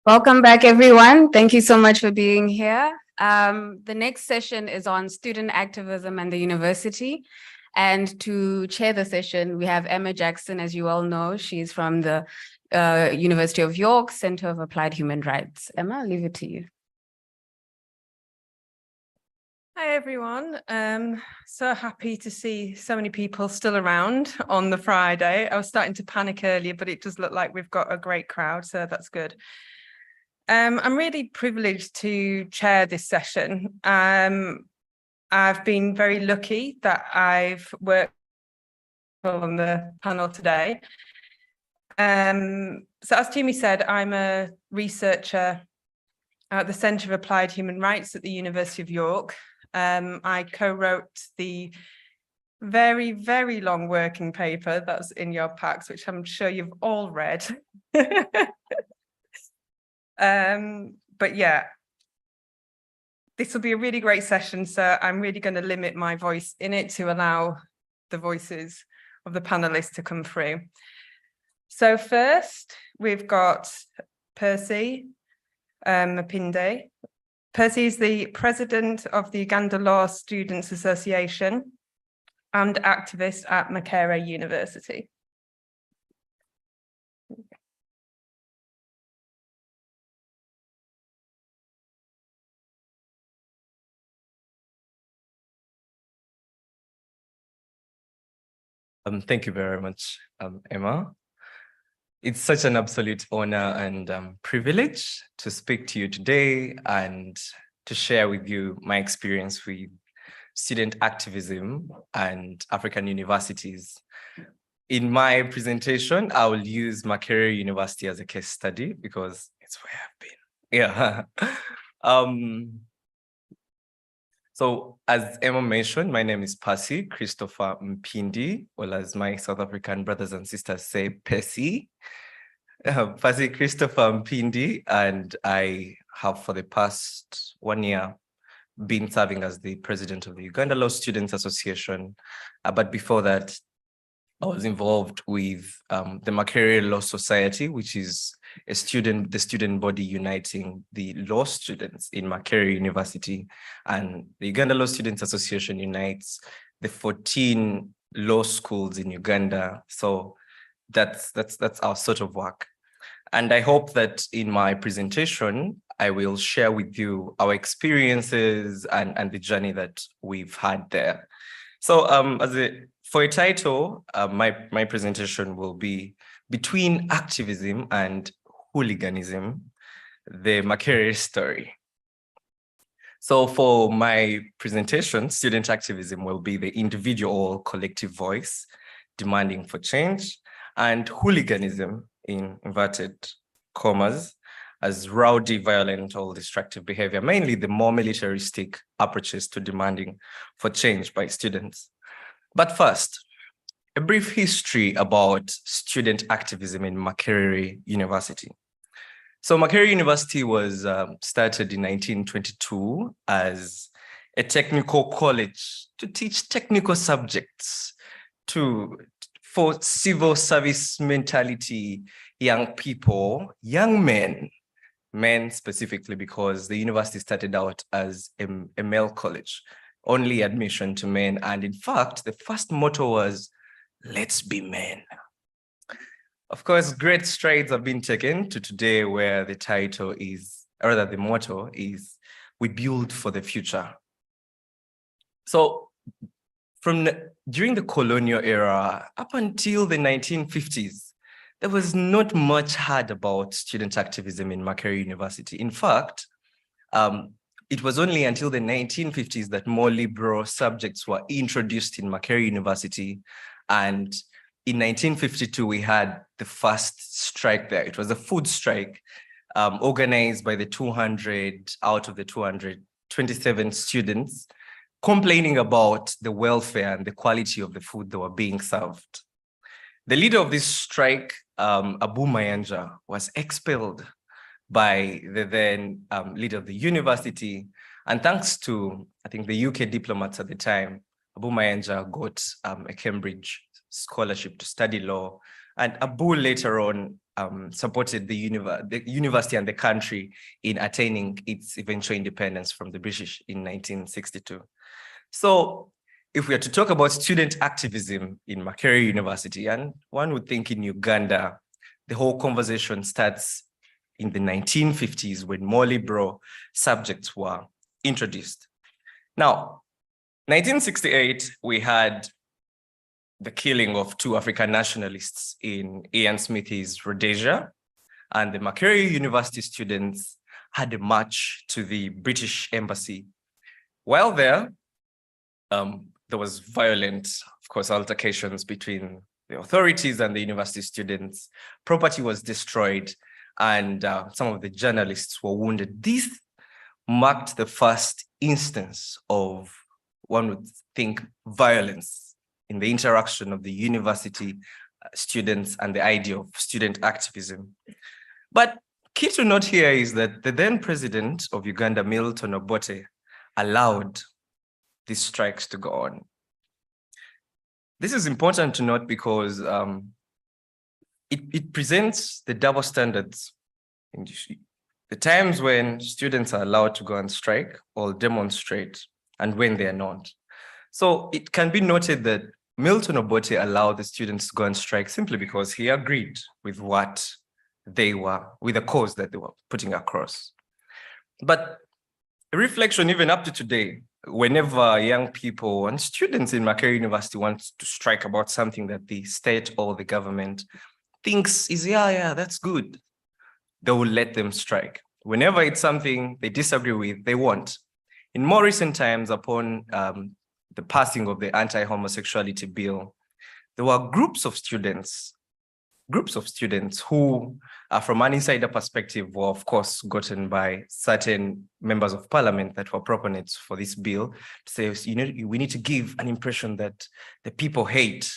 Welcome back, everyone. Thank you so much for being here. The next session is on student activism and the university. And to chair the session, we have Emma Jackson, as you all know. She's from the University of York Center of Applied Human Rights. Emma, I'll leave it to you. Hi, everyone. So happy to see so many people still around on the Friday. I was starting to panic earlier, but it does look like we've got a great crowd, so that's good. I'm really privileged to chair this session. I've been very lucky that I've worked on the panel today. So as Tumi said, I'm a researcher at the Center of Applied Human Rights at the University of York. I co-wrote the very, very long working paper that's in your packs, which I'm sure you've all read. But yeah, this will be a really great session, so I'm really going to limit my voice in it to allow the voices of the panelists to come through. So first, we've got Percy Mapinde. Percy is the president of the Uganda Law Students Association and activist at Makerere University. Thank you very much, Emma. It's such an absolute honor and privilege to speak to you today and to share with you my experience with student activism and African universities. In my presentation, I will use Makerere University as a case study because it's where I've been. Yeah. So as Emma mentioned, my name is Percy Christopher Mpindi, or as my South African brothers and sisters say, Percy. Percy Christopher Mpindi, and I have for the past 1 year been serving as the president of the Uganda Law Students Association. But before that, I was involved with the Makerere Law Society, which is the student body uniting the law students in Makerere University, and the Uganda Law Students Association unites the 14 law schools in Uganda. So that's our sort of work. And I hope that in my presentation, I will share with you our experiences and the journey that we've had there. So for a title, my presentation will be Between Activism and Hooliganism, the Makerere story. So for my presentation, student activism will be the individual collective voice demanding for change, and hooliganism, in inverted commas, as rowdy, violent, or destructive behavior, mainly the more militaristic approaches to demanding for change by students. But first, a brief history about student activism in Makerere University. So Makerere University was started in 1922 as a technical college to teach technical subjects for civil service mentality young people, young men specifically, because the university started out as a male college, only admission to men. And in fact, the first motto was, "Let's be men." Of course, great strides have been taken to today where the title is, or rather the motto is, "We build for the future." So during the colonial era, up until the 1950s, there was not much heard about student activism in Makerere University. In fact, it was only until the 1950s that more liberal subjects were introduced in Makerere University. And in 1952, we had the first strike there. It was a food strike organized by the 200 out of the 227 students, complaining about the welfare and the quality of the food that were being served. The leader of this strike Abu Mayanja was expelled by the then leader of the university. And thanks to, I think, the UK diplomats at the time, Abu Mayanja got a Cambridge scholarship to study law. And Abu later on supported the university and the country in attaining its eventual independence from the British in 1962. So if we are to talk about student activism in Makerere University, and one would think in Uganda, the whole conversation starts in the 1950s when more liberal subjects were introduced. Now, 1968, we had the killing of 2 African nationalists in Ian Smithy's Rhodesia, and the Makerere University students had a march to the British embassy. While there was violent, of course, altercations between the authorities and the university students. Property was destroyed, and some of the journalists were wounded. This marked the first instance of, one would think, violence in the interaction of the university students and the idea of student activism. But key to note here is that the then president of Uganda, Milton Obote, allowed these strikes to go on. This is important to note because it presents the double standards in the times when students are allowed to go on strike or demonstrate and when they are not. So it can be noted that Milton Obote allowed the students to go on strike simply because he agreed with what they were, with the cause that they were putting across. But a reflection even up to today, whenever young people and students in Makerere University want to strike about something that the state or the government thinks is, yeah, that's good, they will let them strike. Whenever it's something they disagree with, they won't. In more recent times, upon the passing of the anti-homosexuality bill, there were groups of students who, from an insider perspective, were of course gotten by certain members of parliament that were proponents for this bill to say, we need to give an impression that the people hate,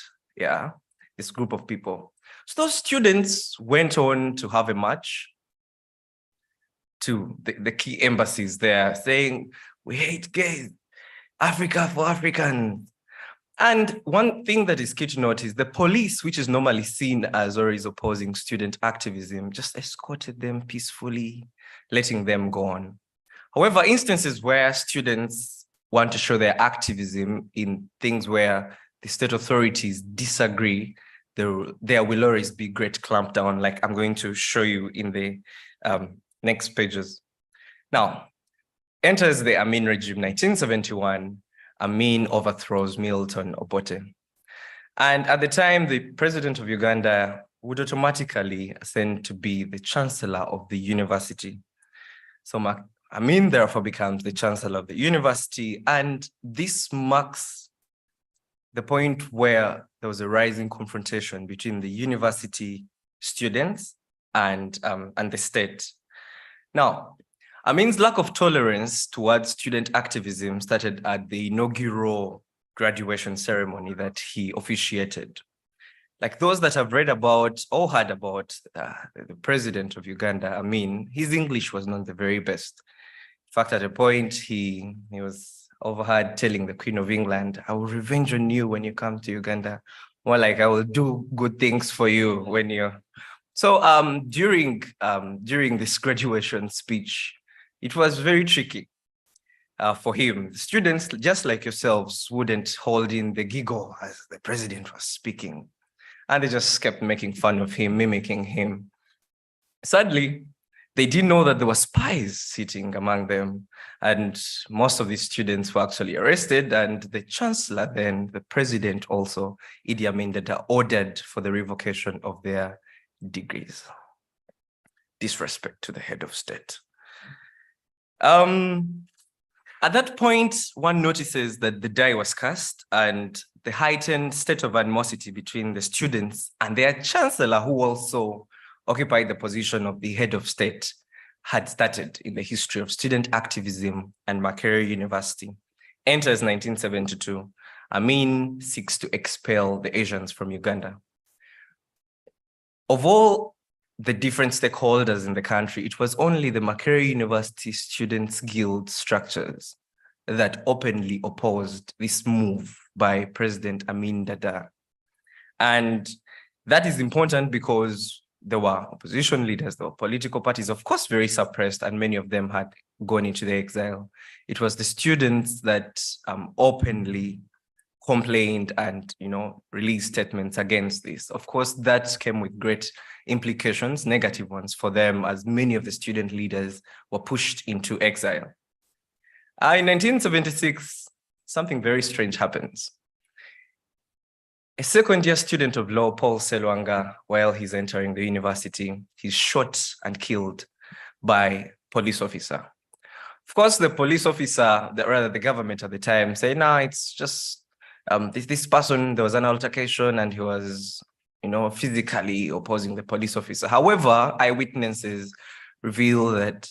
this group of people. So those students went on to have a march to the key embassies there saying, we hate gays, Africa for Africans. And one thing that is key to note is the police, which is normally seen as always opposing student activism, just escorted them peacefully, letting them go on. However, instances where students want to show their activism in things where the state authorities disagree, there will always be great clampdown, like I'm going to show you in the next pages. Now, enters the Amin regime, 1971, Amin overthrows Milton Obote. And at the time, the president of Uganda would automatically ascend to be the chancellor of the university. So Amin therefore becomes the chancellor of the university, and this marks the point where there was a rising confrontation between the university students and the state. Now, Amin's lack of tolerance towards student activism started at the inaugural graduation ceremony that he officiated. Like those that have read about or heard about the president of Uganda, Amin, his English was not the very best. In fact, at a point, he was overheard telling the Queen of England, I will revenge on you when you come to Uganda. More like, I will do good things for you when you're... So during this graduation speech, it was very tricky for him. Students, just like yourselves, wouldn't hold in the giggle as the president was speaking. And they just kept making fun of him, mimicking him. Sadly, they didn't know that there were spies sitting among them. And most of these students were actually arrested. And the chancellor then, the president also, Idi Amin Dada, ordered for the revocation of their degrees. Disrespect to the head of state. At that point, one notices that the die was cast and the heightened state of animosity between the students and their chancellor, who also occupied the position of the head of state, had started in the history of student activism and Makerere University. Enters 1972, Amin seeks to expel the Asians from Uganda. of all the different stakeholders in the country, it was only the Makerere University Students Guild structures that openly opposed this move by President Amin Dada. And that is important because there were opposition leaders, there were political parties, of course, very suppressed, and many of them had gone into the exile. It was the students that openly complained and, released statements against this. Of course, that came with great implications, negative ones for them, as many of the student leaders were pushed into exile. In 1976, something very strange happens. A second-year student of law, Paul Selwanga, while he's entering the university, he's shot and killed by a police officer. Of course, the police officer, rather the government at the time, say, no, it's just this person, there was an altercation and he was, physically opposing the police officer. However, eyewitnesses reveal that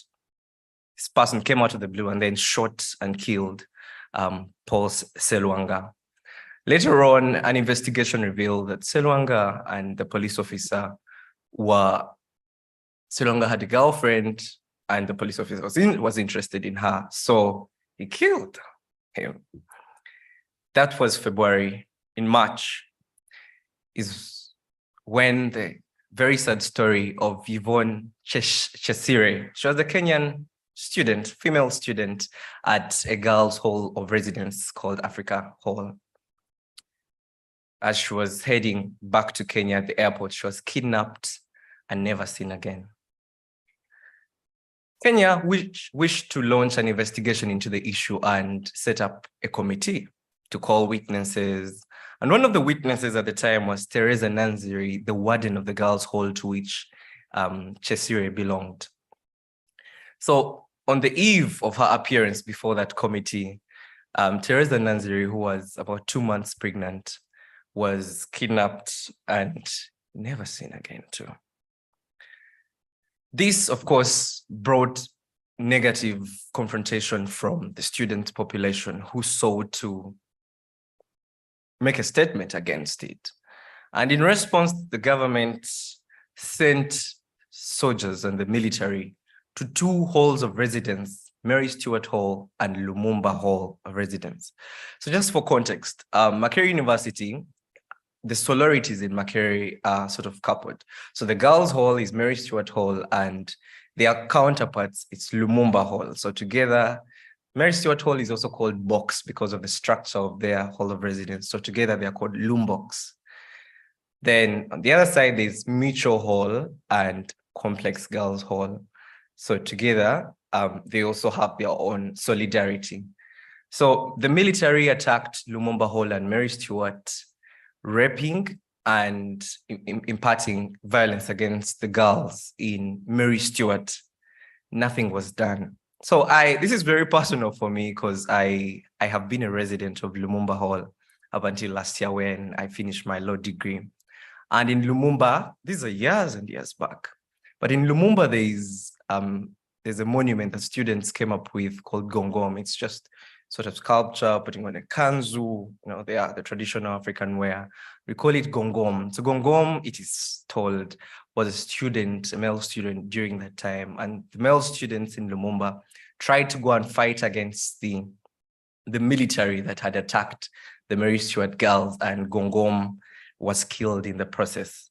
this person came out of the blue and then shot and killed Paul Selwanga. Later on, an investigation revealed that Selwanga and the police officer Selwanga had a girlfriend and the police officer was interested in her, so he killed him. That was February. In March is when the very sad story of Yvonne Chesire, she was a Kenyan student, female student at a girls' hall of residence called Africa Hall. As she was heading back to Kenya at the airport, she was kidnapped and never seen again. Kenya wished to launch an investigation into the issue and set up a committee to call witnesses. And one of the witnesses at the time was Teresa Nanziri, the warden of the girls' hall to which Chesire belonged. So on the eve of her appearance before that committee, Teresa Nanziri, who was about 2 months pregnant, was kidnapped and never seen again too. This, of course, brought negative confrontation from the student population who sought to make a statement against it. And in response, the government sent soldiers and the military to 2 halls of residence, Mary Stuart Hall and Lumumba Hall of residence. So just for context, Makerere University, the sororities in Makerere are sort of coupled. So the girls' hall is Mary Stuart Hall and their counterparts, it's Lumumba Hall. So together, Mary Stuart Hall is also called Box because of the structure of their hall of residence. So together they are called Lumbox. Then on the other side, there's Mutual Hall and Complex Girls Hall. So together, they also have their own solidarity. So the military attacked Lumumba Hall and Mary Stuart, raping and imparting violence against the girls in Mary Stuart. Nothing was done. So this is very personal for me because I have been a resident of Lumumba Hall up until last year when I finished my law degree. And in Lumumba, these are years and years back, but in Lumumba, there's a monument that students came up with called Gongom. It's just sort of sculpture, putting on a kanzu, they are the traditional African wear. We call it Gongom. So Gongom, it is told, was a male student during that time. And the male students in Lumumba tried to go and fight against the military that had attacked the Mary Stuart girls, and Gongom was killed in the process.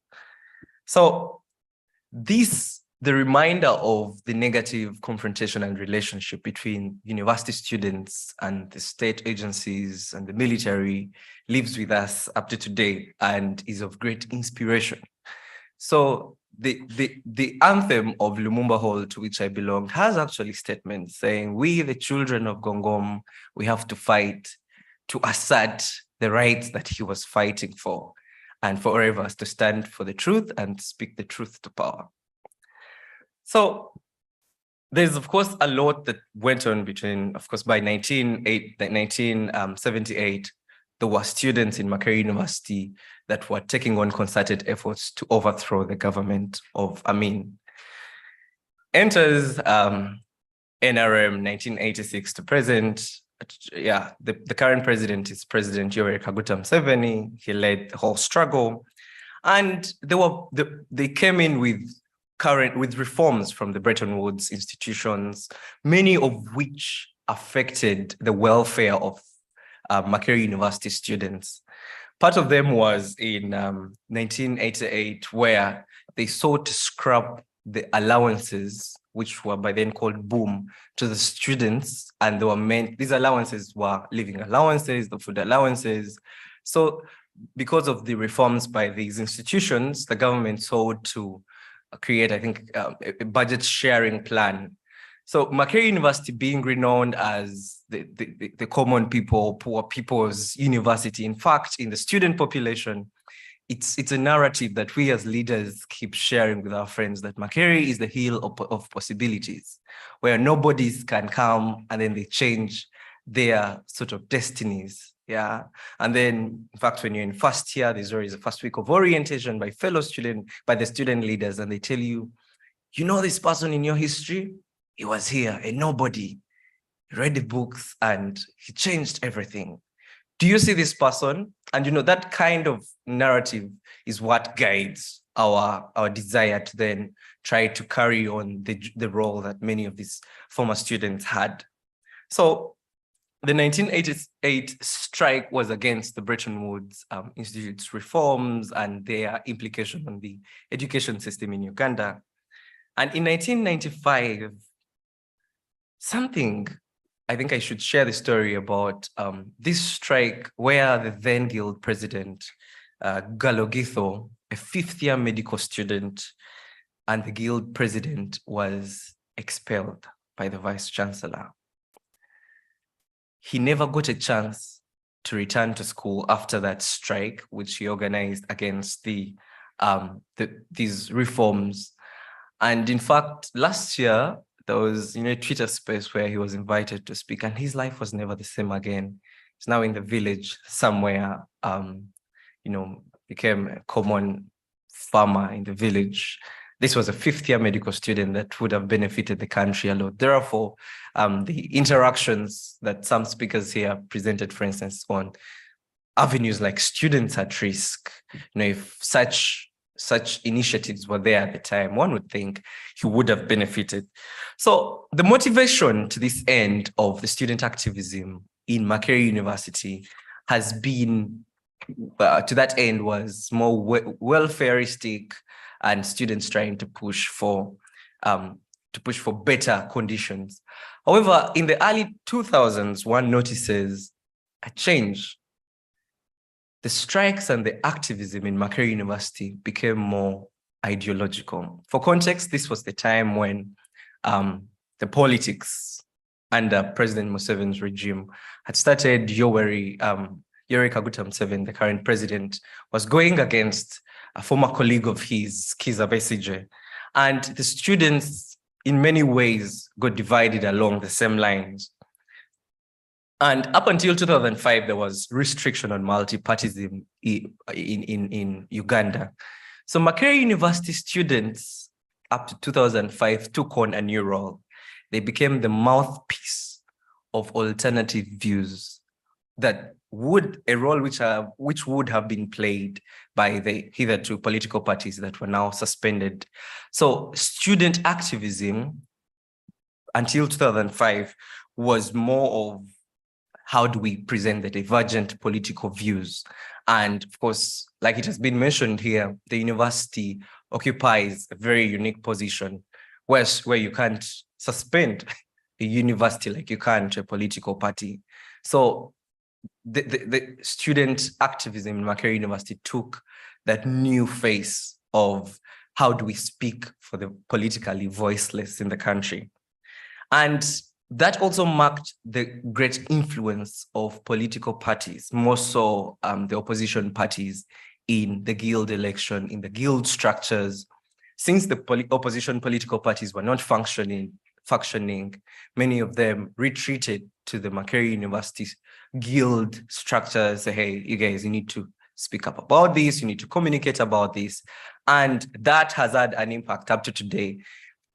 So the reminder of the negative confrontation and relationship between university students and the state agencies and the military lives with us up to today and is of great inspiration. So the anthem of Lumumba Hall, to which I belong, has actually statements saying, we, the children of Gongom, we have to fight to assert the rights that he was fighting for, and for all of us to stand for the truth and speak the truth to power. So there's, of course, a lot that went on between, of course, by 1978, there were students in Makerere University that were taking on concerted efforts to overthrow the government of Amin. Enters NRM 1986 to present. The current president is President Yoweri Kaguta Museveni. He led the whole struggle. And they came in with reforms from the Bretton Woods institutions, many of which affected the welfare of Makerere University students. Part of them was in 1988, where they sought to scrap the allowances, which were by then called boom, to the students, and these allowances were living allowances, the food allowances. So because of the reforms by these institutions, the government sought to create, I think, a budget sharing plan. So Makerere University, being renowned as the common people, poor people's university, in fact, in the student population, it's a narrative that we as leaders keep sharing with our friends, that Makerere is the hill of possibilities, where nobodies can come and then they change their sort of destinies. Yeah. And then, in fact, when you're in first year, there's always a first week of orientation by the student leaders, and they tell you, you know, this person in your history, he was here, a nobody. He read the books and he changed everything. Do you see this person? And you know, that kind of narrative is what guides our desire to then try to carry on the role that many of these former students had. So the 1988 strike was against the Bretton Woods Institute's reforms and their implication on the education system in Uganda. And in 1995, I think I should share the story about this strike where the then Guild president, Gallo Githo, a fifth-year medical student, and the Guild president was expelled by the vice chancellor. He never got a chance to return to school after that strike, which he organized against these reforms. And in fact, last year, there was, a Twitter space where he was invited to speak, and his life was never the same again. He's now in the village somewhere, became a common farmer in the village. This was a fifth-year medical student that would have benefited the country a lot. Therefore, the interactions that some speakers here presented, for instance, on avenues like students at risk, if such initiatives were there at the time, one would think he would have benefited. So the motivation to this end of the student activism in Makerere University has been, to that end, was more welfareistic, and students trying to push for better conditions. However, in the early 2000s, one notices a change. The strikes and the activism in Makerere University became more ideological. For context, this was the time when the politics under President Museveni's regime had started. Yoweri Kaguta Museveni, the current president, was going against a former colleague of his, Kizza Besigye. And the students, in many ways, got divided along the same lines. And up until 2005, there was restriction on multi-partyism in Uganda. So Makerere University students, up to 2005, took on a new role. They became the mouthpiece of alternative views which would have been played by the hitherto political parties that were now suspended. So student activism until 2005 was more of, how do we present the divergent political views? And of course, like it has been mentioned here, the university occupies a very unique position where you can't suspend a university like you can to a political party. So the student activism in Makerere University took that new face of, how do we speak for the politically voiceless in the country? And that also marked the great influence of political parties, more so the opposition parties, in the Guild election, in the Guild structures. Since the opposition political parties were not functioning, many of them retreated to the Makerere University Guild structures. Say, hey, you guys, you need to speak up about this, you need to communicate about this. And that has had an impact up to today.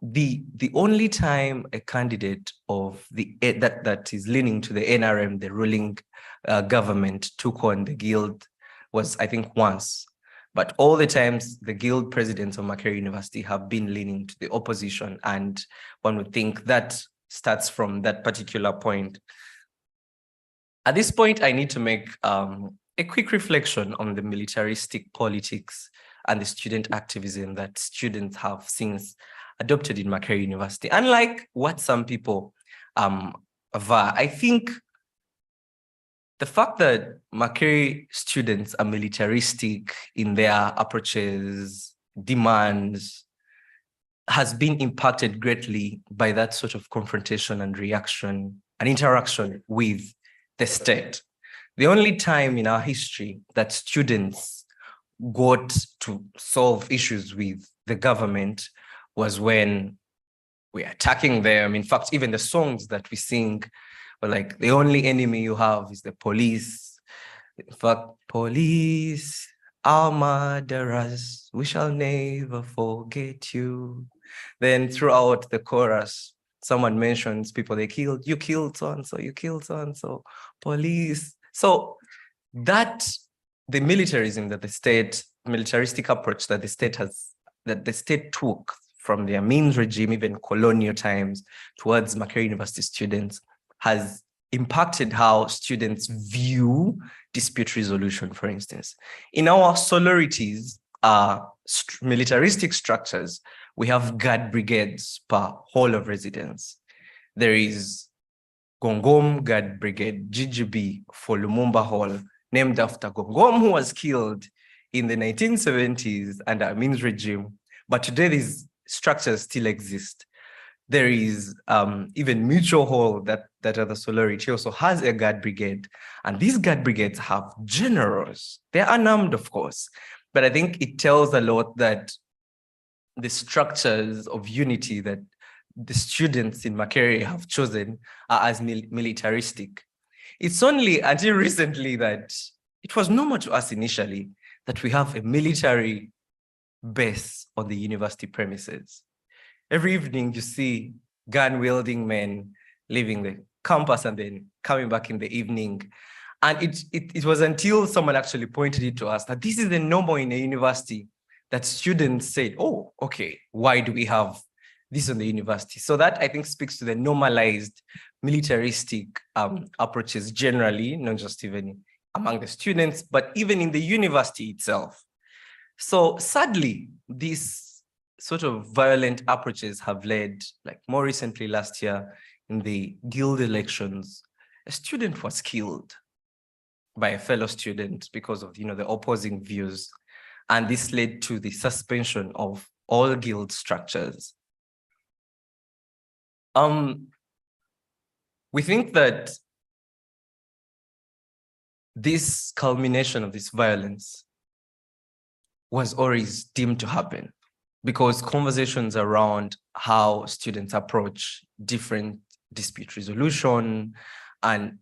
The only time a candidate of that is leaning to the NRM, the ruling government, took on the Guild was, I think, once. But all the times, the guild presidents of Makerere University have been leaning to the opposition, and one would think that starts from that particular point. At this point, I need to make a quick reflection on the militaristic politics and the student activism that students have since adopted in Makerere University. Unlike what some people aver, I think the fact that Makerere students are militaristic in their approaches, demands, has been impacted greatly by that sort of confrontation and reaction and interaction with the state. The only time in our history that students got to solve issues with the government was when we're attacking them. In fact, even the songs that we sing were like, the only enemy you have is the police. In fact, police, our murderers, we shall never forget you. Then throughout the chorus, someone mentions people they killed, you killed so-and-so, you killed so-and-so, police. So that, the militarism that the state, militaristic approach that the state has, that the state took from the Amin's regime, even colonial times, towards Makerere University students, has impacted how students view dispute resolution, for instance. In our sororities, militaristic structures, we have guard brigades per hall of residence. There is Gongom Guard Brigade, GGB, for Lumumba Hall, named after Gongom, who was killed in the 1970s under Amin's regime. But today these structures still exist. There is even Mutual Hall that are the sorority also has a guard brigade. And these guard brigades have generals. They are unarmed, of course. But I think it tells a lot that the structures of unity that the students in Makerere have chosen are as militaristic. It's only until recently that it was normal to us initially that we have a military base on the university premises. Every evening you see gun-wielding men leaving the campus and then coming back in the evening. And it was until someone actually pointed it to us that this is the normal in a university that students said, oh, okay, why do we have this on the university? So that, I think, speaks to the normalized militaristic approaches generally, not just even among the students, but even in the university itself. So sadly, these sort of violent approaches have led, like more recently last year in the guild elections, a student was killed by a fellow student because of, the opposing views. And this led to the suspension of all guild structures. We think that this culmination of this violence was always deemed to happen because conversations around how students approach different dispute resolution and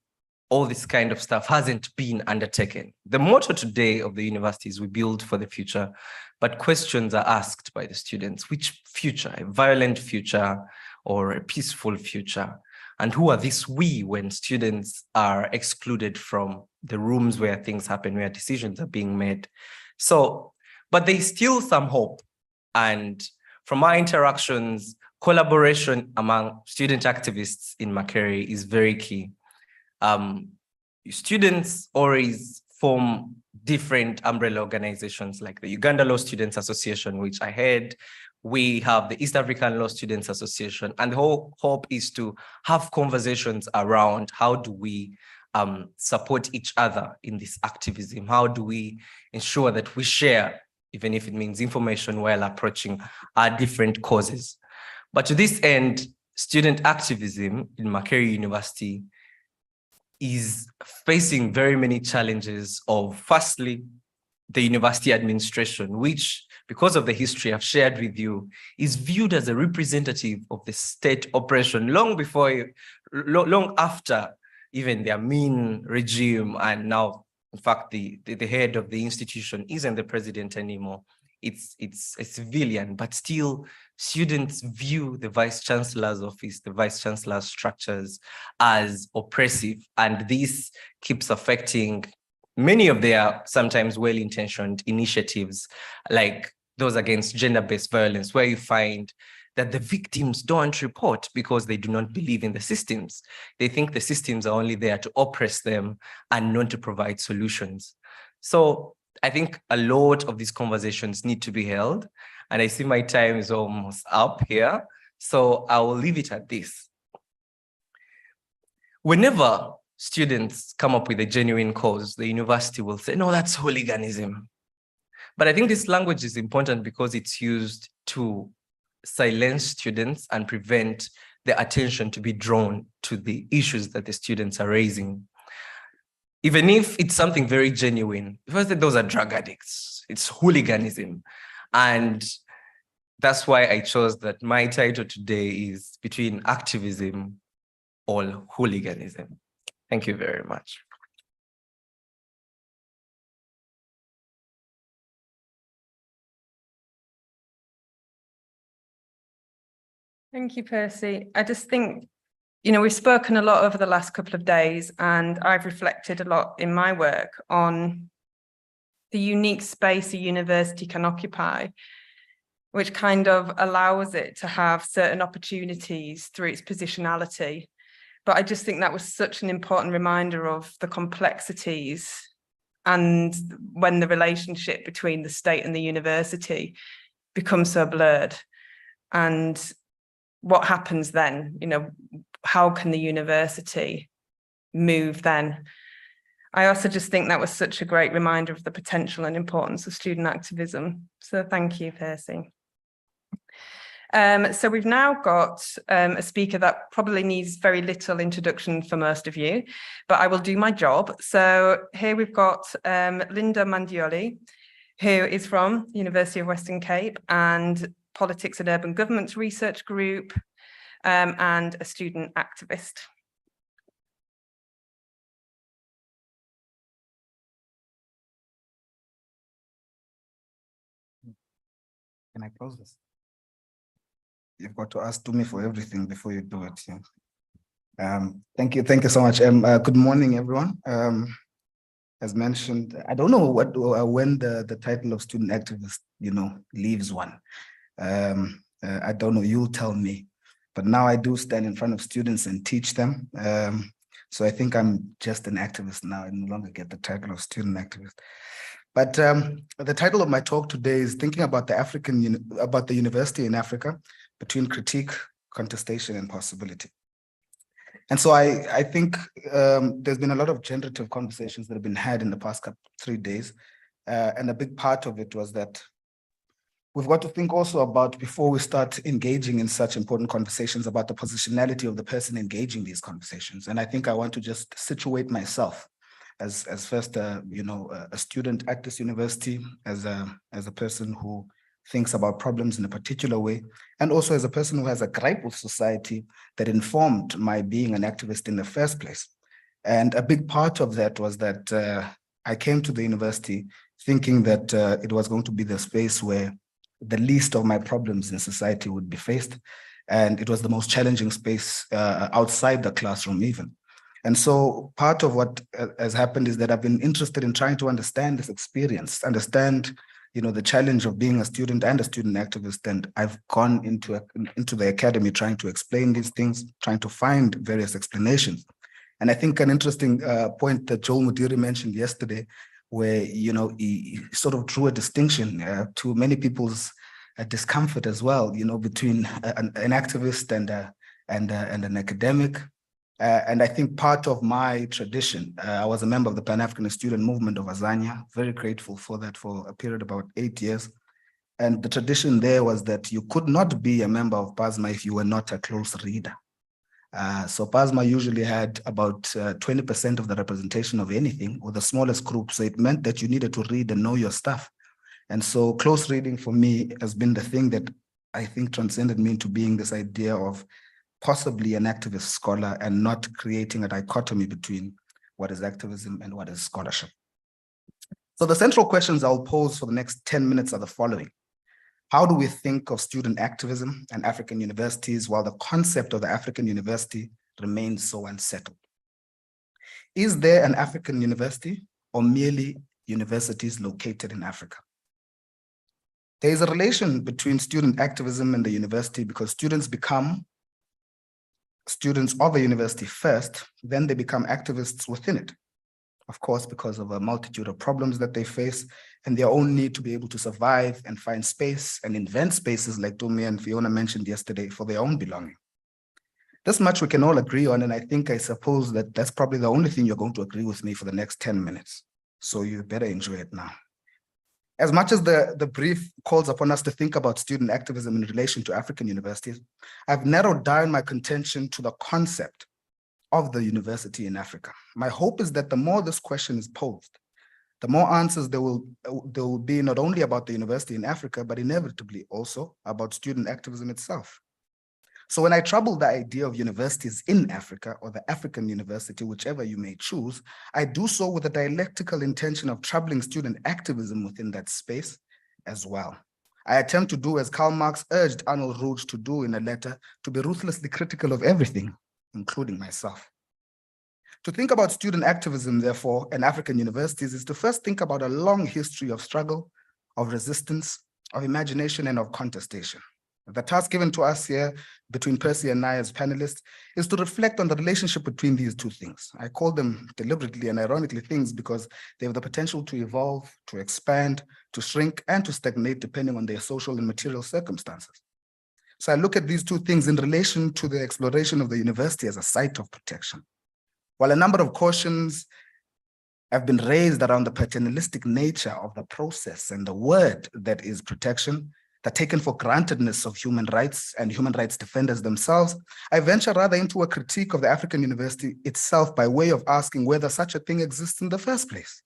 all this kind of stuff hasn't been undertaken. The motto today of the university is we build for the future, but questions are asked by the students. Which future? A violent future or a peaceful future? And who are these we when students are excluded from the rooms where things happen, where decisions are being made? So, but there's still some hope. And from our interactions, collaboration among student activists in Makerere is very key. Students always form different umbrella organizations like the Uganda Law Students Association, which I head. We have the East African Law Students Association, and the whole hope is to have conversations around how do we support each other in this activism? How do we ensure that we share, even if it means information while approaching our different causes? But to this end, student activism in Makerere University is facing very many challenges of, firstly, the university administration, which, because of the history I've shared with you, is viewed as a representative of the state oppression long before, long after even the Amin regime. And now, in fact, the head of the institution isn't the president anymore. It's a civilian, but still students view the vice chancellor's office, the vice chancellor's structures as oppressive. And this keeps affecting many of their sometimes well-intentioned initiatives, like those against gender-based violence, where you find that the victims don't report because they do not believe in the systems. They think the systems are only there to oppress them and not to provide solutions. So I think a lot of these conversations need to be held. And I see my time is almost up here. So I will leave it at this. Whenever students come up with a genuine cause, the university will say, no, that's hooliganism. But I think this language is important because it's used to silence students and prevent their attention to be drawn to the issues that the students are raising. Even if it's something very genuine, first, those are drug addicts, it's hooliganism. And that's why I chose that my title today is Between Activism or Hooliganism. Thank you very much. Thank you, Percy. I just think, we've spoken a lot over the last couple of days, and I've reflected a lot in my work on the unique space a university can occupy, which kind of allows it to have certain opportunities through its positionality. But I just think that was such an important reminder of the complexities and when the relationship between the state and the university becomes so blurred. And what happens then? How can the university move then? I also just think that was such a great reminder of the potential and importance of student activism. So thank you, Percy. So we've now got a speaker that probably needs very little introduction for most of you, but I will do my job. So here we've got Linda Mandioli, who is from the University of Western Cape and Politics and Urban Governments Research Group, and a student activist. Can I close this? You've got to ask me for everything before you do it. Yeah. Thank you so much. Good morning, everyone. As mentioned, I don't know when the title of student activist, leaves one. I don't know. You'll tell me. But now I do stand in front of students and teach them. So I think I'm just an activist now. I no longer get the title of student activist. But the title of my talk today is thinking about the university in Africa, between critique, contestation, and possibility. And so I think there's been a lot of generative conversations that have been had in the past 3 days. And a big part of it was that we've got to think also about, before we start engaging in such important conversations, about the positionality of the person engaging these conversations. And I think I want to just situate myself as first, a student at this university, as a person who thinks about problems in a particular way, and also as a person who has a gripe with society that informed my being an activist in the first place. And a big part of that was that I came to the university thinking that it was going to be the space where the least of my problems in society would be faced. And it was the most challenging space outside the classroom even. And so part of what has happened is that I've been interested in trying to understand this experience, understand the challenge of being a student and a student activist. And I've gone into the academy trying to explain these things, trying to find various explanations. And I think an interesting point that Joel Mudiri mentioned yesterday, where he sort of drew a distinction to many people's discomfort as well, between an activist and an academic. And I think part of my tradition, I was a member of the Pan-African Student Movement of Azania, very grateful for that for a period of about 8 years. And the tradition there was that you could not be a member of PASMA if you were not a close reader. So PASMA usually had about 20% of the representation of anything, or the smallest group. So it meant that you needed to read and know your stuff. And so close reading for me has been the thing that I think transcended me into being this idea of possibly an activist scholar and not creating a dichotomy between what is activism and what is scholarship. So the central questions I'll pose for the next 10 minutes are the following. How do we think of student activism and African universities while the concept of the African university remains so unsettled? Is there an African university, or merely universities located in Africa? There is a relation between student activism and the university because students become students of a university first, then they become activists within it. Of course, because of a multitude of problems that they face and their own need to be able to survive and find space and invent spaces like Tumi and Fiona mentioned yesterday for their own belonging. This much we can all agree on, and I suppose that that's probably the only thing you're going to agree with me for the next 10 minutes. So you better enjoy it now. As much as the brief calls upon us to think about student activism in relation to African universities, I've narrowed down my contention to the concept of the university in Africa. My hope is that the more this question is posed, the more answers there will be not only about the university in Africa, but inevitably also about student activism itself. So when I trouble the idea of universities in Africa or the African university, whichever you may choose, I do so with a dialectical intention of troubling student activism within that space as well. I attempt to do as Karl Marx urged Arnold Roach to do in a letter, to be ruthlessly critical of everything, including myself. To think about student activism, therefore, in African universities is to first think about a long history of struggle, of resistance, of imagination, and of contestation. The task given to us here between Percy and I as panelists is to reflect on the relationship between these two things. I call them deliberately and ironically things because they have the potential to evolve, to expand, to shrink, and to stagnate depending on their social and material circumstances. So I look at these two things in relation to the exploration of the university as a site of protection. While a number of cautions have been raised around the paternalistic nature of the process and the word that is protection, the taken for grantedness of human rights and human rights defenders themselves, I venture rather into a critique of the African university itself by way of asking whether such a thing exists in the first place.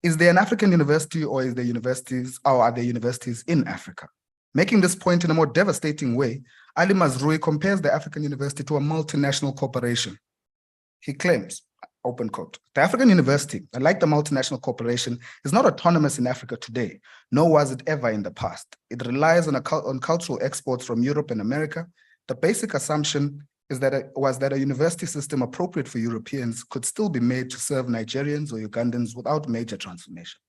Is there an African university or are there universities in Africa? Making this point in a more devastating way, Ali Mazrui compares the African university to a multinational corporation. He claims, open quote, the African university, unlike the multinational corporation, is not autonomous in Africa today, nor was it ever in the past. It relies on cultural exports from Europe and America. The basic assumption was that a university system appropriate for Europeans could still be made to serve Nigerians or Ugandans without major transformation.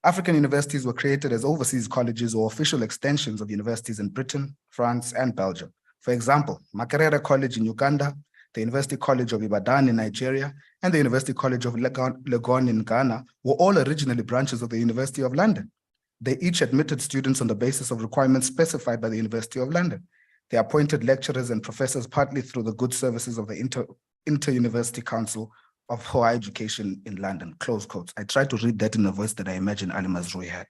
African universities were created as overseas colleges or official extensions of universities in Britain, France, and Belgium. For example, Makerere College in Uganda, the University College of Ibadan in Nigeria, and the University College of Legon in Ghana were all originally branches of the University of London. They each admitted students on the basis of requirements specified by the University of London. They appointed lecturers and professors partly through the good services of the Inter-University Council of Higher Education in London, close quotes. I tried to read that in a voice that I imagine Ali Mazrui had.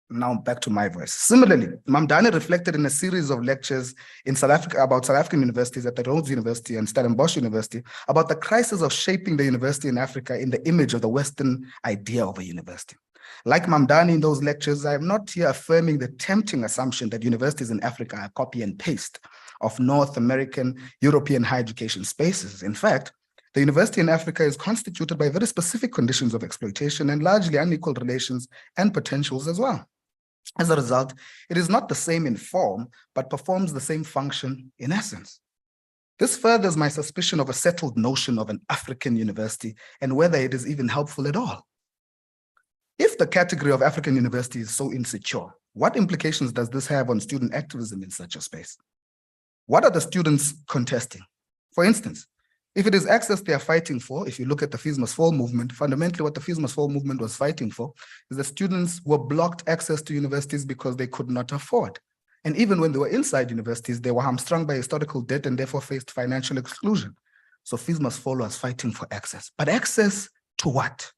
Now back to my voice. Similarly, Mamdani reflected in a series of lectures in South Africa about South African universities at the Rhodes University and Stellenbosch University about the crisis of shaping the university in Africa in the image of the Western idea of a university. Like Mamdani in those lectures, I am not here affirming the tempting assumption that universities in Africa are copy and paste of North American, European higher education spaces. In fact, the university in Africa is constituted by very specific conditions of exploitation and largely unequal relations and potentials as well. As a result, it is not the same in form, but performs the same function in essence. This furthers my suspicion of a settled notion of an African university and whether it is even helpful at all. If the category of African university is so insecure, what implications does this have on student activism in such a space? What are the students contesting? For instance, if it is access they are fighting for, if you look at the Fees Must Fall movement, fundamentally what the Fees Must Fall movement was fighting for is that students were blocked access to universities because they could not afford. And even when they were inside universities, they were hamstrung by historical debt and therefore faced financial exclusion. So Fees Must Fall was fighting for access. But access to what?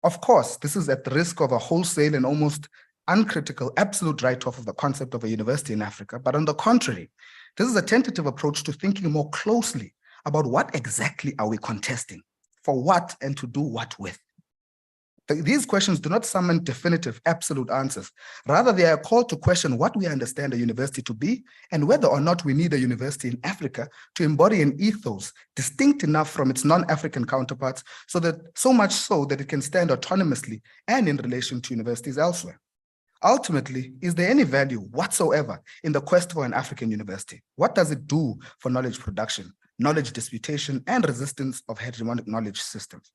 Of course, this is at the risk of a wholesale and almost uncritical absolute write-off of the concept of a university in Africa. But on the contrary, this is a tentative approach to thinking more closely about what exactly are we contesting, for what and to do what with. These questions do not summon definitive absolute answers. Rather, they are a call to question what we understand a university to be and whether or not we need a university in Africa to embody an ethos distinct enough from its non-African counterparts so much so that it can stand autonomously and in relation to universities elsewhere. Ultimately, is there any value whatsoever in the quest for an African university? What does it do for knowledge production? knowledge disputation, and resistance of hegemonic knowledge systems.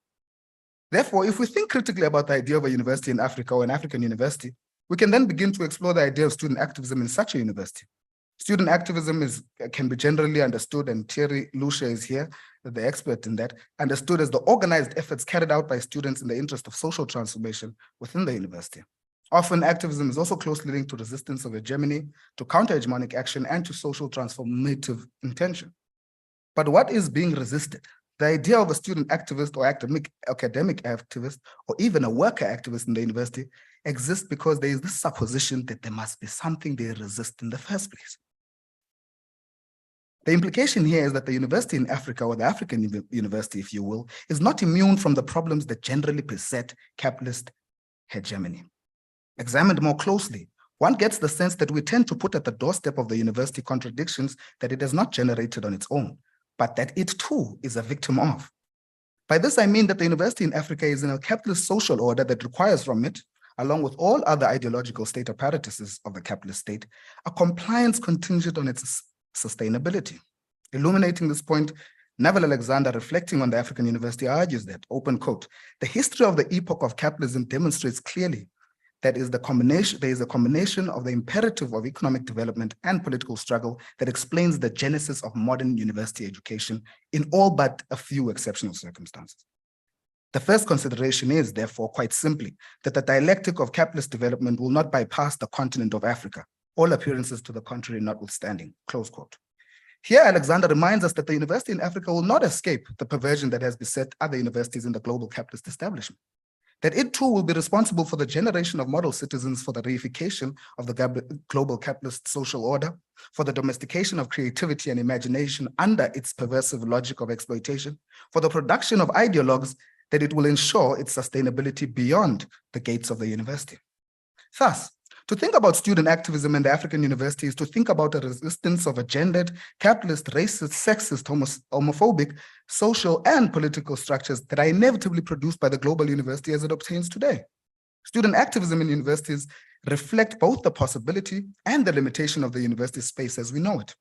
Therefore, if we think critically about the idea of a university in Africa or an African university, we can then begin to explore the idea of student activism in such a university. Student activism can be generally understood, and Thierry Lucia is here, the expert in that, understood as the organized efforts carried out by students in the interest of social transformation within the university. Often, activism is also closely linked to resistance of hegemony, to counter-hegemonic action, and to social transformative intention. But what is being resisted? The idea of a student activist or academic activist, or even a worker activist in the university exists because there is this supposition that there must be something they resist in the first place. The implication here is that the university in Africa, or the African university, if you will, is not immune from the problems that generally beset capitalist hegemony. Examined more closely, one gets the sense that we tend to put at the doorstep of the university contradictions that it has not generated on its own, but that it too is a victim of. By this, I mean that the university in Africa is in a capitalist social order that requires from it, along with all other ideological state apparatuses of the capitalist state, a compliance contingent on its sustainability. Illuminating this point, Neville Alexander, reflecting on the African university, argues that, open quote, the history of the epoch of capitalism demonstrates clearly that there is a combination of the imperative of economic development and political struggle that explains the genesis of modern university education in all but a few exceptional circumstances. The first consideration is, therefore, quite simply, that the dialectic of capitalist development will not bypass the continent of Africa, all appearances to the contrary notwithstanding, close quote. Here, Alexander reminds us that the university in Africa will not escape the perversion that has beset other universities in the global capitalist establishment, that it too will be responsible for the generation of model citizens for the reification of the global capitalist social order, for the domestication of creativity and imagination under its perversive logic of exploitation, for the production of ideologues that it will ensure its sustainability beyond the gates of the university. Thus, to think about student activism in the African university is to think about a resistance of a gendered, capitalist, racist, sexist, homophobic, social, and political structures that are inevitably produced by the global university as it obtains today. Student activism in universities reflect both the possibility and the limitation of the university space as we know it.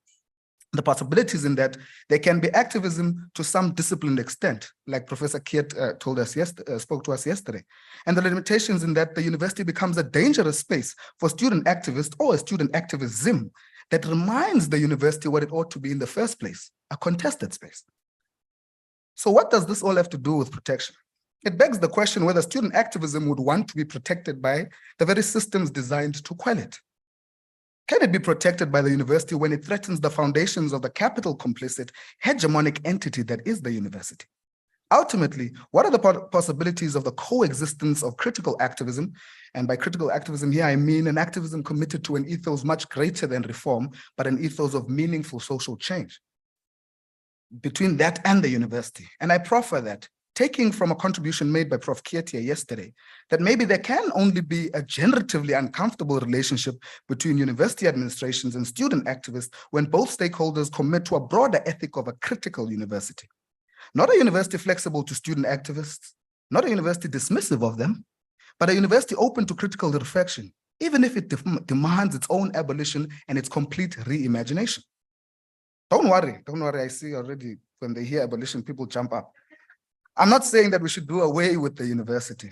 The possibilities in that there can be activism to some disciplined extent, like Professor Kiet spoke to us yesterday. And the limitations in that the university becomes a dangerous space for student activists or a student activism that reminds the university what it ought to be in the first place, a contested space. So what does this all have to do with protection? It begs the question whether student activism would want to be protected by the very systems designed to quell it. Can it be protected by the university when it threatens the foundations of the capital complicit hegemonic entity that is the university? Ultimately, what are the possibilities of the coexistence of critical activism? And by critical activism here, I mean an activism committed to an ethos much greater than reform, but an ethos of meaningful social change between that and the university. And I proffer that, taking from a contribution made by Prof. Kietia yesterday, that maybe there can only be a generatively uncomfortable relationship between university administrations and student activists when both stakeholders commit to a broader ethic of a critical university. Not a university flexible to student activists, not a university dismissive of them, but a university open to critical reflection, even if it demands its own abolition and its complete reimagination. Don't worry, I see already when they hear abolition, people jump up. I'm not saying that we should do away with the university.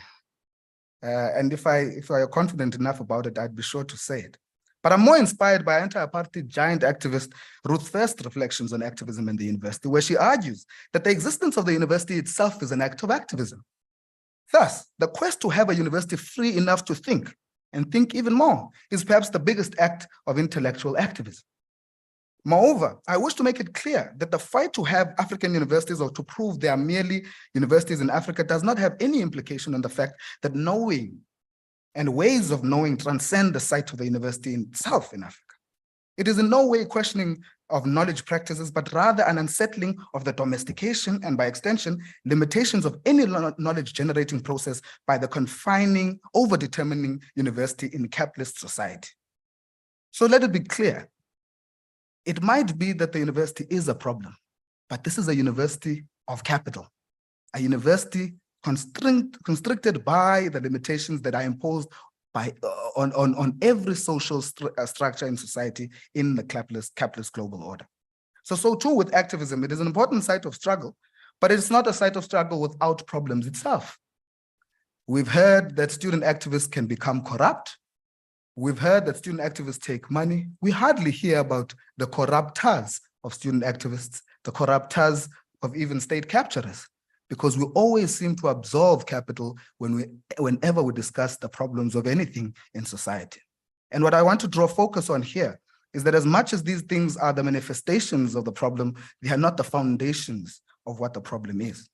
And if I are confident enough about it, I'd be sure to say it. But I'm more inspired by anti-apartheid giant activist Ruth First's reflections on activism in the university, where she argues that the existence of the university itself is an act of activism. Thus, the quest to have a university free enough to think, and think even more, is perhaps the biggest act of intellectual activism. Moreover, I wish to make it clear that the fight to have African universities or to prove they are merely universities in Africa does not have any implication on the fact that knowing and ways of knowing transcend the site of the university itself in Africa. It is in no way questioning of knowledge practices, but rather an unsettling of the domestication and by extension, limitations of any knowledge generating process by the confining, overdetermining university in capitalist society. So let it be clear. It might be that the university is a problem, but this is a university of capital, a university constricted by the limitations that are imposed by on every social structure in society in the capitalist global order. So too with activism, it is an important site of struggle, but it's not a site of struggle without problems itself. We've heard that student activists can become corrupt. We've heard that student activists take money. We hardly hear about the corruptors of student activists, the corruptors of even state capturers, because we always seem to absolve capital whenever we discuss the problems of anything in society. And what I want to draw focus on here is that as much as these things are the manifestations of the problem, they are not the foundations of what the problem is.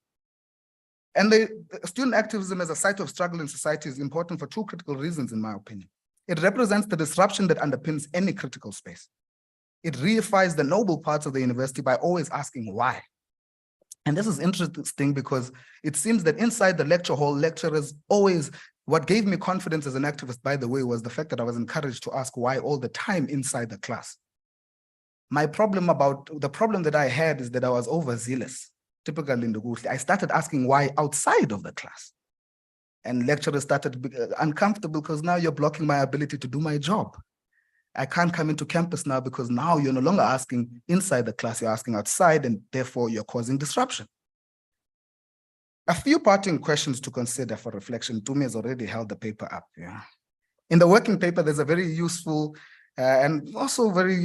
And the student activism as a site of struggle in society is important for two critical reasons, in my opinion. It represents the disruption that underpins any critical space. It reifies the noble parts of the university by always asking why. And this is interesting because it seems that inside the lecture hall, lecturers always, what gave me confidence as an activist, by the way, was the fact that I was encouraged to ask why all the time inside the class. The problem that I had is that I was overzealous. Typically in the Guhle, I started asking why outside of the class. And lecturers started uncomfortable because now you're blocking my ability to do my job. I can't come into campus now because now you're no longer asking inside the class, you're asking outside, and therefore you're causing disruption. A few parting questions to consider for reflection. Tumi has already held the paper up. Yeah. In the working paper, there's a very useful and also very,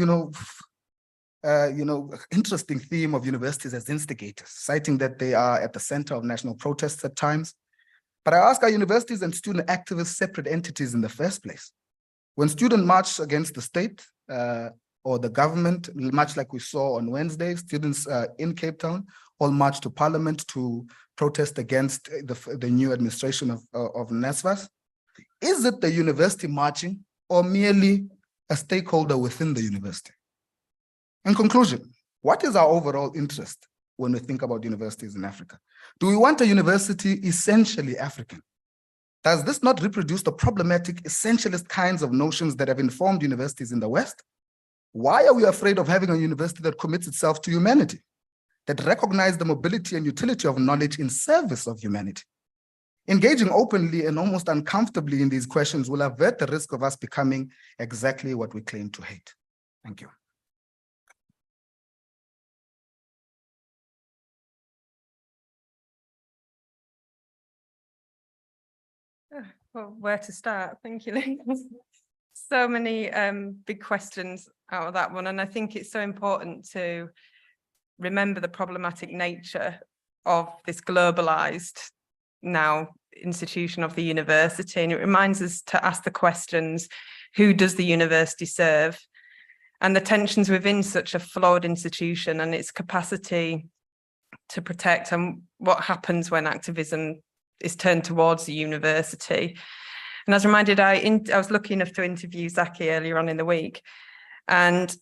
interesting theme of universities as instigators, citing that they are at the center of national protests at times. But I ask, are universities and student activists separate entities in the first place? When students march against the state or the government, much like we saw on Wednesday, students in Cape Town all marched to Parliament to protest against the new administration of NSFAS. Is it the university marching or merely a stakeholder within the university? In conclusion, what is our overall interest when we think about universities in Africa? Do we want a university essentially African? Does this not reproduce the problematic essentialist kinds of notions that have informed universities in the West? Why are we afraid of having a university that commits itself to humanity, that recognizes the mobility and utility of knowledge in service of humanity? Engaging openly and almost uncomfortably in these questions will avert the risk of us becoming exactly what we claim to hate. Thank you. Well, where to start? Thank you, Lynn. So many big questions out of that one. And I think it's so important to remember the problematic nature of this globalized now institution of the university. And it reminds us to ask the questions, who does the university serve? And the tensions within such a flawed institution and its capacity to protect, and what happens when activism is turned towards the university. And I was reminded, I was lucky enough to interview Zaki earlier on in the week, and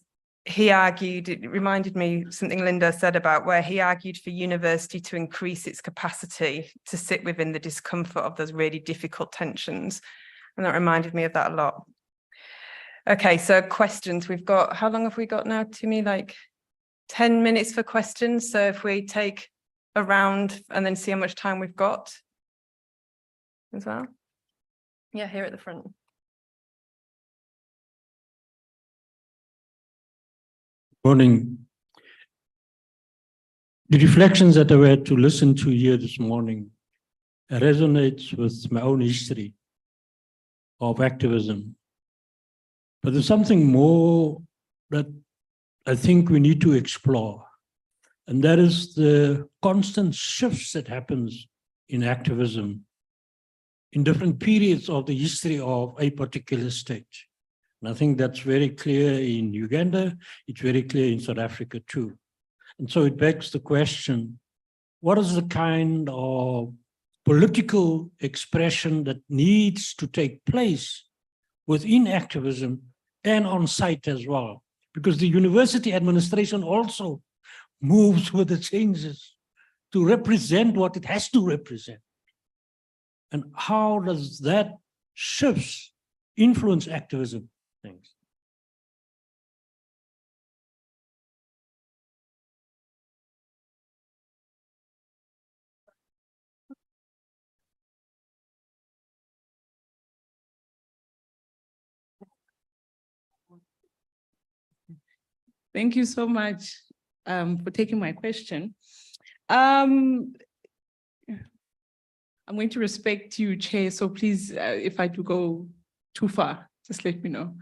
he argued, it reminded me something Linda said about where he argued for university to increase its capacity to sit within the discomfort of those really difficult tensions. And that reminded me of that a lot. Okay, so questions. We've got, how long have we got now, Tumi? Like 10 minutes for questions. So if we take a round and then see how much time we've got as well. Yeah, here at the front. Morning. The reflections that I were to listen to here this morning resonates with my own history of activism. But there's something more that I think we need to explore, and that is the constant shifts that happens in activism in different periods of the history of a particular state. And I think that's very clear in Uganda, it's very clear in South Africa too. And so it begs the question, what is the kind of political expression that needs to take place within activism and on site as well? Because the university administration also moves with the changes to represent what it has to represent. And how does that shifts influence activism? Thanks. Thank you so much. for taking my question. I'm going to respect you, Chair, so please, if I do go too far, just let me know.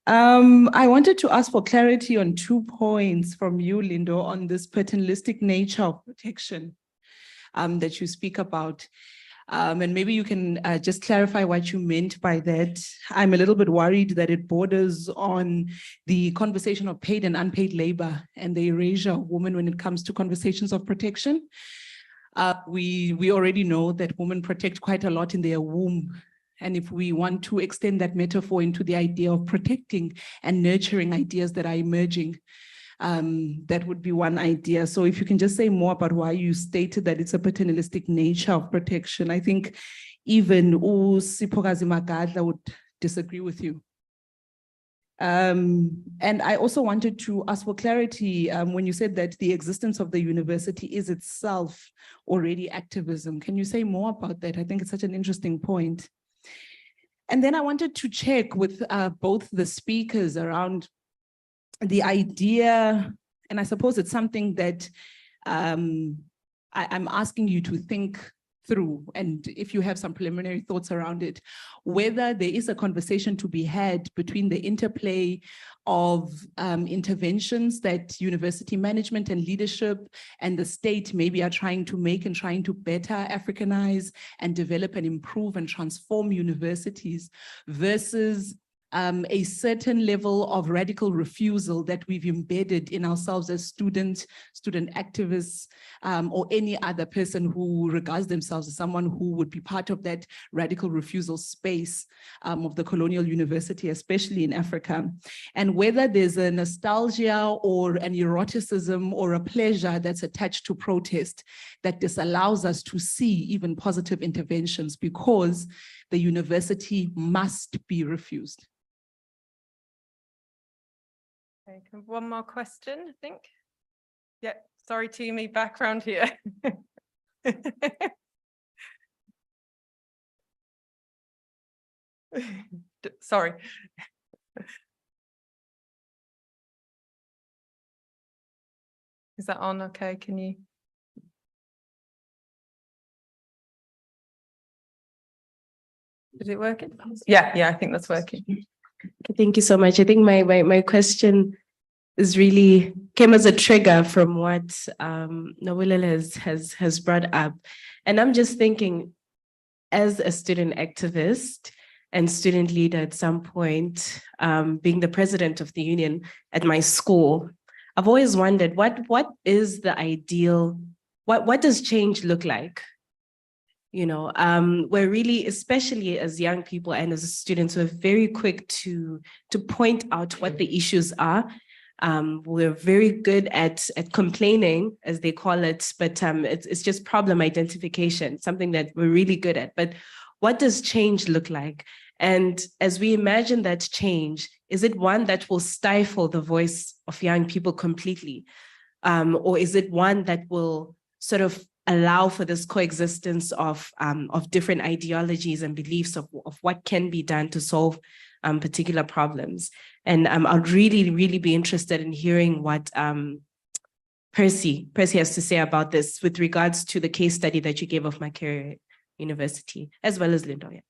I wanted to ask for clarity on 2 points from you, Lindo, on this paternalistic nature of protection that you speak about. And maybe you can just clarify what you meant by that. I'm a little bit worried that it borders on the conversation of paid and unpaid labor and the erasure of women when it comes to conversations of protection. We already know that women protect quite a lot in their womb. And if we want to extend that metaphor into the idea of protecting and nurturing ideas that are emerging, that would be one idea. So if you can just say more about why you stated that it's a paternalistic nature of protection. I think even Sipokazi Magadla would disagree with you. And I also wanted to ask for clarity when you said that the existence of the university is itself already activism. Can you say more about that? I think it's such an interesting point. And then I wanted to check with both the speakers around the idea, and I suppose it's something that I'm asking you to think through, and if you have some preliminary thoughts around it, whether there is a conversation to be had between the interplay of interventions that university management and leadership and the state maybe are trying to make and trying to better Africanize and develop and improve and transform universities versus a certain level of radical refusal that we've embedded in ourselves as student activists, or any other person who regards themselves as someone who would be part of that radical refusal space of the colonial university, especially in Africa. And whether there's a nostalgia or an eroticism or a pleasure that's attached to protest that disallows us to see even positive interventions because the university must be refused. Okay, one more question, I think. Yeah, sorry, Timi, background here. Sorry. Is that on? Okay, can you? Is it working? Yeah, I think that's working. Thank you so much. I think my question is really came as a trigger from what Nawilele has brought up. And I'm just thinking, as a student activist and student leader at some point, being the president of the union at my school, I've always wondered what is the ideal, what does change look like? You know, we're really, especially as young people and as students, we're very quick to point out what the issues are. We're very good at complaining, as they call it, but it's just problem identification, something that we're really good at. But what does change look like? And as we imagine that change, is it one that will stifle the voice of young people completely? Or is it one that will sort of allow for this coexistence of different ideologies and beliefs of what can be done to solve particular problems? And I'd really be interested in hearing what Percy has to say about this with regards to the case study that you gave of Makerere University, as well as Lindo. Yeah.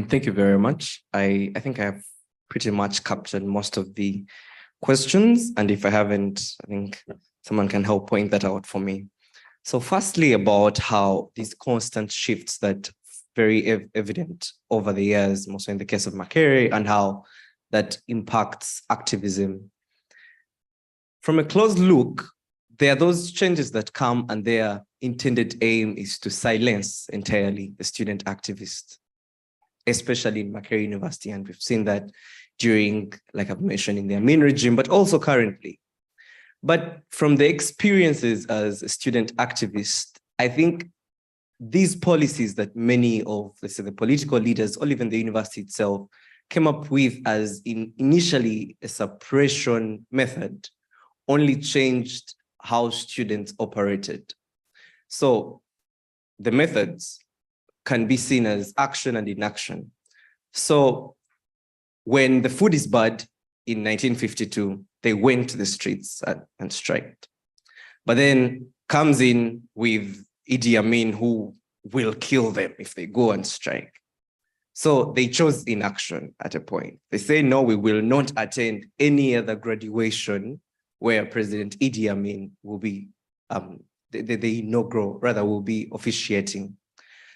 Thank you very much. I think I have pretty much captured most of the questions. And if I haven't, I think someone can help point that out for me. So firstly, about how these constant shifts that very evident over the years, mostly in the case of Makerere, and how that impacts activism. From a close look, there are those changes that come and their intended aim is to silence entirely the student activist, especially in Makerere University. And we've seen that during, like I've mentioned, in the Amin regime, but also currently. But from the experiences as a student activist, I think these policies that many of, let's say, the political leaders or even the university itself came up with as initially a suppression method only changed how students operated. So the methods can be seen as action and inaction. So when the food is bad in 1952, they went to the streets and striked. But then comes in with Idi Amin, who will kill them if they go and strike. So they chose inaction at a point. They say, no, we will not attend any other graduation where President Idi Amin will be, the inaugural, rather will be officiating.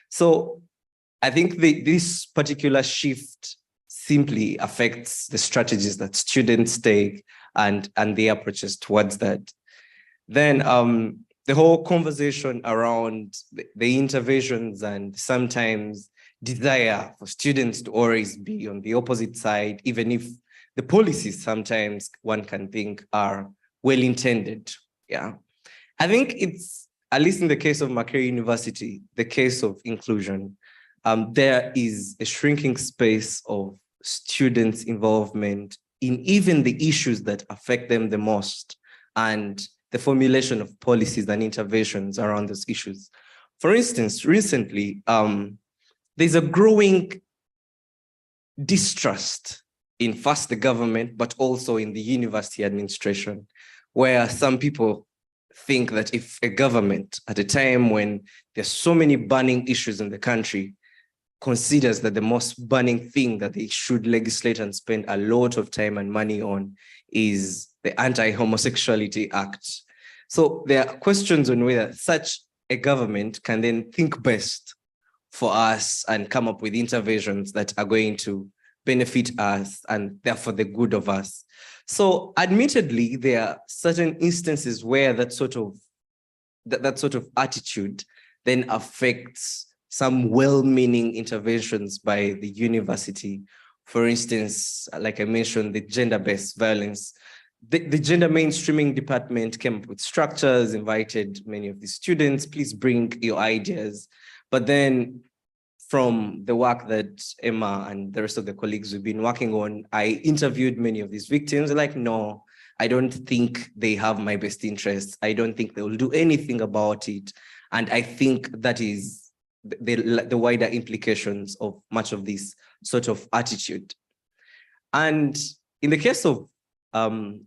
So I think this particular shift simply affects the strategies that students take and their approaches towards that. Then the whole conversation around the interventions and sometimes desire for students to always be on the opposite side, even if the policies sometimes one can think are well-intended. Yeah, I think it's, at least in the case of Makerere University, the case of inclusion, there is a shrinking space of students' involvement in even the issues that affect them the most and the formulation of policies and interventions around those issues. For instance, recently, there's a growing distrust in first the government, but also in the university administration, where some people think that if a government, at a time when there's so many burning issues in the country, considers that the most burning thing that they should legislate and spend a lot of time and money on is the Anti-Homosexuality Act. So there are questions on whether such a government can then think best for us and come up with interventions that are going to benefit us and therefore the good of us. So admittedly, there are certain instances where that sort of attitude then affects some well-meaning interventions by the university. For instance, like I mentioned, the gender-based violence. The gender mainstreaming department came up with structures, invited many of the students, please bring your ideas. But then from the work that Emma and the rest of the colleagues we've been working on, I interviewed many of these victims. Like, no, I don't think they have my best interests. I don't think they will do anything about it. And I think that is the wider implications of much of this sort of attitude. And in the case of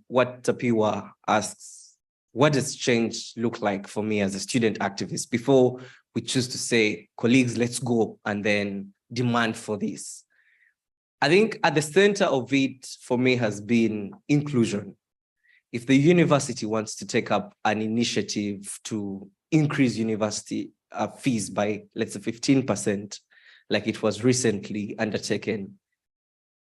what Tapiwa asks, what does change look like for me as a student activist before we choose to say, colleagues, let's go and then demand for this? I think at the center of it for me has been inclusion. If the university wants to take up an initiative to increase university fees by, let's say, 15%, like it was recently undertaken,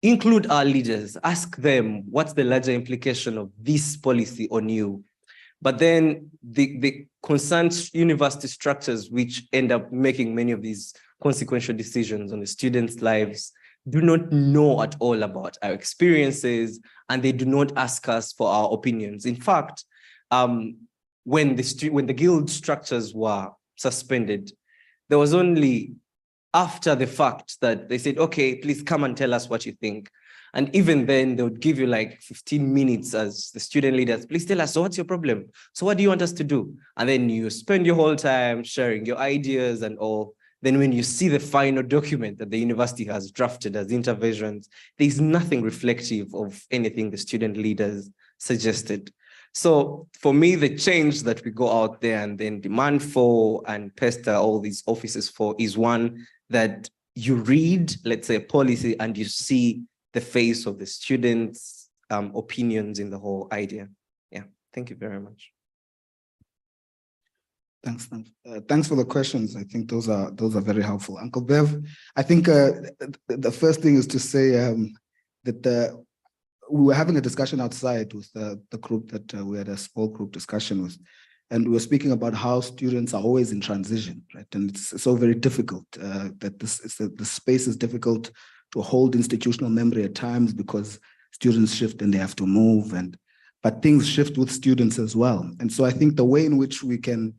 include our leaders, ask them what's the larger implication of this policy on you. But then the concerned university structures, which end up making many of these consequential decisions on the students' lives, do not know at all about our experiences, and they do not ask us for our opinions. In fact, when the guild structures were suspended, there was only after the fact that they said, okay, please come and tell us what you think. And even then, they would give you like 15 minutes as the student leaders, please tell us, so what's your problem? So what do you want us to do? And then you spend your whole time sharing your ideas and all. Then when you see the final document that the university has drafted as interventions, there's nothing reflective of anything the student leaders suggested. So for me, the change that we go out there and then demand for and pester all these offices for is one that you read, let's say, a policy and you see the face of the students' opinions in the whole idea. Yeah, thank you very much. Thanks. Thanks for the questions. I think those are very helpful. Uncle Bev, I think the first thing is to say that we were having a discussion outside with the group that we had a small group discussion with, and we were speaking about how students are always in transition, right? And it's so very difficult that the space is difficult to hold institutional memory at times because students shift and they have to move, but things shift with students as well. And so I think the way in which we can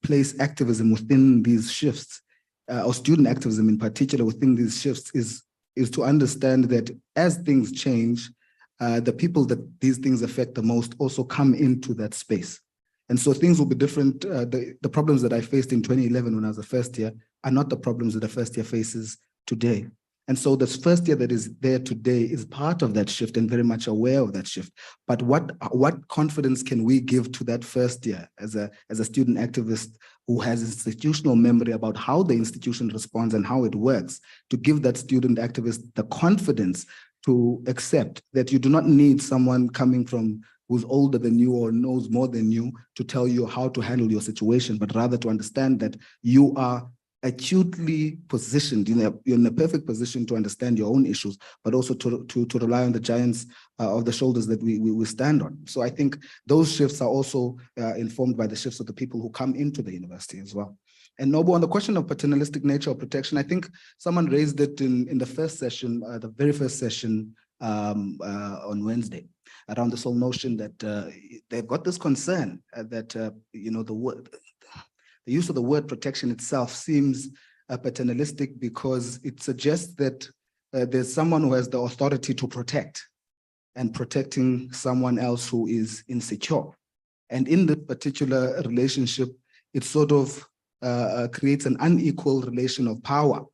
place activism within these shifts, or student activism in particular within these shifts, is is to understand that as things change, the people that these things affect the most also come into that space. And so things will be different. The problems that I faced in 2011 when I was a first year are not the problems that a first year faces today. And so this first year that is there today is part of that shift and very much aware of that shift. But what confidence can we give to that first year as a student activist who has institutional memory about how the institution responds and how it works, to give that student activist the confidence to accept that you do not need someone coming from who's older than you or knows more than you to tell you how to handle your situation, but rather to understand that you are acutely positioned, you're in a perfect position to understand your own issues, but also to rely on the giants of the shoulders that we stand on. So I think those shifts are also informed by the shifts of the people who come into the university as well. And Nobo, on the question of paternalistic nature of protection, I think someone raised it in the first session, the very first session on Wednesday, around this whole notion that they've got this concern that the use of the word protection itself seems paternalistic because it suggests that there's someone who has the authority to protect and protecting someone else who is insecure. And in that particular relationship, it sort of creates an unequal relation of power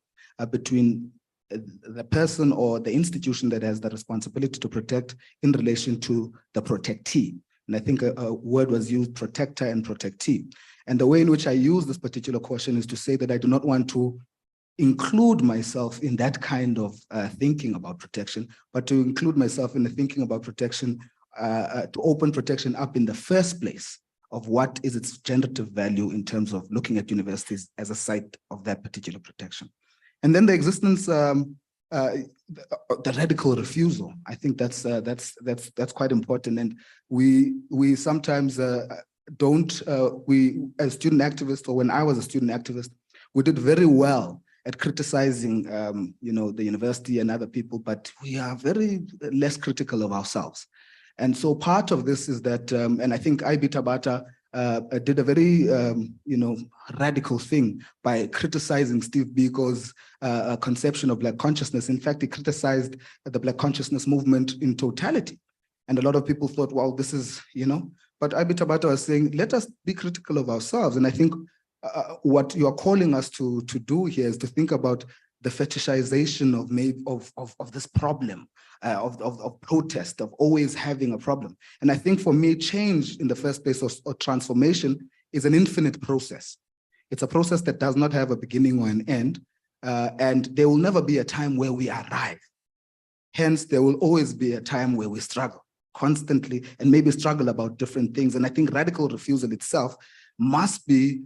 between the person or the institution that has the responsibility to protect in relation to the protectee. And I think a word was used, protector and protectee. And the way in which I use this particular question is to say that I do not want to include myself in that kind of thinking about protection, but to include myself in the thinking about protection, to open protection up in the first place of what is its generative value in terms of looking at universities as a site of that particular protection. And then the existence, the radical refusal. I think that's quite important. And we sometimes don't, as student activists, or when I was a student activist, we did very well at criticizing, the university and other people, but we are very less critical of ourselves. And so part of this is that, and I think IB Tabata did a very, radical thing by criticizing Steve Biko's conception of Black consciousness. In fact, he criticized the Black consciousness movement in totality. And a lot of people thought, well, this is, but IB Tabata was saying, let us be critical of ourselves. And I think what you're calling us to do here is to think about the fetishization of this problem, of protest, of always having a problem. And I think for me, change in the first place or transformation is an infinite process. It's a process that does not have a beginning or an end. And there will never be a time where we arrive. Hence, there will always be a time where we struggle constantly and maybe struggle about different things. And I think radical refusal itself must be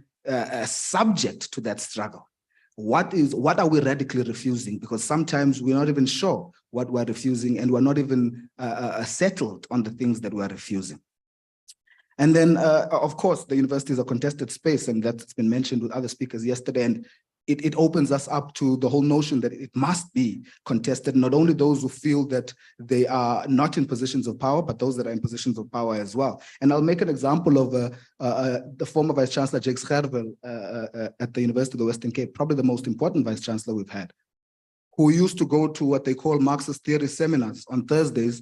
subject to that struggle. What are we radically refusing? Because sometimes we're not even sure what we're refusing, and we're not even settled on the things that we're refusing. And then, of course, the university is a contested space, and that's been mentioned with other speakers yesterday. And it opens us up to the whole notion that it must be contested, not only those who feel that they are not in positions of power, but those that are in positions of power as well. And I'll make an example of the former Vice Chancellor, Jakes Gerwel, at the University of the Western Cape, probably the most important Vice Chancellor we've had, who used to go to what they call Marxist theory seminars on Thursdays,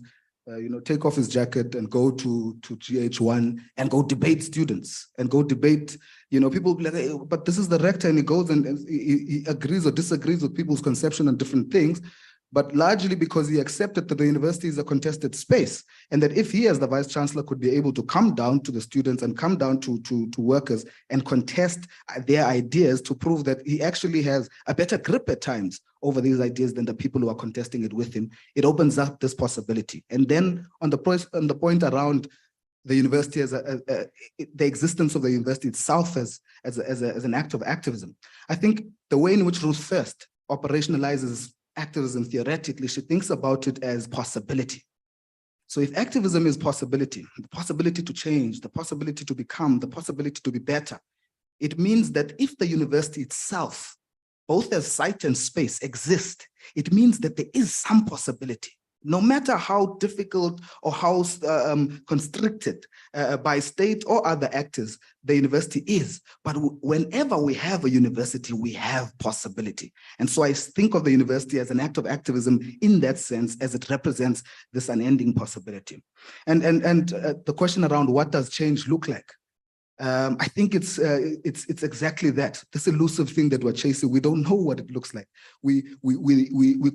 take off his jacket and go to GH1 and go debate students and go debate, people be like, hey, but this is the rector, and he goes and he agrees or disagrees with people's conception on different things, but largely because he accepted that the university is a contested space, and that if he as the Vice Chancellor could be able to come down to the students and come down to workers and contest their ideas to prove that he actually has a better grip at times over these ideas than the people who are contesting it with him, it opens up this possibility. And then on the point around the university as the existence of the university itself as an act of activism, I think the way in which Ruth First operationalizes activism theoretically, she thinks about it as possibility. So if activism is possibility, the possibility to change, the possibility to become, the possibility to be better, it means that if the university itself, both as site and space, exist, it means that there is some possibility no matter how difficult or how constricted by state or other actors the university is. But whenever we have a university, we have possibility. And so I think of the university as an act of activism in that sense, as it represents this unending possibility. And the question around what does change look like? I think it's exactly that, this elusive thing that we're chasing. We don't know what it looks like. We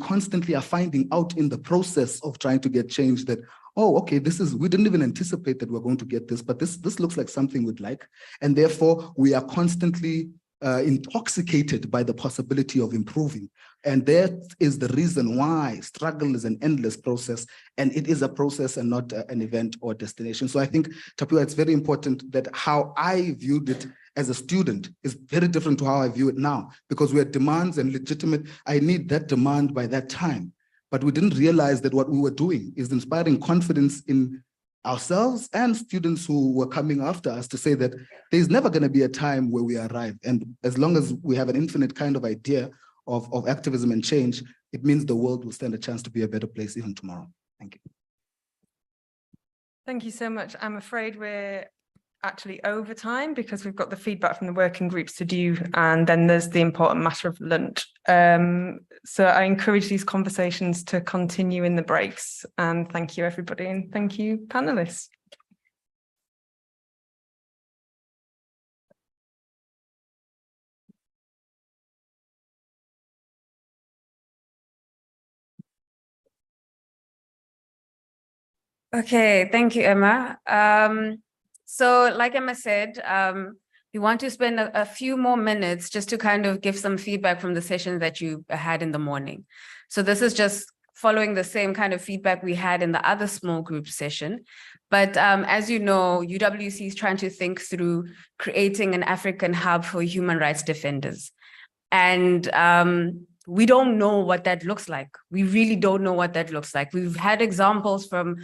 constantly are finding out in the process of trying to get change that, oh, okay, we didn't even anticipate that we're going to get this, but this looks like something we'd like. And therefore we are constantly intoxicated by the possibility of improving. And that is the reason why struggle is an endless process, and it is a process and not an event or destination. So I think, Tapiwa, it's very important that how I viewed it as a student is very different to how I view it now, because we had demands and legitimate, I need that demand by that time. But we didn't realize that what we were doing is inspiring confidence in ourselves and students who were coming after us to say that there's never going to be a time where we arrive. And as long as we have an infinite kind of idea of activism and change, it means the world will stand a chance to be a better place even tomorrow. Thank you. Thank you so much. I'm afraid we're actually over time because we've got the feedback from the working groups to do, and then there's the important matter of lunch. So I encourage these conversations to continue in the breaks, and thank you everybody, and thank you panelists. Okay, thank you, Emma. So like Emma said, we want to spend a few more minutes just to kind of give some feedback from the session that you had in the morning. So this is just following the same kind of feedback we had in the other small group session. But as you know, UWC is trying to think through creating an African hub for human rights defenders. And we don't know what that looks like. We really don't know what that looks like. We've had examples from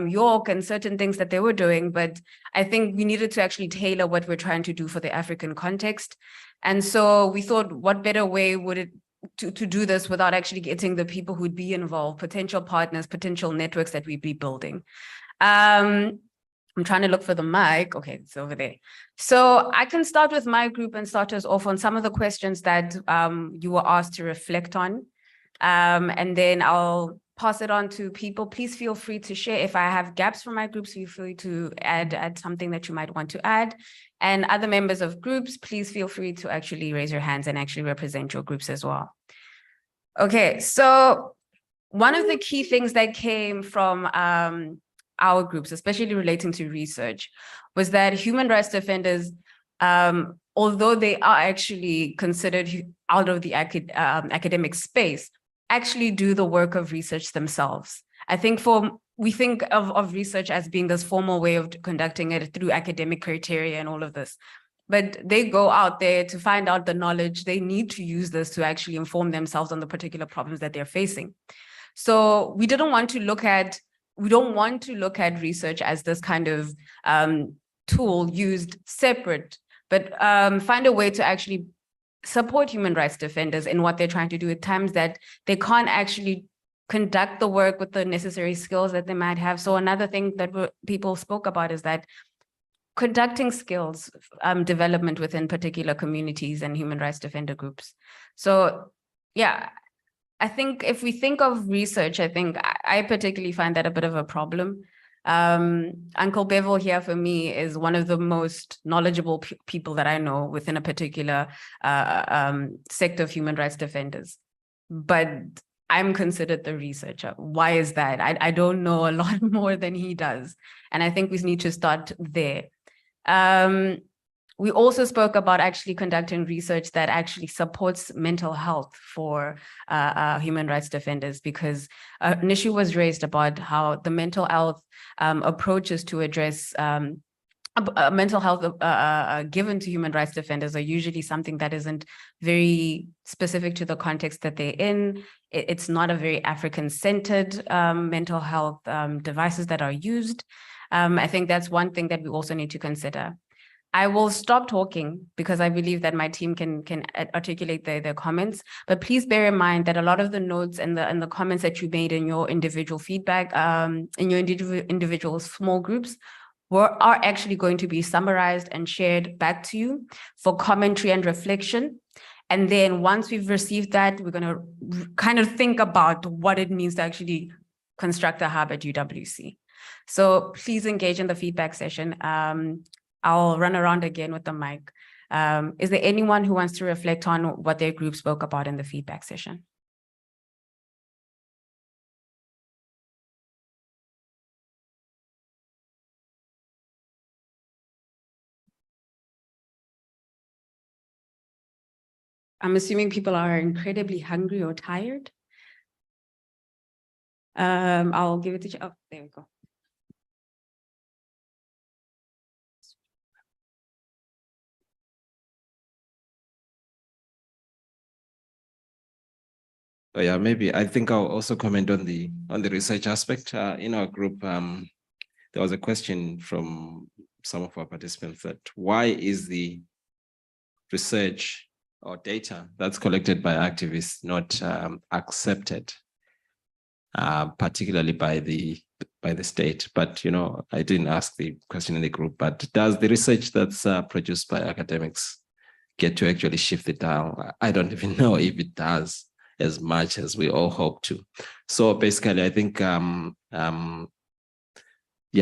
York and certain things that they were doing, but I think we needed to actually tailor what we're trying to do for the African context. And so we thought, what better way would it to do this without actually getting the people who'd be involved, potential partners, potential networks that we'd be building. I'm trying to look for the mic. Okay, it's over there. So I can start with my group and start us off on some of the questions that you were asked to reflect on. And then I'll pass it on to people. Please feel free to share. If I have gaps from my groups, feel free to add something that you might want to add. And other members of groups, please feel free to actually raise your hands and actually represent your groups as well. Okay, so one of the key things that came from our groups, especially relating to research, was that human rights defenders, although they are actually considered out of the academic space, actually do the work of research themselves. I think we think of research as being this formal way of conducting it through academic criteria and all of this. But they go out there to find out the knowledge. They need to use this to actually inform themselves on the particular problems that they're facing. So we don't want to look at research as this kind of tool used separate, but find a way to actually support human rights defenders in what they're trying to do at times that they can't actually conduct the work with the necessary skills that they might have. So another thing that people spoke about is that conducting skills development within particular communities and human rights defender groups. So yeah, I think if we think of research, I think I particularly find that a bit of a problem. Uncle Bevel here for me is one of the most knowledgeable people that I know within a particular sector of human rights defenders. But I'm considered the researcher. Why is that? I don't know a lot more than he does. And I think we need to start there. We also spoke about actually conducting research that actually supports mental health for human rights defenders, because an issue was raised about how the mental health approaches to address mental health given to human rights defenders are usually something that isn't very specific to the context that they're in. It's not a very African-centered mental health devices that are used. I think that's one thing that we also need to consider. I will stop talking because I believe that my team can articulate their comments. But please bear in mind that a lot of the notes and the comments that you made in your individual feedback, in your individual small groups, are actually going to be summarized and shared back to you for commentary and reflection. And then once we've received that, we're going to kind of think about what it means to actually construct a hub at UWC. So please engage in the feedback session. I'll run around again with the mic. Is there anyone who wants to reflect on what their group spoke about in the feedback session? I'm assuming people are incredibly hungry or tired. I'll give it to you. Oh, there we go. Oh, yeah, maybe I think I'll also comment on the research aspect. In our group, there was a question from some of our participants that why is the research or data that's collected by activists not accepted, particularly by the state? But I didn't ask the question in the group. But does the research that's produced by academics get to actually shift it down? I don't even know if it does as much as we all hope to. So basically, I think, yeah,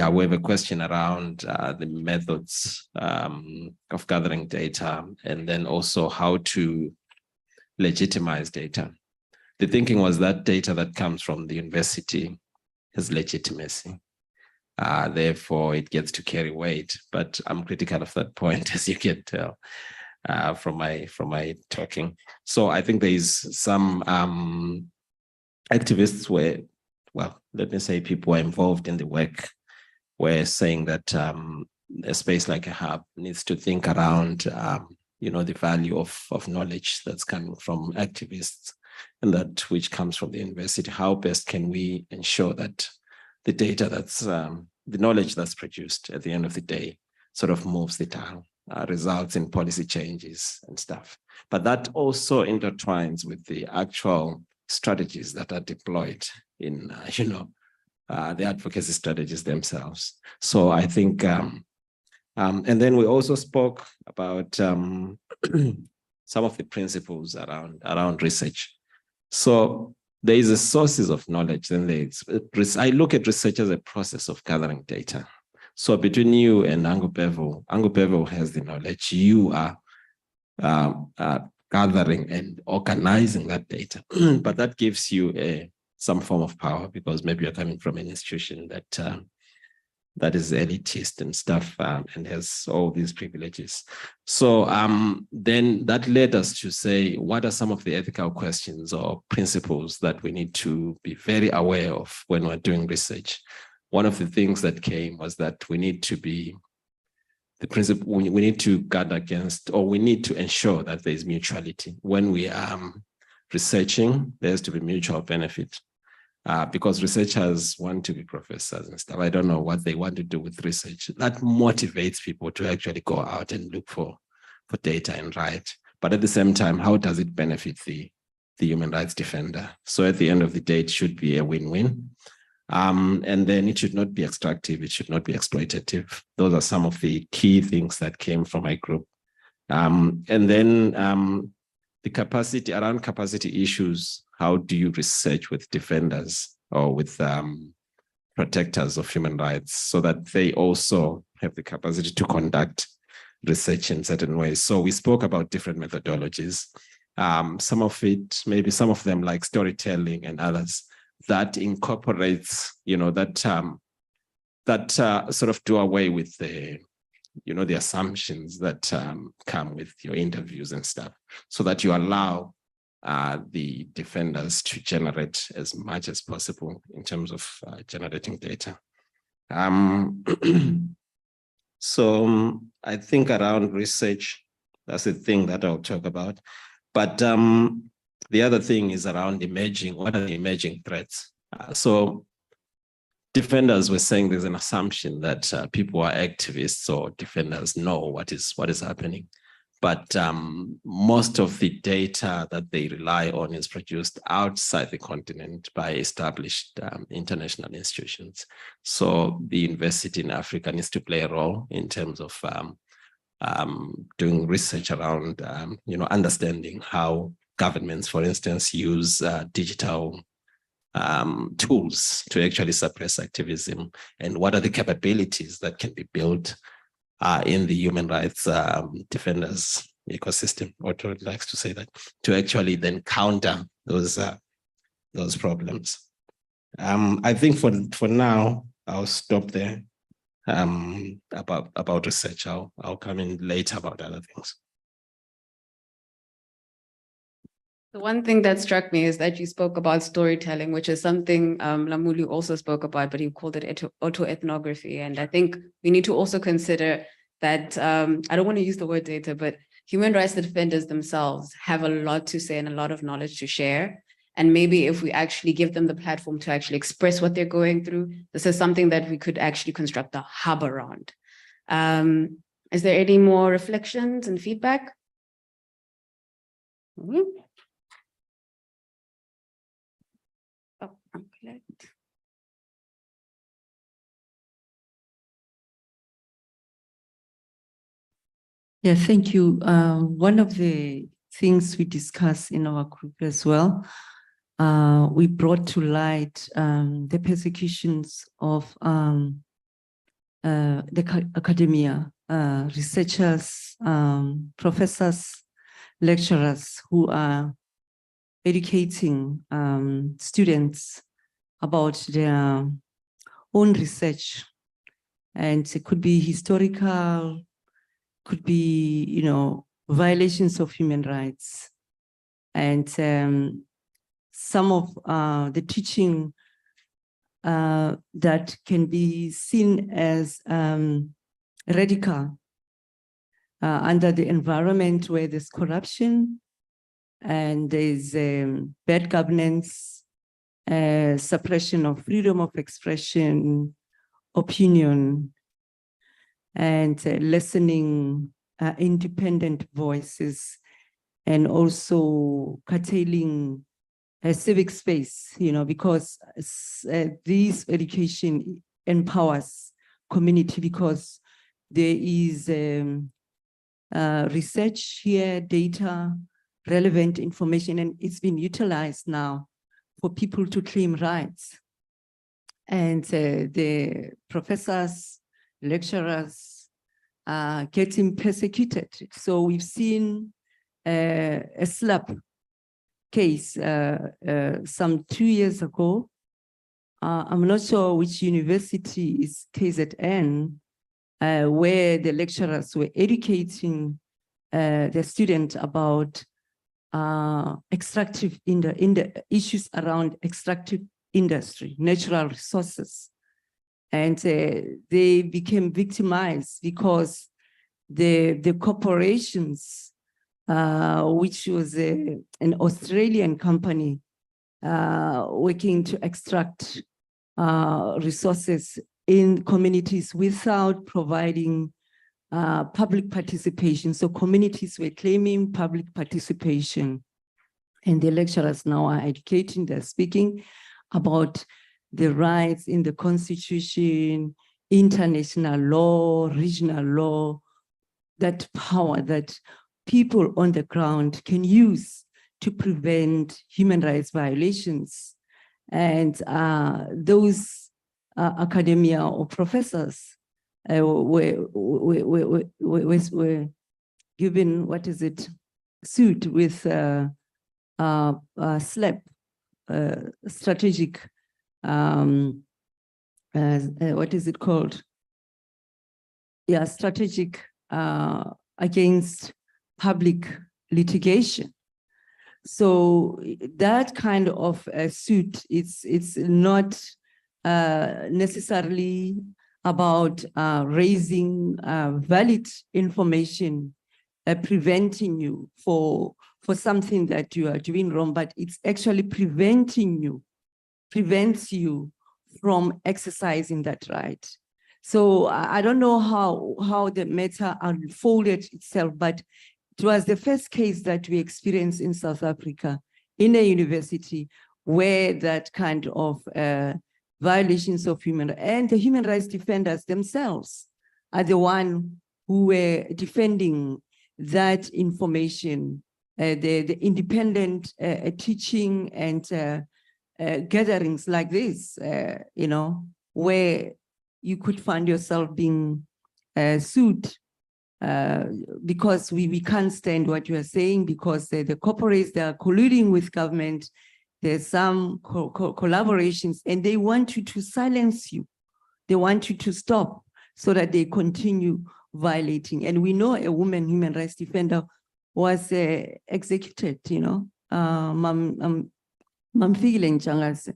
we have a question around the methods of gathering data, and then also how to legitimize data. The thinking was that data that comes from the university has legitimacy. Therefore, it gets to carry weight. But I'm critical of that point, as you can tell. From my talking. So I think there is some activists where, well, let me say people who are involved in the work were saying that a space like a hub needs to think around, the value of knowledge that's coming from activists and that which comes from the university. How best can we ensure that the data that's, the knowledge that's produced at the end of the day sort of moves the dial? Results in policy changes and stuff. But that also intertwines with the actual strategies that are deployed in, the advocacy strategies themselves. So I think, and then we also spoke about some of the principles around research. So there is a sources of knowledge, and I look at research as a process of gathering data. So between you and Angupevo has the knowledge. You are gathering and organizing that data, but that gives you some form of power because maybe you're coming from an institution that is elitist and stuff and has all these privileges. So then that led us to say, what are some of the ethical questions or principles that we need to be very aware of when we're doing research? One of the things that came was that we need to be the principle, we need to guard against, or we need to ensure that there is mutuality. When we are researching, there has to be mutual benefit because researchers want to be professors and stuff. I don't know what they want to do with research. That motivates people to actually go out and look for data and write. But at the same time, how does it benefit the human rights defender? So at the end of the day, it should be a win-win. And then it should not be extractive, it should not be exploitative. Those are some of the key things that came from my group. And then the capacity issues, how do you research with defenders or with protectors of human rights so that they also have the capacity to conduct research in certain ways? So we spoke about different methodologies. Some of it, maybe some of them like storytelling and others, that incorporates, that sort of do away with the assumptions that come with your interviews and stuff, so that you allow the defenders to generate as much as possible in terms of generating data. So I think around research, that's the thing that I'll talk about. But the other thing is around what are the emerging threats? So defenders were saying there's an assumption that people are activists or defenders know what is happening. But most of the data that they rely on is produced outside the continent by established international institutions. So the university in Africa needs to play a role in terms of doing research around, understanding how governments, for instance, use digital tools to actually suppress activism, and what are the capabilities that can be built in the human rights defenders ecosystem, or Todd likes to say that, to actually then counter those problems. I think for now, I'll stop there. About research, I'll come in later about other things. The one thing that struck me is that you spoke about storytelling, which is something Lamulu also spoke about, but he called it autoethnography. And I think we need to also consider that, I don't want to use the word data, but human rights defenders themselves have a lot to say and a lot of knowledge to share. And maybe if we actually give them the platform to actually express what they're going through, this is something that we could actually construct a hub around. Is there any more reflections and feedback? Mm-hmm. Oh, I'm glad. Yeah, thank you. One of the things we discussed in our group as well, we brought to light the persecutions of the academia, researchers, professors, lecturers who are educating students about their own research. And it could be historical, could be, violations of human rights. And some of the teaching that can be seen as radical under the environment where there's corruption and there's bad governance, suppression of freedom of expression, opinion, and lessening independent voices, and also curtailing civic space, because this education empowers community, because there is research here, data, relevant information, and it's been utilized now for people to claim rights. And the professors, lecturers are getting persecuted. So we've seen a slap case some 2 years ago. I'm not sure which university is KZN, where the lecturers were educating the student about extractive in the issues around extractive industry, natural resources. And they became victimized because the corporations, which was an Australian company working to extract resources in communities without providing public participation. So communities were claiming public participation, and the lecturers now are educating, they're speaking about the rights in the Constitution, international law, regional law, that power that people on the ground can use to prevent human rights violations. And those academia or professors were given, suit with SLAP, strategic, strategic against public litigation. So that kind of suit, it's not necessarily about raising valid information, preventing you for something that you are doing wrong, but it's actually prevents you from exercising that right. So I don't know how the matter unfolded itself, but it was the first case that we experienced in South Africa in a university where that kind of violations of and the human rights defenders themselves are the one who were defending that information, the independent teaching and gatherings like this, you know, where you could find yourself being sued because we can't stand what you are saying, because the corporates, they are colluding with government. There's some collaborations, and they want you to silence you. They want you to stop so that they continue violating. And we know a woman human rights defender was executed, you know, Mamfile Nchangaze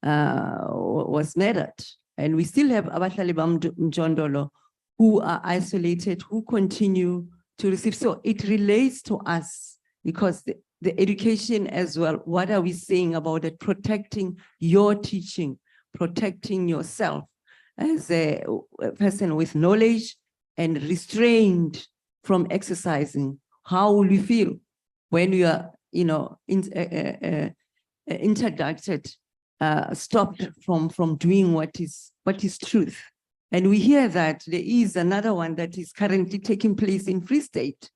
was murdered. And we still have Abahlali Mjondolo who are isolated, who continue to receive. So it relates to us, because the education as well, what are we saying about it? Protecting your teaching, protecting yourself as a person with knowledge and restrained from exercising. How will you feel when you are, you know, interdicted, stopped from doing what is truth? And we hear that there is another one that is currently taking place in Free State.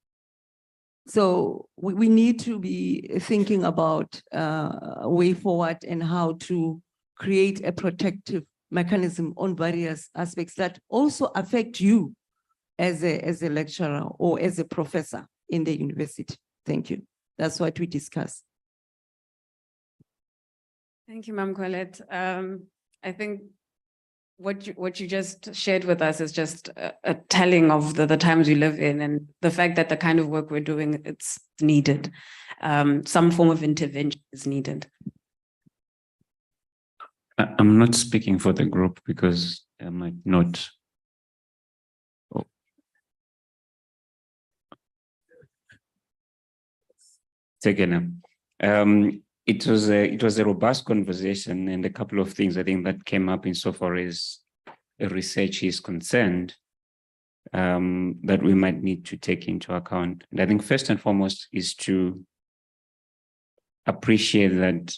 So we need to be thinking about a way forward and how to create a protective mechanism on various aspects that also affect you as a lecturer or as a professor in the university. Thank you. That's what we discussed. Thank you, Ma'am Colette. I think what you just shared with us is just a telling of the times we live in, and the fact that the kind of work we're doing, it's needed. Some form of intervention is needed. I'm not speaking for the group because I might not. Taken. It was a robust conversation, and a couple of things I think that came up insofar as research is concerned that we might need to take into account. And I think first and foremost is to appreciate that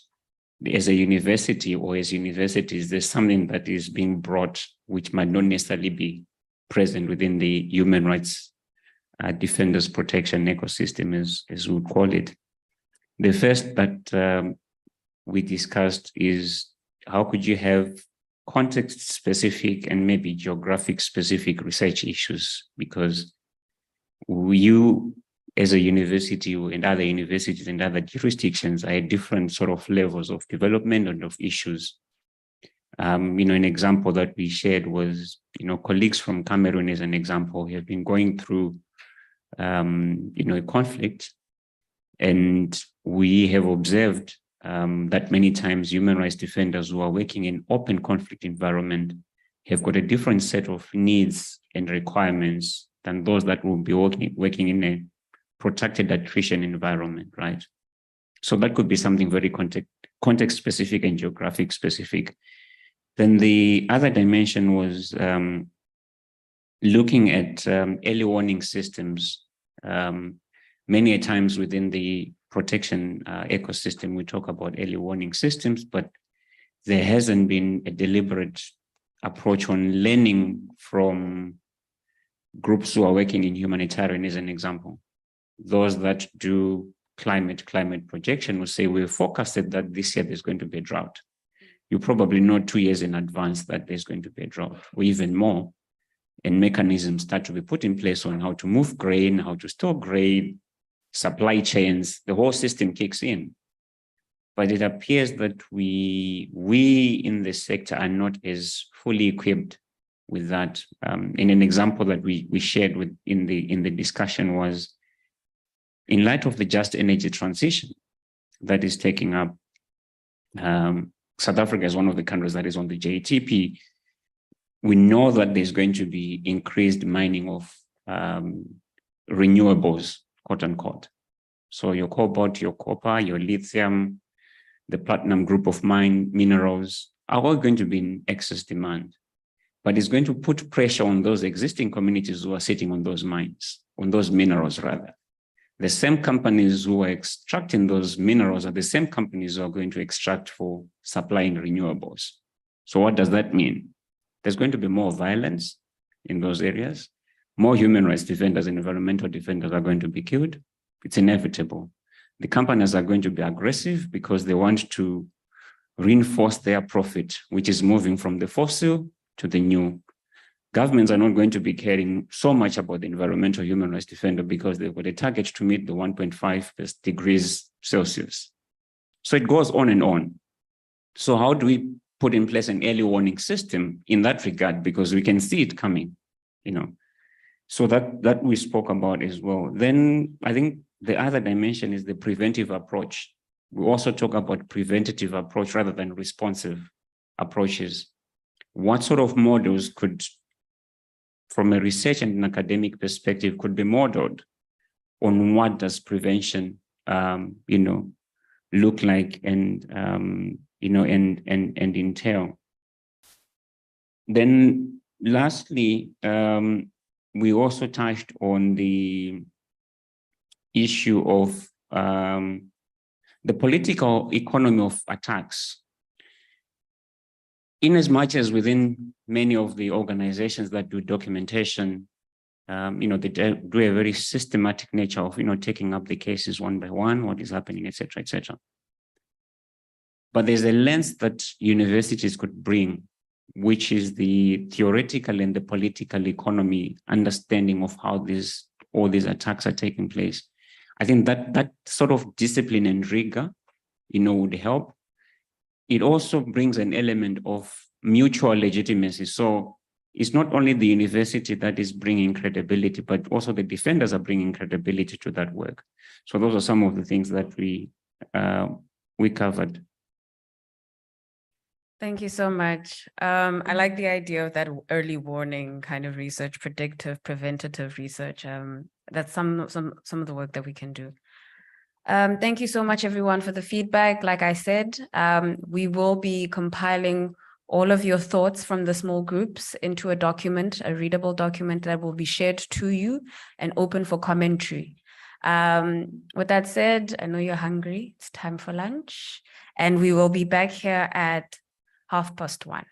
as a university or as universities, there's something that is being brought which might not necessarily be present within the human rights defenders protection ecosystem, as we would call it. The first that we discussed is how could you have context-specific and maybe geographic-specific research issues, because you as a university and other universities and other jurisdictions are at different sort of levels of development and of issues. You know, an example that we shared was, you know, colleagues from Cameroon, as an example, have been going through, you know, a conflict. And we have observed that many times human rights defenders who are working in open conflict environment have got a different set of needs and requirements than those that will be working in a protracted attrition environment, right? So that could be something very context specific and geographic specific. Then the other dimension was looking at early warning systems. Many times within the protection ecosystem, we talk about early warning systems, but there hasn't been a deliberate approach on learning from groups who are working in humanitarian, as an example. Those that do climate projection will say, we've forecasted that this year there's going to be a drought. You probably know 2 years in advance that there's going to be a drought, or even more, and mechanisms start to be put in place on how to move grain, how to store grain, supply chains, the whole system kicks in. But it appears that we in the sector are not as fully equipped with that. And an example that we shared in the discussion was, in light of the just energy transition that is taking up, South Africa is one of the countries that is on the JTP. We know that there's going to be increased mining of renewables, quote unquote. So your cobalt, your copper, your lithium, the platinum group of minerals, are all going to be in excess demand, but it's going to put pressure on those existing communities who are sitting on those mines, on those minerals rather. The same companies who are extracting those minerals are the same companies who are going to extract for supplying renewables. So what does that mean? There's going to be more violence in those areas. More human rights defenders and environmental defenders are going to be killed. It's inevitable. The companies are going to be aggressive because they want to reinforce their profit, which is moving from the fossil to the new. Governments are not going to be caring so much about the environmental human rights defender because they've got a target to meet the 1.5 degrees Celsius. So it goes on and on. So how do we put in place an early warning system in that regard? Because we can see it coming, you know. So that we spoke about as well. Then I think the other dimension is the preventive approach. We also talk about preventative approach rather than responsive approaches. What sort of models could, from a research and an academic perspective, could be modeled on what does prevention, you know, look like and, you know, and entail. Then lastly, we also touched on the issue of the political economy of attacks. In as much as within many of the organizations that do documentation, you know, they do a very systematic nature of, you know, taking up the cases one by one, what is happening, et cetera, et cetera. But there's a lens that universities could bring, which is the theoretical and the political economy understanding of how all these attacks are taking place. I think that sort of discipline and rigor, you know, would help. It also brings an element of mutual legitimacy. So it's not only the university that is bringing credibility, but also the defenders are bringing credibility to that work. So those are some of the things that we covered. Thank you so much. I like the idea of that early warning kind of research, predictive, preventative research. That's some of the work that we can do. Thank you so much, everyone, for the feedback. Like I said, we will be compiling all of your thoughts from the small groups into a document, a readable document that will be shared to you and open for commentary. With that said, I know you're hungry. It's time for lunch. And we will be back here at 1:30.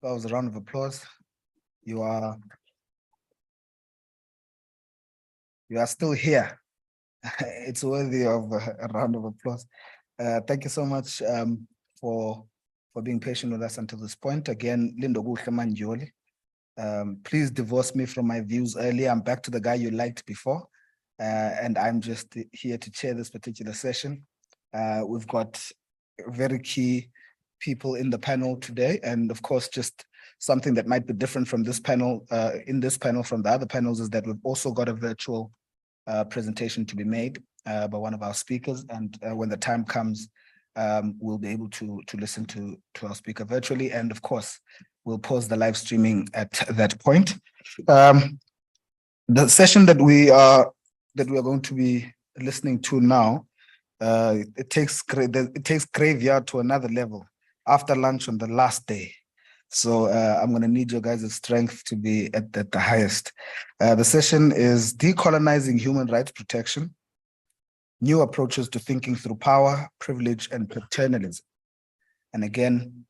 That was a round of applause. You are still here. It's worthy of a round of applause. Thank you so much for being patient with us until this point. Again, Lindo Manjoli. Please divorce me from my views earlier. I'm back to the guy you liked before. And I'm just here to chair this particular session. We've got very key people in the panel today. And of course, just something that might be different from this panel, in this panel from the other panels, is that we've also got a virtual presentation to be made by one of our speakers. And when the time comes, we'll be able to listen to our speaker virtually. And of course, we'll pause the live streaming at that point. The session that we are going to be listening to now, it takes graveyard to another level after lunch on the last day. So I'm going to need your guys' strength to be at the highest. The session is Decolonizing Human Rights Protection, New Approaches to Thinking Through Power, Privilege, and Paternalism. And again,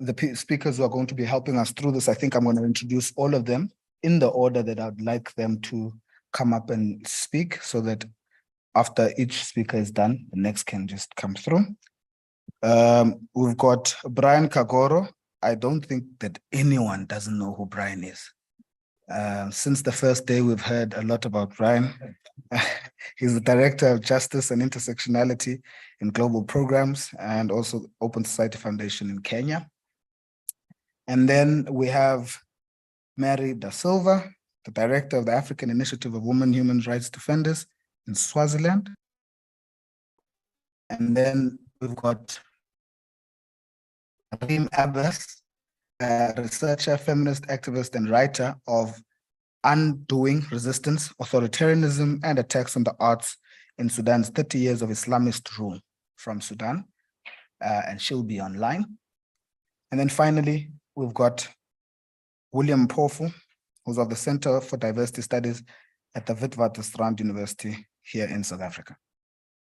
the speakers who are going to be helping us through this, I think I'm going to introduce all of them in the order that I'd like them to come up and speak, so that after each speaker is done, the next can just come through. We've got Brian Kagoro. I don't think that anyone doesn't know who Brian is. Since the first day, we've heard a lot about Brian. He's the Director of Justice and Intersectionality in Global Programs and also Open Society Foundation in Kenya. And then we have Mary Da Silva, the Director of the African Initiative of Women Human Rights Defenders in Swaziland. And then we've got Reem Abbas, researcher, feminist activist, and writer of Undoing Resistance, Authoritarianism, and Attacks on the Arts in Sudan's 30 Years of Islamist Rule from Sudan. And she'll be online. And then finally, we've got William Mpofu, who's of the Center for Diversity Studies at the Witwatersrand University here in South Africa.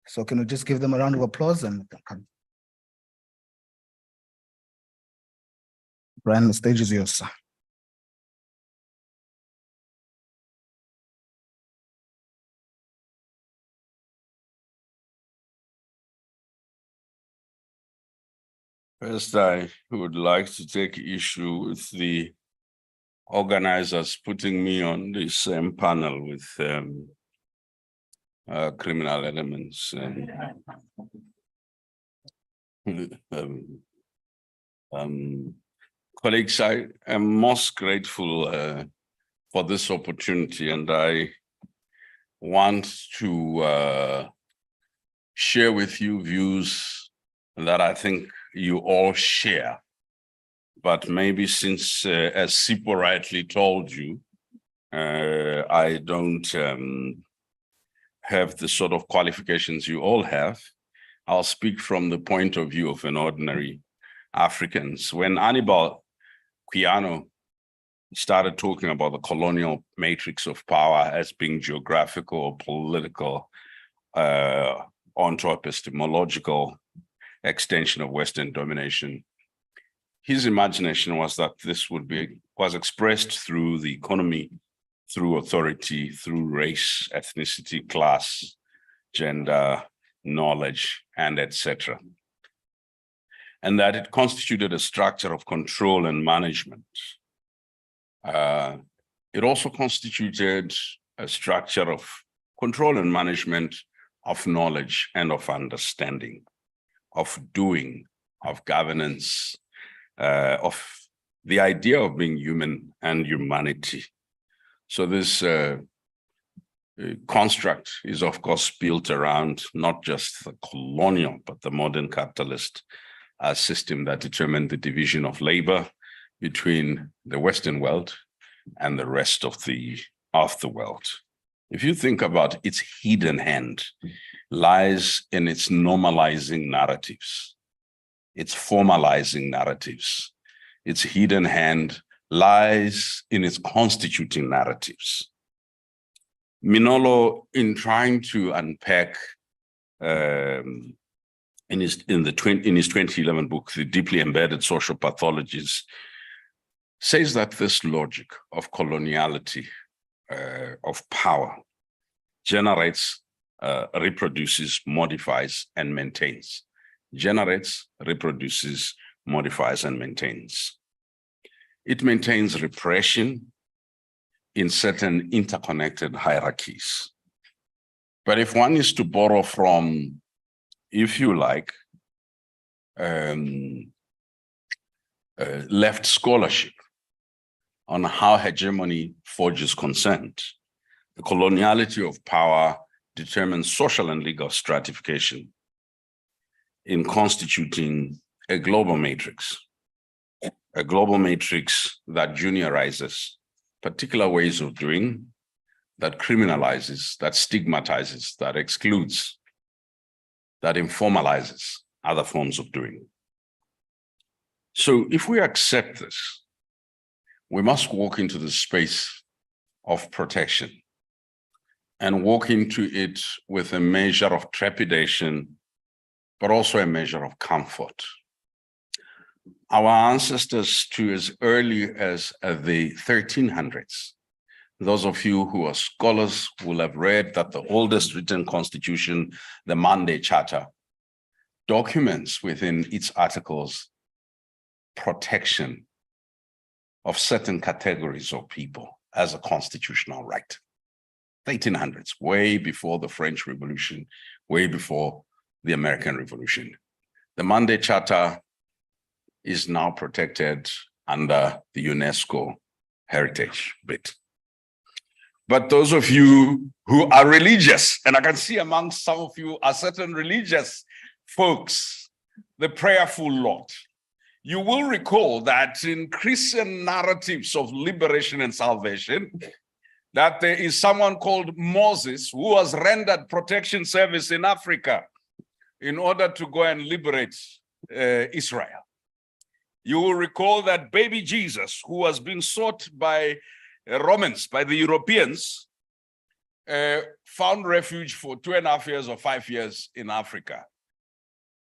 So can we just give them a round of applause and come. Brian, the stage is yours, sir. First, I would like to take issue with the organizers putting me on the same panel with criminal elements. Colleagues, I am most grateful for this opportunity, and I want to share with you views that I think you all share. But maybe since, as Sipo rightly told you, I don't have the sort of qualifications you all have, I'll speak from the point of view of an ordinary African. When Annibal Quijano started talking about the colonial matrix of power as being geographical or political, onto epistemological extension of Western domination, his imagination was that this was expressed through the economy, through authority, through race, ethnicity, class, gender, knowledge, and etc. And that it constituted a structure of control and management. It also constituted a structure of control and management of knowledge and of understanding, of doing, of governance, of the idea of being human and humanity. So this construct is, of course, built around not just the colonial, but the modern capitalist system that determined the division of labor between the Western world and the rest of the world. If you think about its hidden hand, lies in its normalizing narratives, its formalizing narratives. Its hidden hand lies in its constituting narratives. Minolo, in trying to unpack in his 2011 book, The Deeply Embedded Social Pathologies, says that this logic of coloniality, of power, generates, reproduces, modifies, and maintains. Generates, reproduces, modifies, and maintains. It maintains repression in certain interconnected hierarchies. But if one is to borrow from, if you like, left scholarship on how hegemony forges consent, the coloniality of power determines social and legal stratification in constituting a global matrix that juniorizes particular ways of doing, that criminalizes, that stigmatizes, that excludes, that informalizes other forms of doing. So if we accept this, we must walk into the space of protection and walk into it with a measure of trepidation, but also a measure of comfort. Our ancestors, to as early as the 1300s, those of you who are scholars will have read that the oldest written constitution, the Monday Charter, documents within its articles protection of certain categories of people as a constitutional right. 1800s, way before the French Revolution, way before the American Revolution. The Monday Charter is now protected under the UNESCO heritage bit. But those of you who are religious, and I can see amongst some of you are certain religious folks, the prayerful lot, you will recall that in Christian narratives of liberation and salvation, that there is someone called Moses who was rendered protection service in Africa in order to go and liberate Israel. You will recall that baby Jesus, who was being sought by Romans, by the Europeans, found refuge for 2.5 years or 5 years in Africa.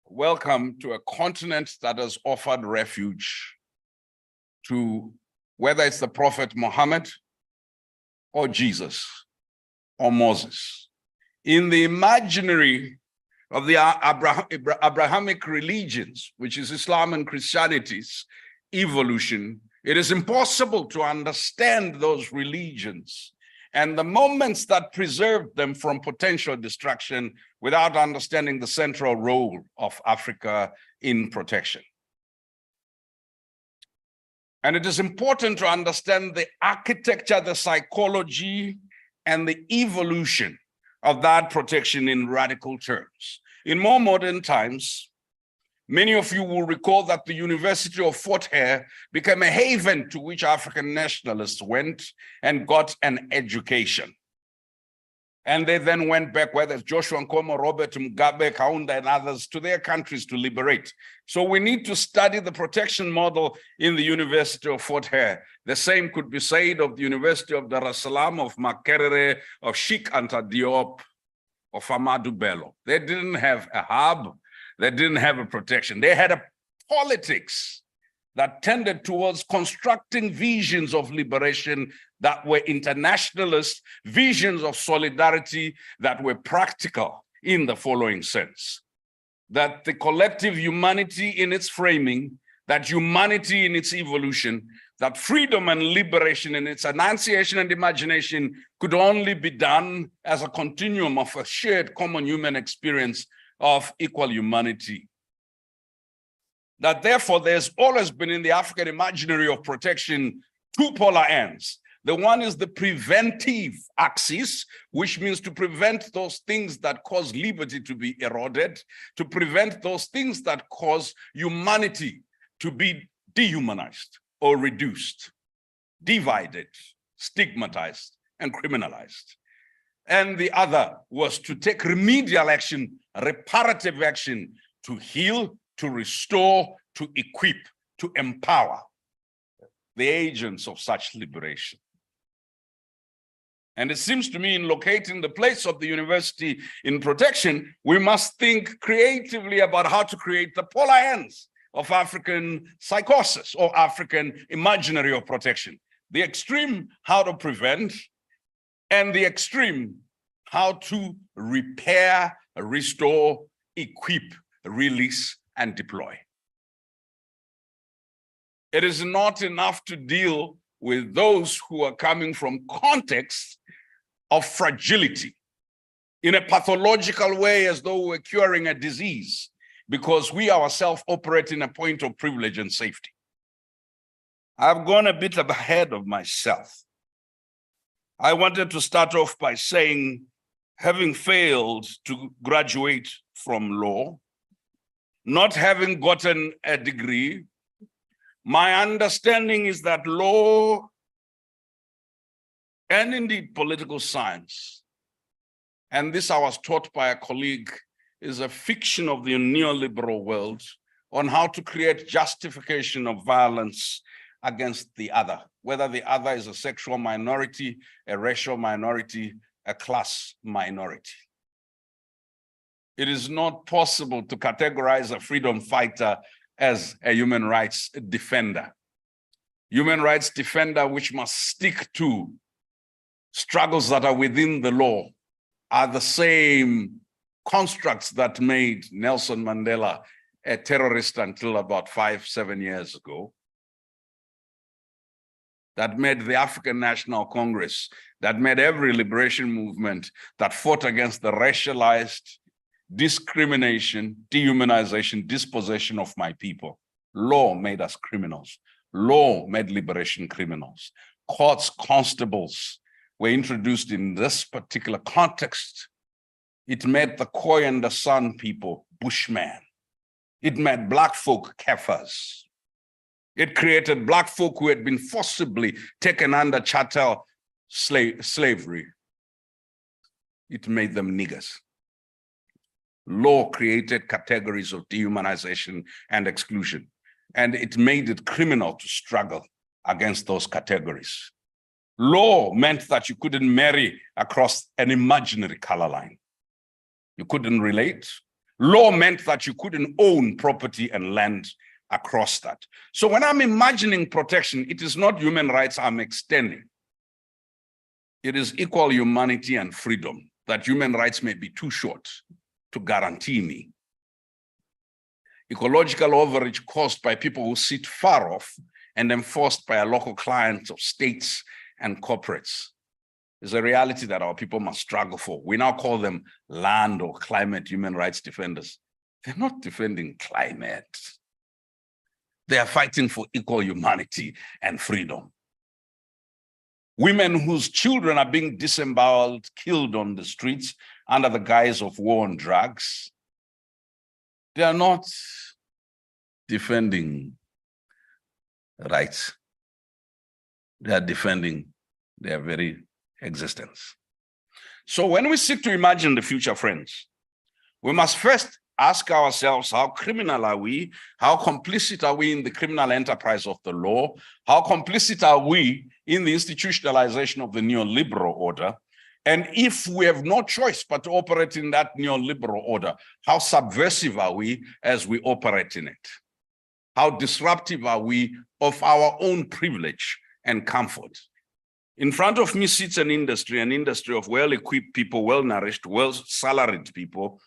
Welcome to a continent that has offered refuge to whether it's the Prophet Muhammad or Jesus or Moses. In the imaginary of the Abrahamic religions, which is Islam and Christianity's evolution, it is impossible to understand those religions and the moments that preserved them from potential destruction without understanding the central role of Africa in protection. And it is important to understand the architecture, the psychology, and the evolution of that protection in radical terms. In more modern times, many of you will recall that the University of Fort Hare became a haven to which African nationalists went and got an education. And they then went back, whether it's Joshua Nkomo, Robert Mugabe, Kaunda, and others, to their countries to liberate. So we need to study the protection model in the University of Fort Hare. The same could be said of the University of Dar es Salaam, of Makerere, of Sheikh Anta Diop, of Amadou Bello. They didn't have a hub. They didn't have a protection. They had a politics that tended towards constructing visions of liberation that were internationalist, visions of solidarity that were practical in the following sense. That the collective humanity in its framing, that humanity in its evolution, that freedom and liberation in its enunciation and imagination could only be done as a continuum of a shared common human experience of equal humanity. That therefore there's always been in the African imaginary of protection two polar ends. The one is the preventive axis, which means to prevent those things that cause liberty to be eroded, to prevent those things that cause humanity to be dehumanized or reduced, divided, stigmatized, and criminalized. And the other was to take remedial action, reparative action, to heal, to restore, to equip, to empower the agents of such liberation. And it seems to me in locating the place of the university in protection, we must think creatively about how to create the polar ends of African psychosis or African imaginary of protection. The extreme, how to prevent, and the extreme, how to repair, restore, equip, release, and deploy. It is not enough to deal with those who are coming from contexts of fragility in a pathological way, as though we're curing a disease, because we ourselves operate in a point of privilege and safety. I've gone a bit ahead of myself. I wanted to start off by saying, having failed to graduate from law, not having gotten a degree, my understanding is that law and indeed political science, and this I was taught by a colleague, is a fiction of the neoliberal world on how to create justification of violence against the other, whether the other is a sexual minority, a racial minority, a class minority. It is not possible to categorize a freedom fighter as a human rights defender. Human rights defender which must stick to struggles that are within the law are the same constructs that made Nelson Mandela a terrorist until about 5-7 years ago, that made the African National Congress, that made every liberation movement that fought against the racialized discrimination, dehumanization, dispossession of my people. Law made us criminals. Law made liberation criminals. Courts, constables were introduced in this particular context. It made the Khoi and the San people Bushmen. It made Black folk Kafirs. It created Black folk who had been forcibly taken under chattel slavery. It made them niggers. Law created categories of dehumanization and exclusion, and it made it criminal to struggle against those categories. Law meant that you couldn't marry across an imaginary color line. You couldn't relate. Law meant that you couldn't own property and land across that. So when I'm imagining protection, it is not human rights I'm extending. It is equal humanity and freedom, that human rights may be too short to guarantee me. Ecological overreach caused by people who sit far off and enforced by a local clients of states and corporates is a reality that our people must struggle for. We now call them land or climate human rights defenders. They're not defending climate. They are fighting for equal humanity and freedom. Women whose children are being disemboweled, killed on the streets under the guise of war on drugs, they are not defending rights. They are defending their very existence. So when we seek to imagine the future, friends, we must first ask ourselves, how criminal are we? How complicit are we in the criminal enterprise of the law? How complicit are we in the institutionalization of the neoliberal order? And if we have no choice but to operate in that neoliberal order, how subversive are we as we operate in it? How disruptive are we of our own privilege and comfort? In front of me sits an industry of well-equipped people, well-nourished, well-salaried people,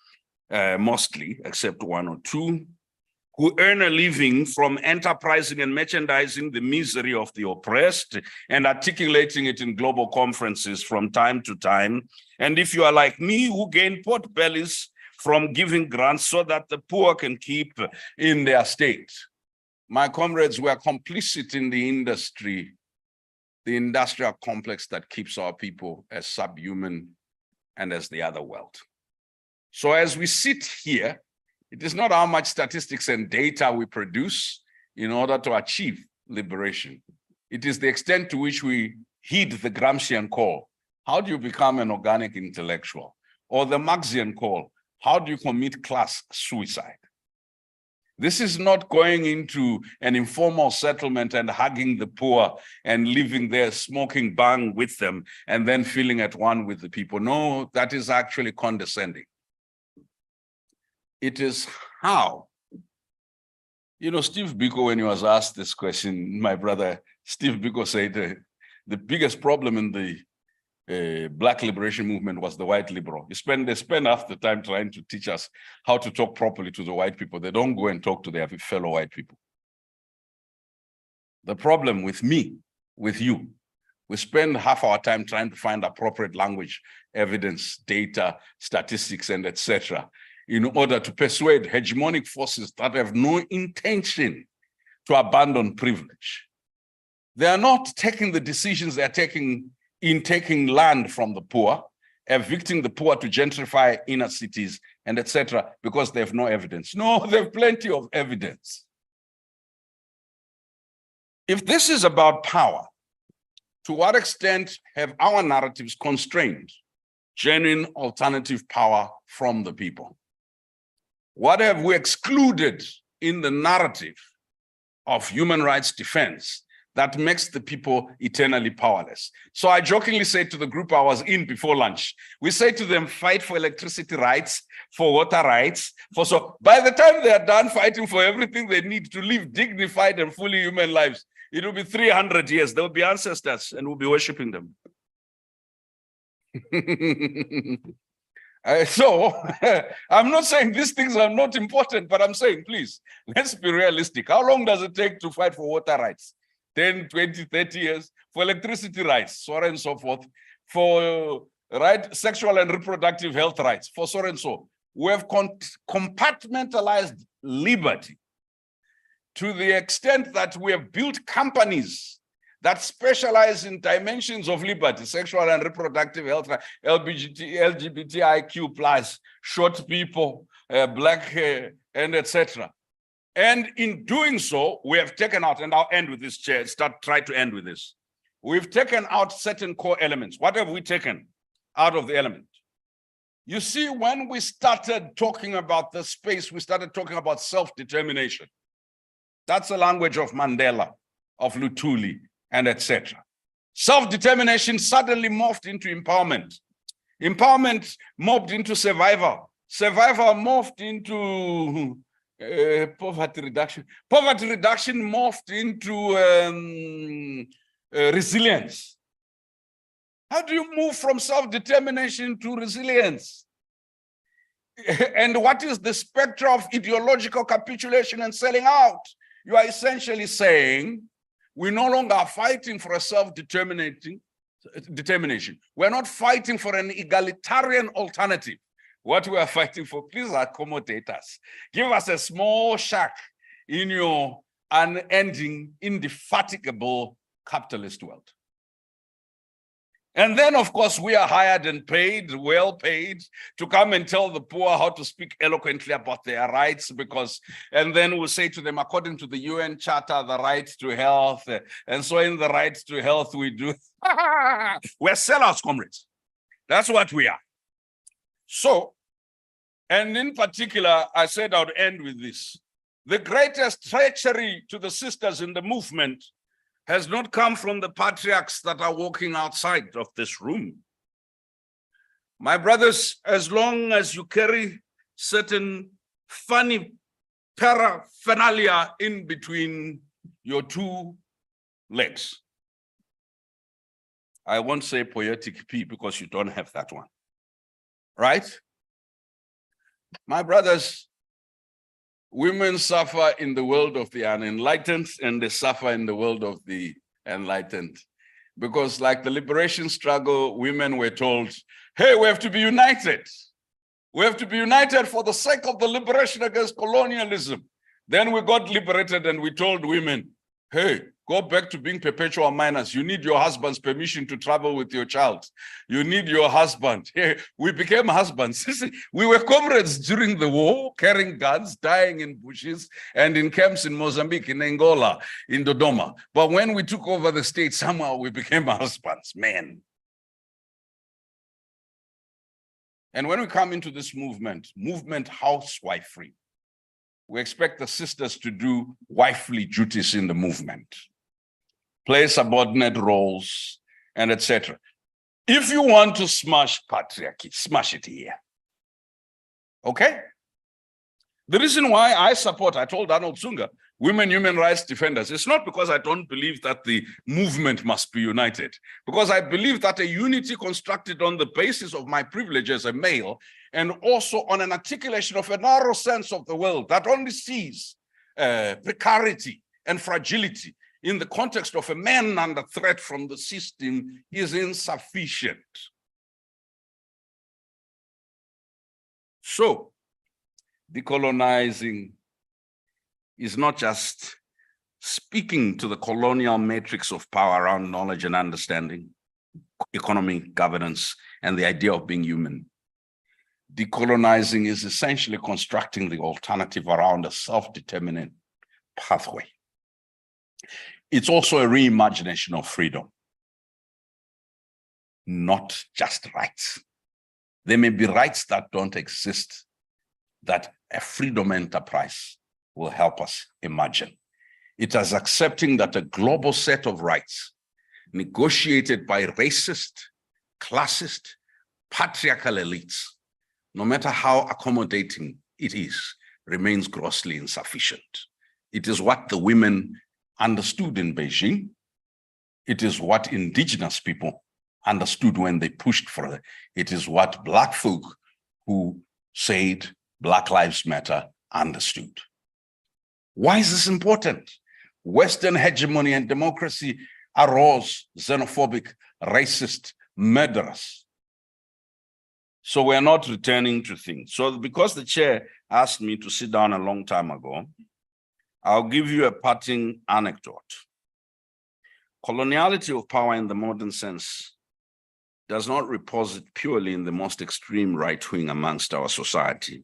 mostly, except one or two, who earn a living from enterprising and merchandising the misery of the oppressed and articulating it in global conferences from time to time. And if you are like me, who gain pot bellies from giving grants so that the poor can keep in their state. My comrades were complicit in the industry, the industrial complex that keeps our people as subhuman and as the other world. So as we sit here, it is not how much statistics and data we produce in order to achieve liberation. It is the extent to which we heed the Gramscian call. How do you become an organic intellectual? Or the Marxian call, how do you commit class suicide? This is not going into an informal settlement and hugging the poor and living there, smoking bang with them, and then feeling at one with the people. No, that is actually condescending. It is how. You know, Steve Biko, when he was asked this question, my brother Steve Biko said the biggest problem in the Black liberation movement was the white liberal. They spend half the time trying to teach us how to talk properly to the white people. They don't go and talk to their fellow white people. The problem with me, with you, we spend half our time trying to find appropriate language, evidence, data, statistics, and etc., in order to persuade hegemonic forces that have no intention to abandon privilege. They are not taking the decisions they are taking in taking land from the poor, evicting the poor to gentrify inner cities, and etc., because they have no evidence. No, they have plenty of evidence. If this is about power, to what extent have our narratives constrained genuine alternative power from the people? What have we excluded in the narrative of human rights defense that makes the people eternally powerless? So I jokingly said to the group I was in before lunch, we say to them, fight for electricity rights, for water rights, so by the time they are done fighting for everything they need to live dignified and fully human lives, it will be 300 years. There will be ancestors and we'll be worshiping them. So I'm not saying these things are not important, but I'm saying, please, let's be realistic. How long does it take to fight for water rights? 10, 20, 30 years, for electricity rights, so on and so forth, for sexual and reproductive health rights, for so and so. We have compartmentalized liberty to the extent that we have built companies that specialize in dimensions of liberty, sexual and reproductive health, LGBTIQ plus, short people, black, and etc. And in doing so, we have taken out, and I'll end with this, Chair, try to end with this. We've taken out certain core elements. What have we taken out of the element? You see, when we started talking about the space, we started talking about self-determination. That's the language of Mandela, of Luthuli, and etc. Self-determination suddenly morphed into empowerment. Empowerment morphed into survival. Survival morphed into poverty reduction. Poverty reduction morphed into resilience. How do you move from self-determination to resilience? And what is the spectrum of ideological capitulation and selling out? You are essentially saying, we no longer are fighting for a self-determination. We're not fighting for an egalitarian alternative. What we are fighting for, please accommodate us. Give us a small shack in your unending, indefatigable capitalist world. And then, of course, we are hired and paid, well paid, to come and tell the poor how to speak eloquently about their rights, and then we'll say to them, according to the UN Charter, the right to health, and so in the right to health, we do. We're sellouts, comrades. That's what we are. So, and in particular, I said I would end with this. The greatest treachery to the sisters in the movement has not come from the patriarchs that are walking outside of this room. My brothers, as long as you carry certain funny paraphernalia in between your two legs, I won't say poetic P because you don't have that one, right? My brothers, women suffer in the world of the unenlightened and they suffer in the world of the enlightened. Because like the liberation struggle, women were told, hey, we have to be united. We have to be united for the sake of the liberation against colonialism. Then we got liberated and we told women, hey, go back to being perpetual minors. You need your husband's permission to travel with your child. You need your husband. Hey, we became husbands. We were comrades during the war, carrying guns, dying in bushes and in camps in Mozambique, in Angola, in Dodoma. But when we took over the state, somehow we became husbands, men. And when we come into this movement housewifery, We expect the sisters to do wifely duties in the movement, play subordinate roles, and etc. If you want to smash patriarchy, smash it here. Okay? The reason why I told Arnold Zunga, women human rights defenders, it's not because I don't believe that the movement must be united, because I believe that a unity constructed on the basis of my privilege as a male, and also on an articulation of a narrow sense of the world that only sees precarity and fragility in the context of a man under threat from the system is insufficient. So, decolonizing is not just speaking to the colonial matrix of power around knowledge and understanding, economy, governance, and the idea of being human. Decolonizing is essentially constructing the alternative around a self-determinant pathway. It's also a reimagination of freedom, not just rights. There may be rights that don't exist that a freedom enterprise will help us imagine. It is accepting that a global set of rights negotiated by racist, classist, patriarchal elites, no matter how accommodating it is, remains grossly insufficient. It is what the women understood in Beijing. It is what indigenous people understood when they pushed for it. It is what Black folk who said Black Lives Matter understood. Why is this important? Western hegemony and democracy arose xenophobic, racist, murderous. So we're not returning to things. So because the chair asked me to sit down a long time ago, I'll give you a parting anecdote. Coloniality of power in the modern sense does not reposit purely in the most extreme right wing amongst our society.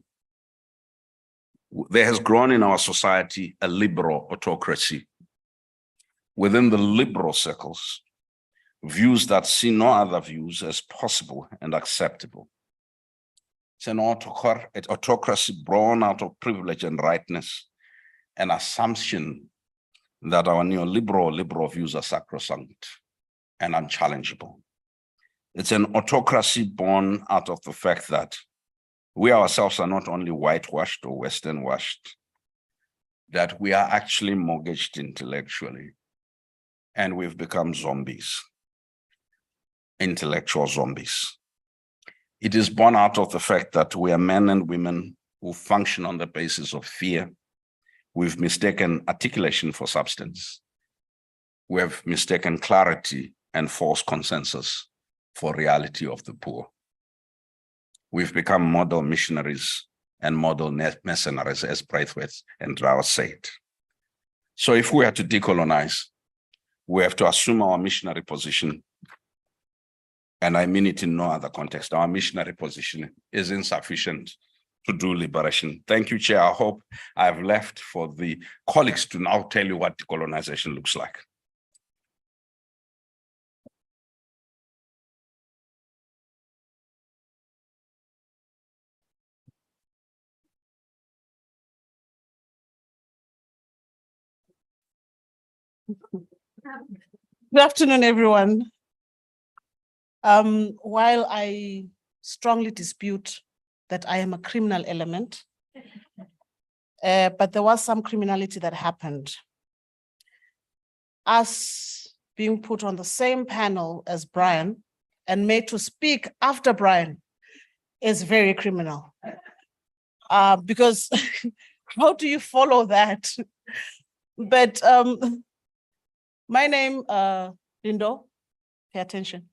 There has grown in our society a liberal autocracy. Within the liberal circles, views that see no other views as possible and acceptable. It's an autocracy born out of privilege and rightness, an assumption that our neoliberal liberal views are sacrosanct and unchallengeable. It's an autocracy born out of the fact that we ourselves are not only whitewashed or Western washed, that we are actually mortgaged intellectually, and we've become zombies, intellectual zombies. It is born out of the fact that we are men and women who function on the basis of fear. We've mistaken articulation for substance. We have mistaken clarity and false consensus for reality of the poor. We've become model missionaries and model mercenaries, as Braithwaite and Rao said. So if we are to decolonize, we have to assume our missionary position. And I mean it in no other context. Our missionary position is insufficient to do liberation. Thank you, Chair. I hope I've left for the colleagues to now tell you what decolonization looks like. Good afternoon, everyone. While I strongly dispute that I am a criminal element, but there was some criminality that happened. Us being put on the same panel as Brian and made to speak after Brian is very criminal. Because how do you follow that? But my name, Lindo, pay attention.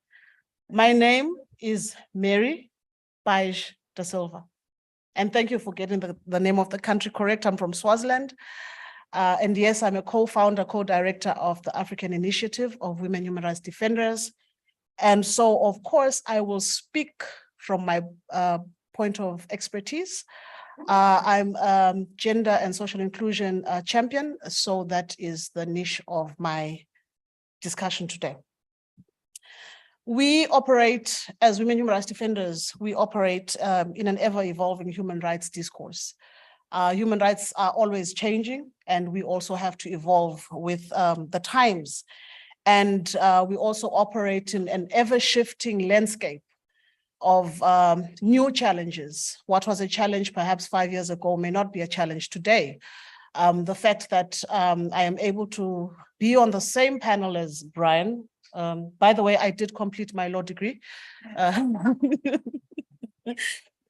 My name is Mary Page da Silva. And thank you for getting the name of the country correct. I'm from Swaziland. And yes, I'm a co-founder, co-director of the African Initiative of Women Human Rights Defenders. And so, of course, I will speak from my point of expertise. I'm gender and social inclusion champion, so that is the niche of my discussion today. We operate as women human rights defenders, we operate in an ever-evolving human rights discourse. Human rights are always changing, and we also have to evolve with the times. And we also operate in an ever-shifting landscape of new challenges. What was a challenge perhaps 5 years ago may not be a challenge today. The fact that I am able to be on the same panel as Brian, by the way, I did complete my law degree.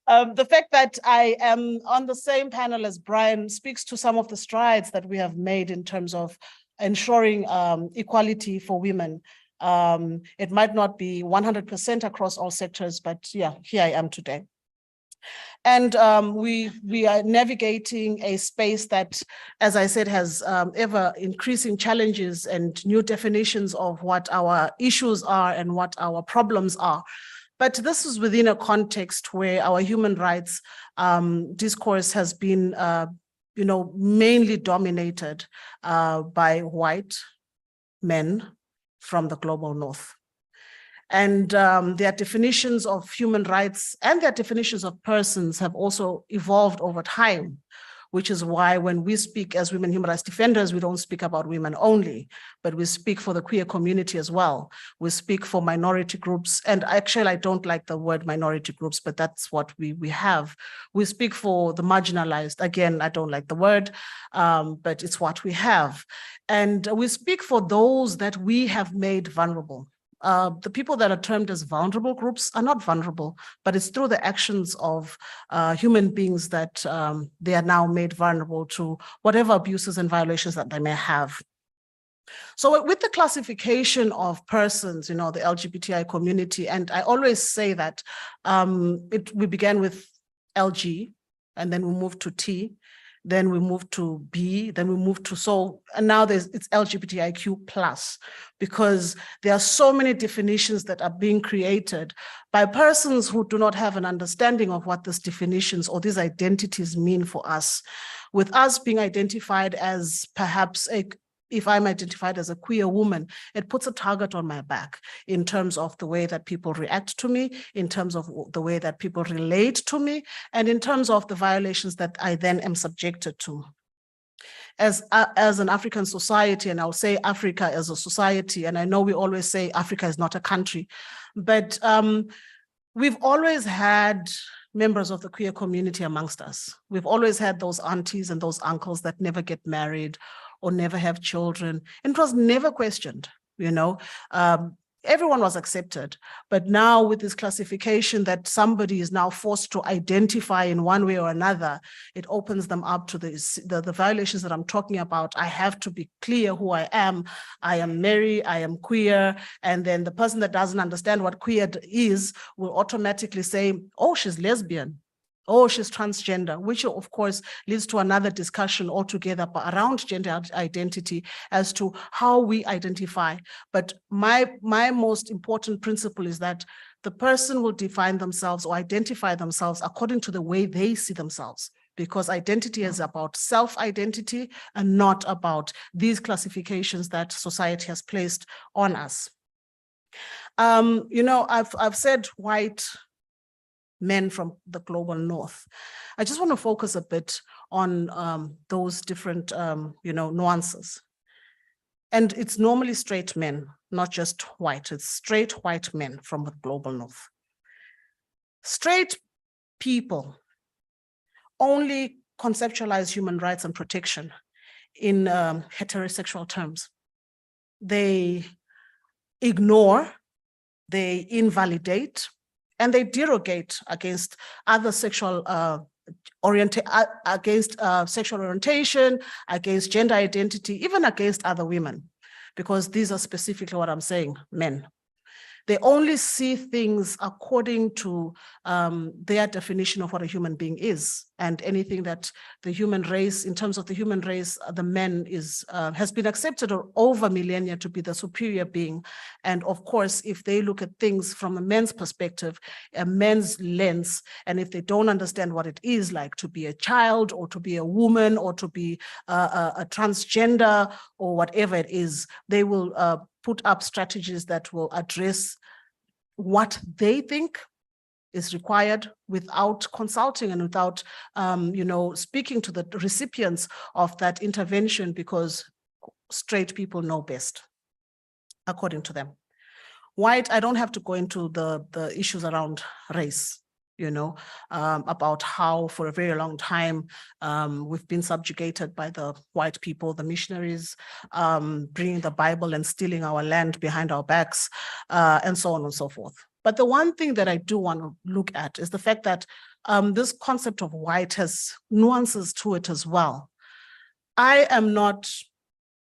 The fact that I am on the same panel as Brian speaks to some of the strides that we have made in terms of ensuring equality for women. It might not be 100% across all sectors, but yeah, here I am today. And we are navigating a space that, as I said, has ever increasing challenges and new definitions of what our issues are and what our problems are. But this is within a context where our human rights discourse has been, mainly dominated by white men from the global north. And their definitions of human rights and their definitions of persons have also evolved over time, which is why when we speak as women human rights defenders, we don't speak about women only, but we speak for the queer community as well. We speak for minority groups. And actually, I don't like the word minority groups, but that's what we have. We speak for the marginalized. Again, I don't like the word, but it's what we have. And we speak for those that we have made vulnerable. The people that are termed as vulnerable groups are not vulnerable, but it's through the actions of human beings that they are now made vulnerable to whatever abuses and violations that they may have. So with the classification of persons, the LGBTI community, and I always say that we began with LG, and then we moved to T, then we moved to B, then we moved to and now it's LGBTIQ+, because there are so many definitions that are being created by persons who do not have an understanding of what these definitions or these identities mean for us. With us being identified as perhaps if I'm identified as a queer woman, it puts a target on my back in terms of the way that people react to me, in terms of the way that people relate to me, and in terms of the violations that I then am subjected to. As an African society, and I'll say Africa as a society, and I know we always say Africa is not a country, but we've always had members of the queer community amongst us. We've always had those aunties and those uncles that never get married or never have children. And it was never questioned, everyone was accepted. But now with this classification that somebody is now forced to identify in one way or another, it opens them up to the violations that I'm talking about. I have to be clear who I am. I am Mary, I am queer. And then the person that doesn't understand what queer is will automatically say, oh, she's lesbian. Oh, she's transgender, which of course leads to another discussion altogether around gender identity as to how we identify. But my most important principle is that the person will define themselves or identify themselves according to the way they see themselves, because identity is about self-identity and not about these classifications that society has placed on us. I've said white men from the global north. I just want to focus a bit on those different, nuances. And it's normally straight men, not just white. It's straight white men from the global north. Straight people only conceptualize human rights and protection in heterosexual terms. They ignore, they invalidate, and they derogate against other sexual sexual orientation, against gender identity, even against other women, because these are specifically what I'm saying, men. They only see things according to their definition of what a human being is, and anything that the human race, in terms of the human race, the man has been accepted over millennia to be the superior being. And of course, if they look at things from a man's perspective, a man's lens, and if they don't understand what it is like to be a child or to be a woman or to be a transgender or whatever it is, they will put up strategies that will address what they think is required without consulting and without, speaking to the recipients of that intervention, because straight people know best, according to them. White, I don't have to go into the issues around race, about how for a very long time we've been subjugated by the white people, the missionaries, bringing the Bible and stealing our land behind our backs, and so on and so forth. But the one thing that I do want to look at is the fact that this concept of white has nuances to it as well. I am not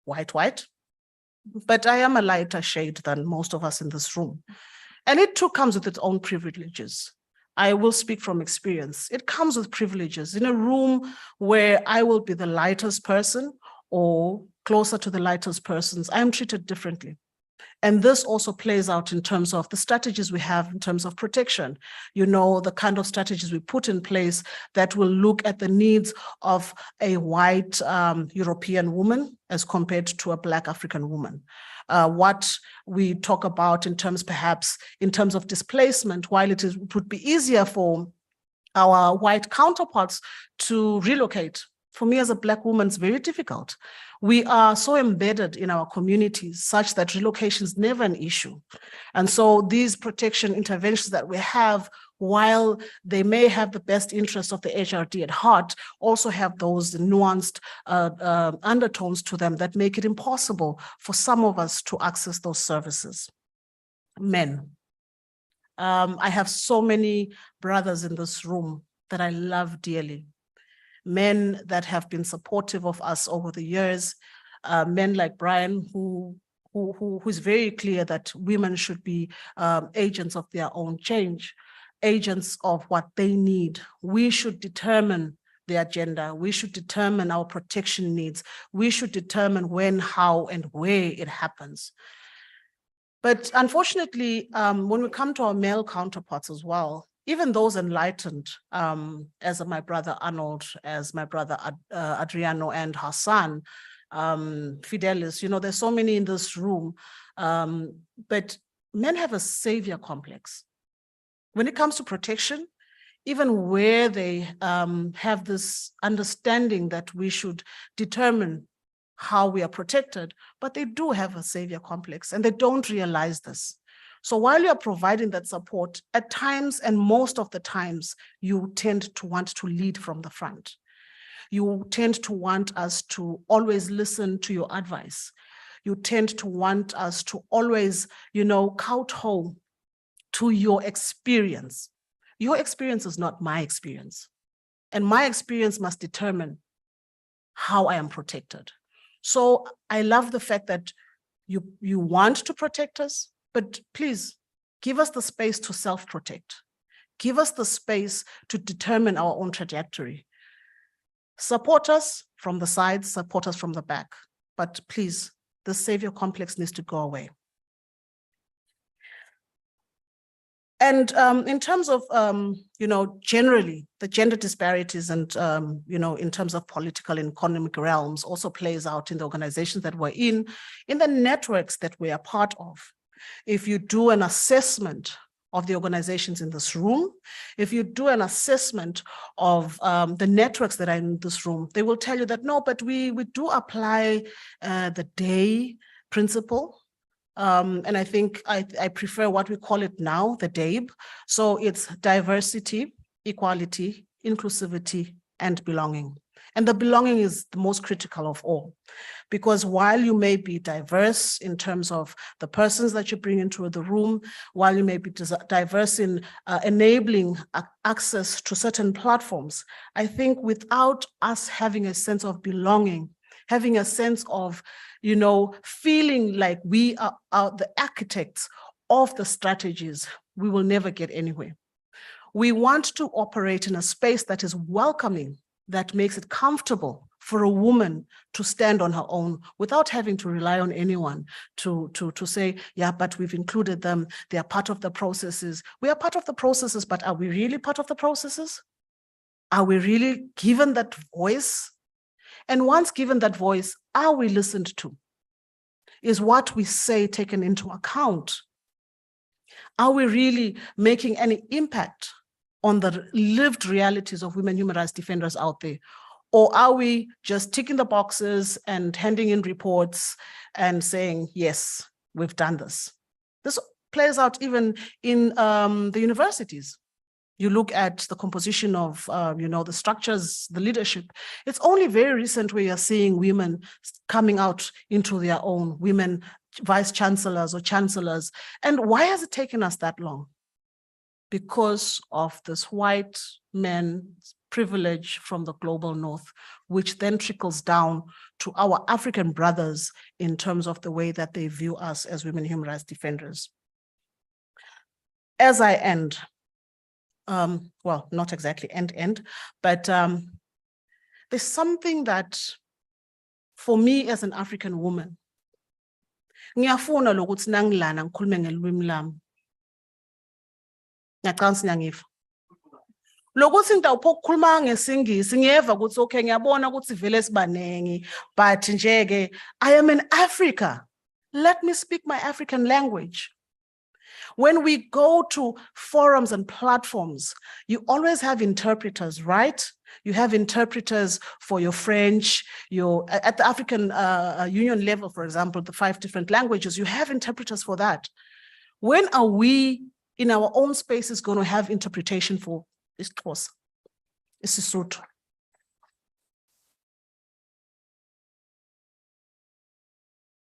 white, but I am a lighter shade than most of us in this room. And it too comes with its own privileges. I will speak from experience. It comes with privileges. In a room where I will be the lightest person or closer to the lightest persons, I am treated differently. And this also plays out in terms of the strategies we have in terms of protection, the kind of strategies we put in place that will look at the needs of a white European woman as compared to a Black African woman. What we talk about in terms of displacement, while it would be easier for our white counterparts to relocate, for me as a Black woman, it's very difficult. We are so embedded in our communities such that relocation is never an issue. And so these protection interventions that we have, while they may have the best interest of the HRD at heart, also have those nuanced undertones to them that make it impossible for some of us to access those services. Men. I have so many brothers in this room that I love dearly. Men that have been supportive of us over the years, men like Brian, who is very clear that women should be agents of their own change, agents of what they need. We should determine the agenda. We should determine our protection needs. We should determine when, how, and where it happens. But unfortunately, when we come to our male counterparts as well, even those enlightened, as my brother Arnold, as my brother Adriano and Hassan, Fidelis, there's so many in this room, but men have a savior complex. When it comes to protection, even where they have this understanding that we should determine how we are protected, but they do have a savior complex and they don't realize this. So while you're providing that support, at times and most of the times, you tend to want to lead from the front. You tend to want us to always listen to your advice. You tend to want us to always, kowtow to your experience. Your experience is not my experience. And my experience must determine how I am protected. So I love the fact that you want to protect us, but please give us the space to self-protect. Give us the space to determine our own trajectory. Support us from the sides, support us from the back. But please, the savior complex needs to go away. And in terms of, generally, the gender disparities and, in terms of political and economic realms also plays out in the organizations that we're in the networks that we are part of. If you do an assessment of the organizations in this room, if you do an assessment of the networks that are in this room, they will tell you that, no, but we do apply the day principle. And I think I prefer what we call it now, the DABE. So it's diversity, equality, inclusivity, and belonging. And the belonging is the most critical of all, because while you may be diverse in terms of the persons that you bring into the room, while you may be diverse in enabling access to certain platforms, I think without us having a sense of belonging, having a sense of, feeling like we are the architects of the strategies, we will never get anywhere. We want to operate in a space that is welcoming, that makes it comfortable for a woman to stand on her own without having to rely on anyone to say, yeah, but we've included them. They are part of the processes. We are part of the processes, but are we really part of the processes? Are we really given that voice? And once given that voice, are we listened to? Is what we say taken into account? Are we really making any impact on the lived realities of women human rights defenders out there? Or are we just ticking the boxes and handing in reports and saying, yes, we've done this? This plays out even in the universities. You look at the composition of, the structures, the leadership. It's only very recent where you're seeing women coming out into their own, women vice chancellors or chancellors. And why has it taken us that long? Because of this white man's privilege from the global north, which then trickles down to our African brothers in terms of the way that they view us as women human rights defenders. As I end, well, not exactly end, but there's something that, for me as an African woman, ngiyafuna lokuthi nangilana ngikhulume ngelimi lami. Ngiyacanga sinyangiva. Lokuthi ngidawupho ukukhuluma ngesingisi ngiyeva ukuthi okay ngiyabona ukuthi vele sibanengi, but nje ke I am in Africa. Let me speak my African language. When we go to forums and platforms, you always have interpreters, right? You have interpreters for your French, at the African Union level, for example, the 5 different languages, you have interpreters for that. When are we in our own spaces going to have interpretation for isiXhosa, isiSotho?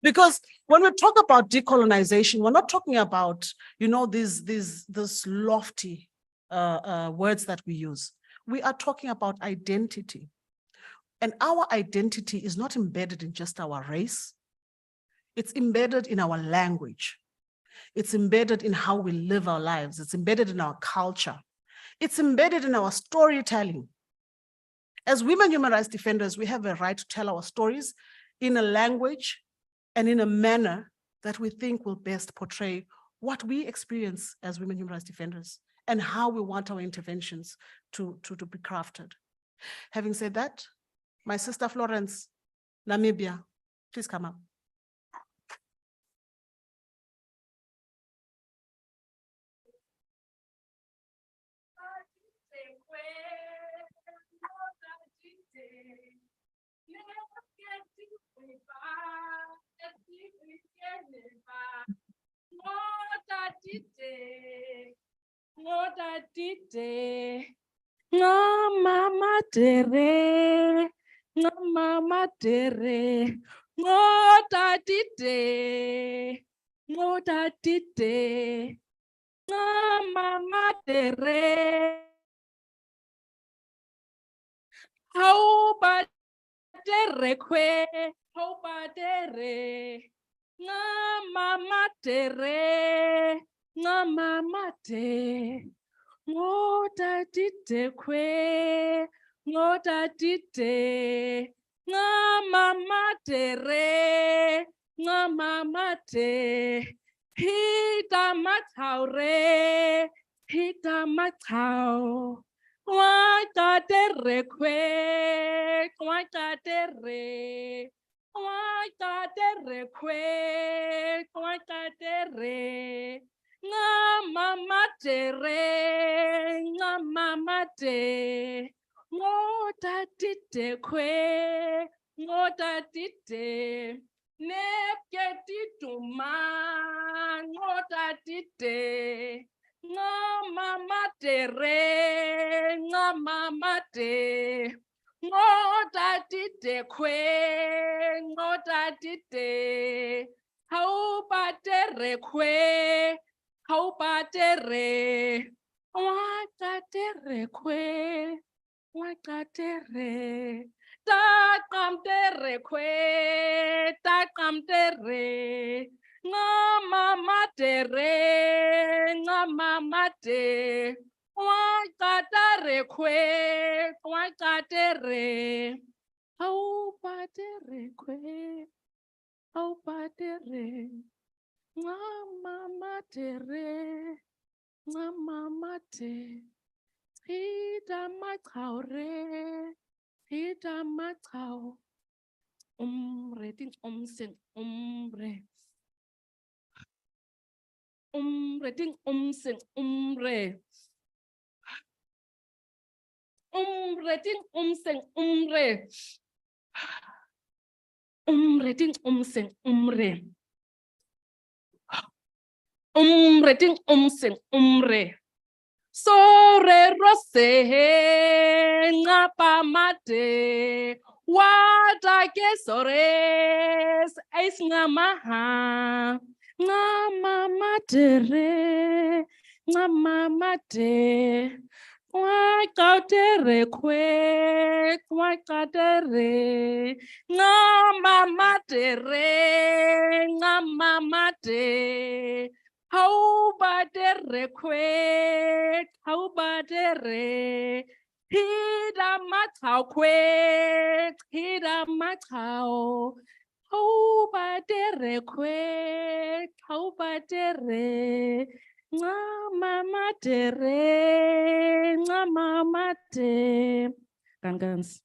Because when we talk about decolonization, we're not talking about, this lofty words that we use. We are talking about identity. And our identity is not embedded in just our race. It's embedded in our language. It's embedded in how we live our lives. It's embedded in our culture. It's embedded in our storytelling. As women human rights defenders, we have a right to tell our stories in a language and in a manner that we think will best portray what we experience as women human rights defenders and how we want our interventions to be crafted. Having said that, my sister Florence, Namibia, please come up. Mama dere, mama dere, ngota dide, ngota dide, mama dere. How ba dere kwe, how ba dere, mama dere, mama dere. Ngoda dide kwe, ngoda dide, mama dere, mama de, hita mathaure, hita mathau, wata dere kwe, wata dere, wata dere kwe, wata dere. Mama dere, mama de, ngoda dide kwe, ngoda dide, nepke diduma, ngoda dide, mama dere, mama de, ngoda dide kwe, ngoda dide, how ba dere kwe. How about dere? Waka dere kwe? Waka dere? Takam dere kwe? Takam dere? Mama dere? Mama de? Waka dere kwe? Waka dere? How about dere kwe? How about dere? Mama dere, mama de, hita mathaure, hita mathau, ting sing ting sing Umre umseng umre. Umre umseng umre. Umre umseng umre. Sore rose ngapa mate. Wada ke sores ais ngamaha. Ngama matere. Ngama mate. Wakatere kwe. Wakatere. Ngama matere. Ngama mate. How badere kwe. How badere. Hida matao kwe. Hida matao. How badere kwe. How badere. Mama tere, mama te. Gangans.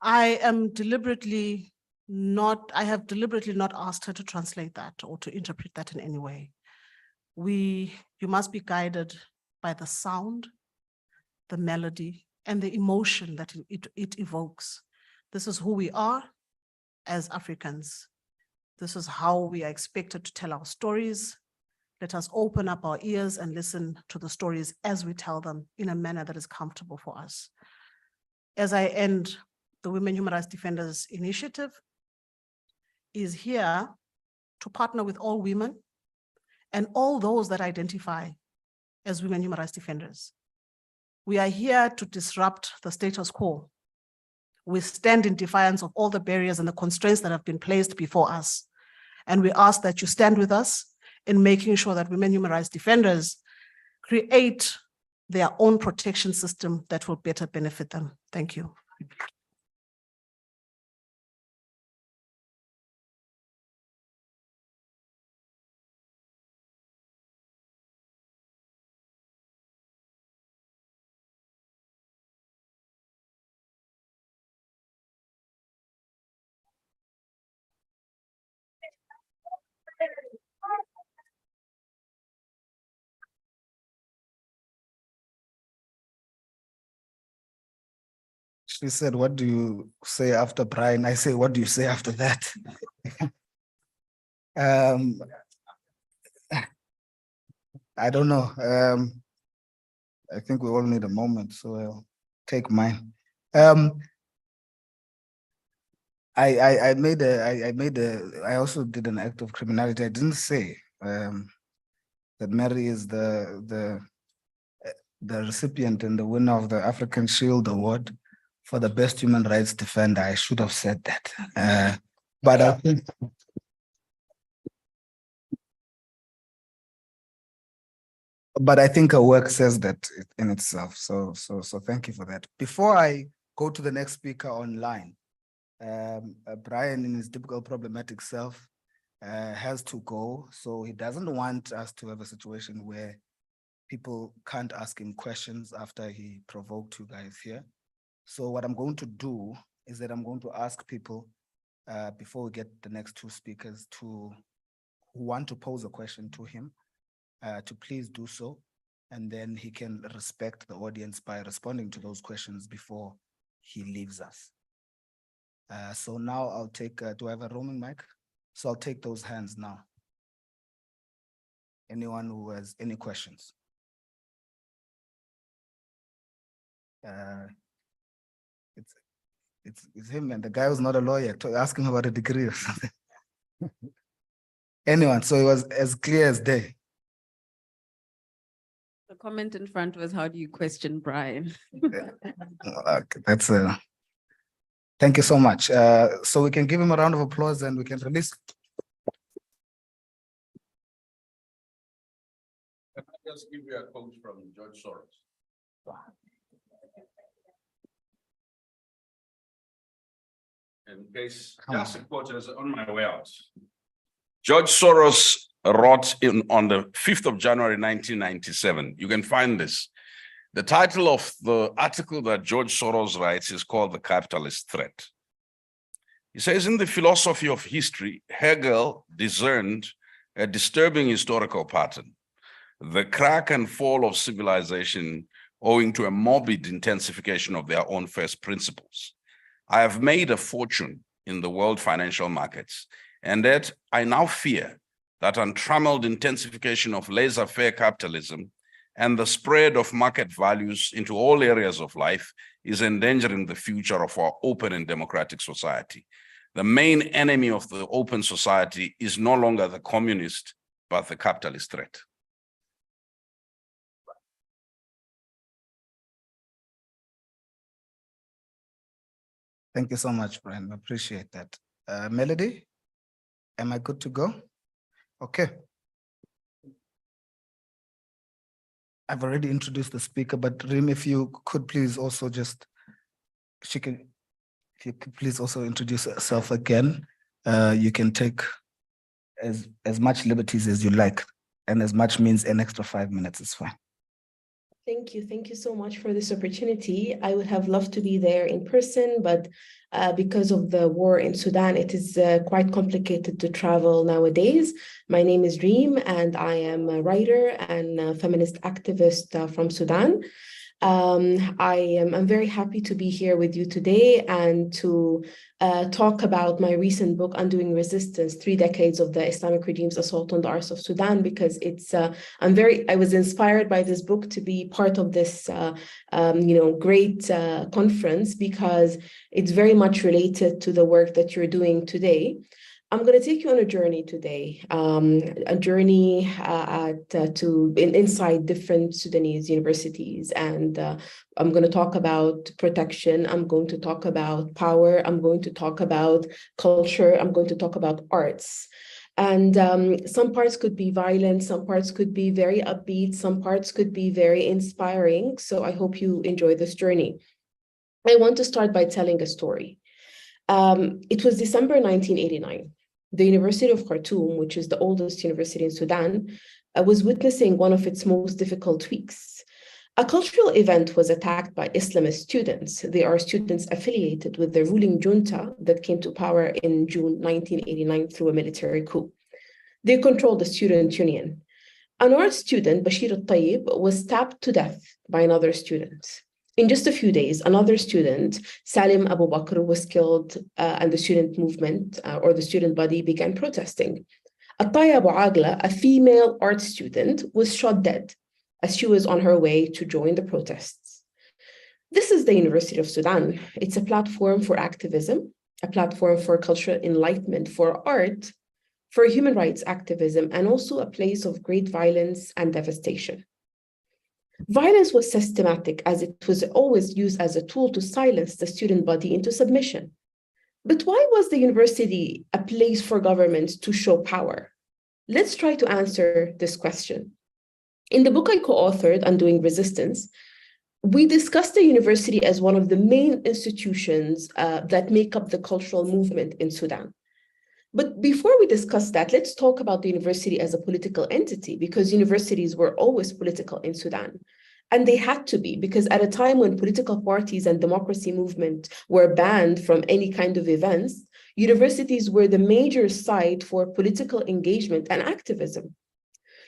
I have deliberately not asked her to translate that or to interpret that in any way. You must be guided by the sound, the melody, and the emotion that it evokes. This is who we are as Africans. This is how we are expected to tell our stories. Let us open up our ears and listen to the stories as we tell them in a manner that is comfortable for us. As I end, the Women Human Rights Defenders Initiative is here to partner with all women and all those that identify as women human rights defenders. We are here to disrupt the status quo. We stand in defiance of all the barriers and the constraints that have been placed before us. And we ask that you stand with us in making sure that women human rights defenders create their own protection system that will better benefit them. Thank you. She said, what do you say after Brian? I say, what do you say after that? I don't know. I think we all need a moment, so I'll take mine. I also did an act of criminality. I didn't say that Mary is the recipient and the winner of the African Shield Award for the best human rights defender. I should have said that. But I think her work says that in itself. So thank you for that. Before I go to the next speaker online, Brian, in his typical problematic self, has to go. So he doesn't want us to have a situation where people can't ask him questions after he provoked you guys here. So what I'm going to do is that I'm going to ask people before we get the next two speakers who want to pose a question to him to please do so. And then he can respect the audience by responding to those questions before he leaves us. So now I'll take, do I have a roaming mic? So I'll take those hands now. Anyone who has any questions? It's him, and the guy was not a lawyer. Ask him about a degree or something. Anyone, so it was as clear as day. The comment in front was, how do you question Brian? Okay, that's thank you so much. So we can give him a round of applause and we can release. Can I just give you a quote from George Soros? In case, just a quote is on my way out. George Soros wrote on the 5th of January, 1997. You can find this. The title of the article that George Soros writes is called The Capitalist Threat. He says, in the philosophy of history, Hegel discerned a disturbing historical pattern, the crack and fall of civilization owing to a morbid intensification of their own first principles. I have made a fortune in the world financial markets, and that I now fear that untrammeled intensification of laissez-faire capitalism and the spread of market values into all areas of life is endangering the future of our open and democratic society. The main enemy of the open society is no longer the communist, but the capitalist threat. Thank you so much, Brian. I appreciate that. Melody, am I good to go? Okay. I've already introduced the speaker, but Rim, if you could please also just, if you could please also introduce yourself again. You can take as much liberties as you like, and as much means an extra 5 minutes is fine. Thank you. Thank you so much for this opportunity. I would have loved to be there in person, but because of the war in Sudan, it is quite complicated to travel nowadays. My name is Reem, and I am a writer and a feminist activist from Sudan. I'm very happy to be here with you today and to talk about my recent book, Undoing Resistance, 3 Decades of the Islamic Regime's Assault on the Arts of Sudan, because it's, I was inspired by this book to be part of this, great conference, because it's very much related to the work that you're doing today. I'm going to take you on a journey today, a journey inside different Sudanese universities. And I'm going to talk about protection. I'm going to talk about power. I'm going to talk about culture. I'm going to talk about arts. And some parts could be violent. Some parts could be very upbeat. Some parts could be very inspiring. So I hope you enjoy this journey. I want to start by telling a story. It was December 1989. The University of Khartoum, which is the oldest university in Sudan, was witnessing one of its most difficult weeks. A cultural event was attacked by Islamist students. They are students affiliated with the ruling junta that came to power in June 1989 through a military coup. They controlled the student union. An art student, Bashir al-Tayyib, was stabbed to death by another student. In just a few days, another student, Salim Abu Bakr, was killed, and the student movement or the student body began protesting. Ataya Abu Agla, a female art student, was shot dead as she was on her way to join the protests. This is the University of Sudan. It's a platform for activism, a platform for cultural enlightenment, for art, for human rights activism, and also a place of great violence and devastation. Violence was systematic, as it was always used as a tool to silence the student body into submission. But why was the university a place for governments to show power? Let's try to answer this question. In the book I co-authored, Undoing Resistance, we discussed the university as one of the main institutions that make up the cultural movement in Sudan. But before we discuss that, let's talk about the university as a political entity, because universities were always political in Sudan. And they had to be, because at a time when political parties and democracy movement were banned from any kind of events, universities were the major site for political engagement and activism.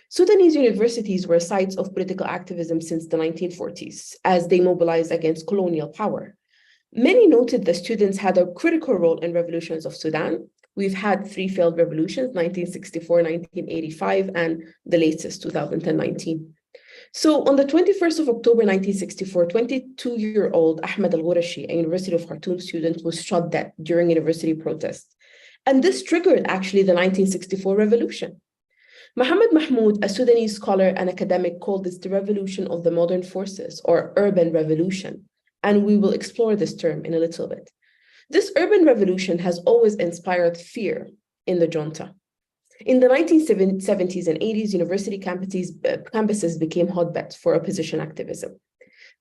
Sudanese universities were sites of political activism since the 1940s, as they mobilized against colonial power. Many noted the students had a critical role in revolutions of Sudan. We've had 3 failed revolutions, 1964, 1985, and the latest, 2019. So on the 21st of October, 1964, 22-year-old Ahmed Al-Ghurashi, a University of Khartoum student, was shot dead during university protests. And this triggered actually the 1964 revolution. Mohammed Mahmoud, a Sudanese scholar and academic, called this the revolution of the modern forces, or urban revolution. And we will explore this term in a little bit. This urban revolution has always inspired fear in the junta. In the 1970s and 80s, university campuses became hotbeds for opposition activism.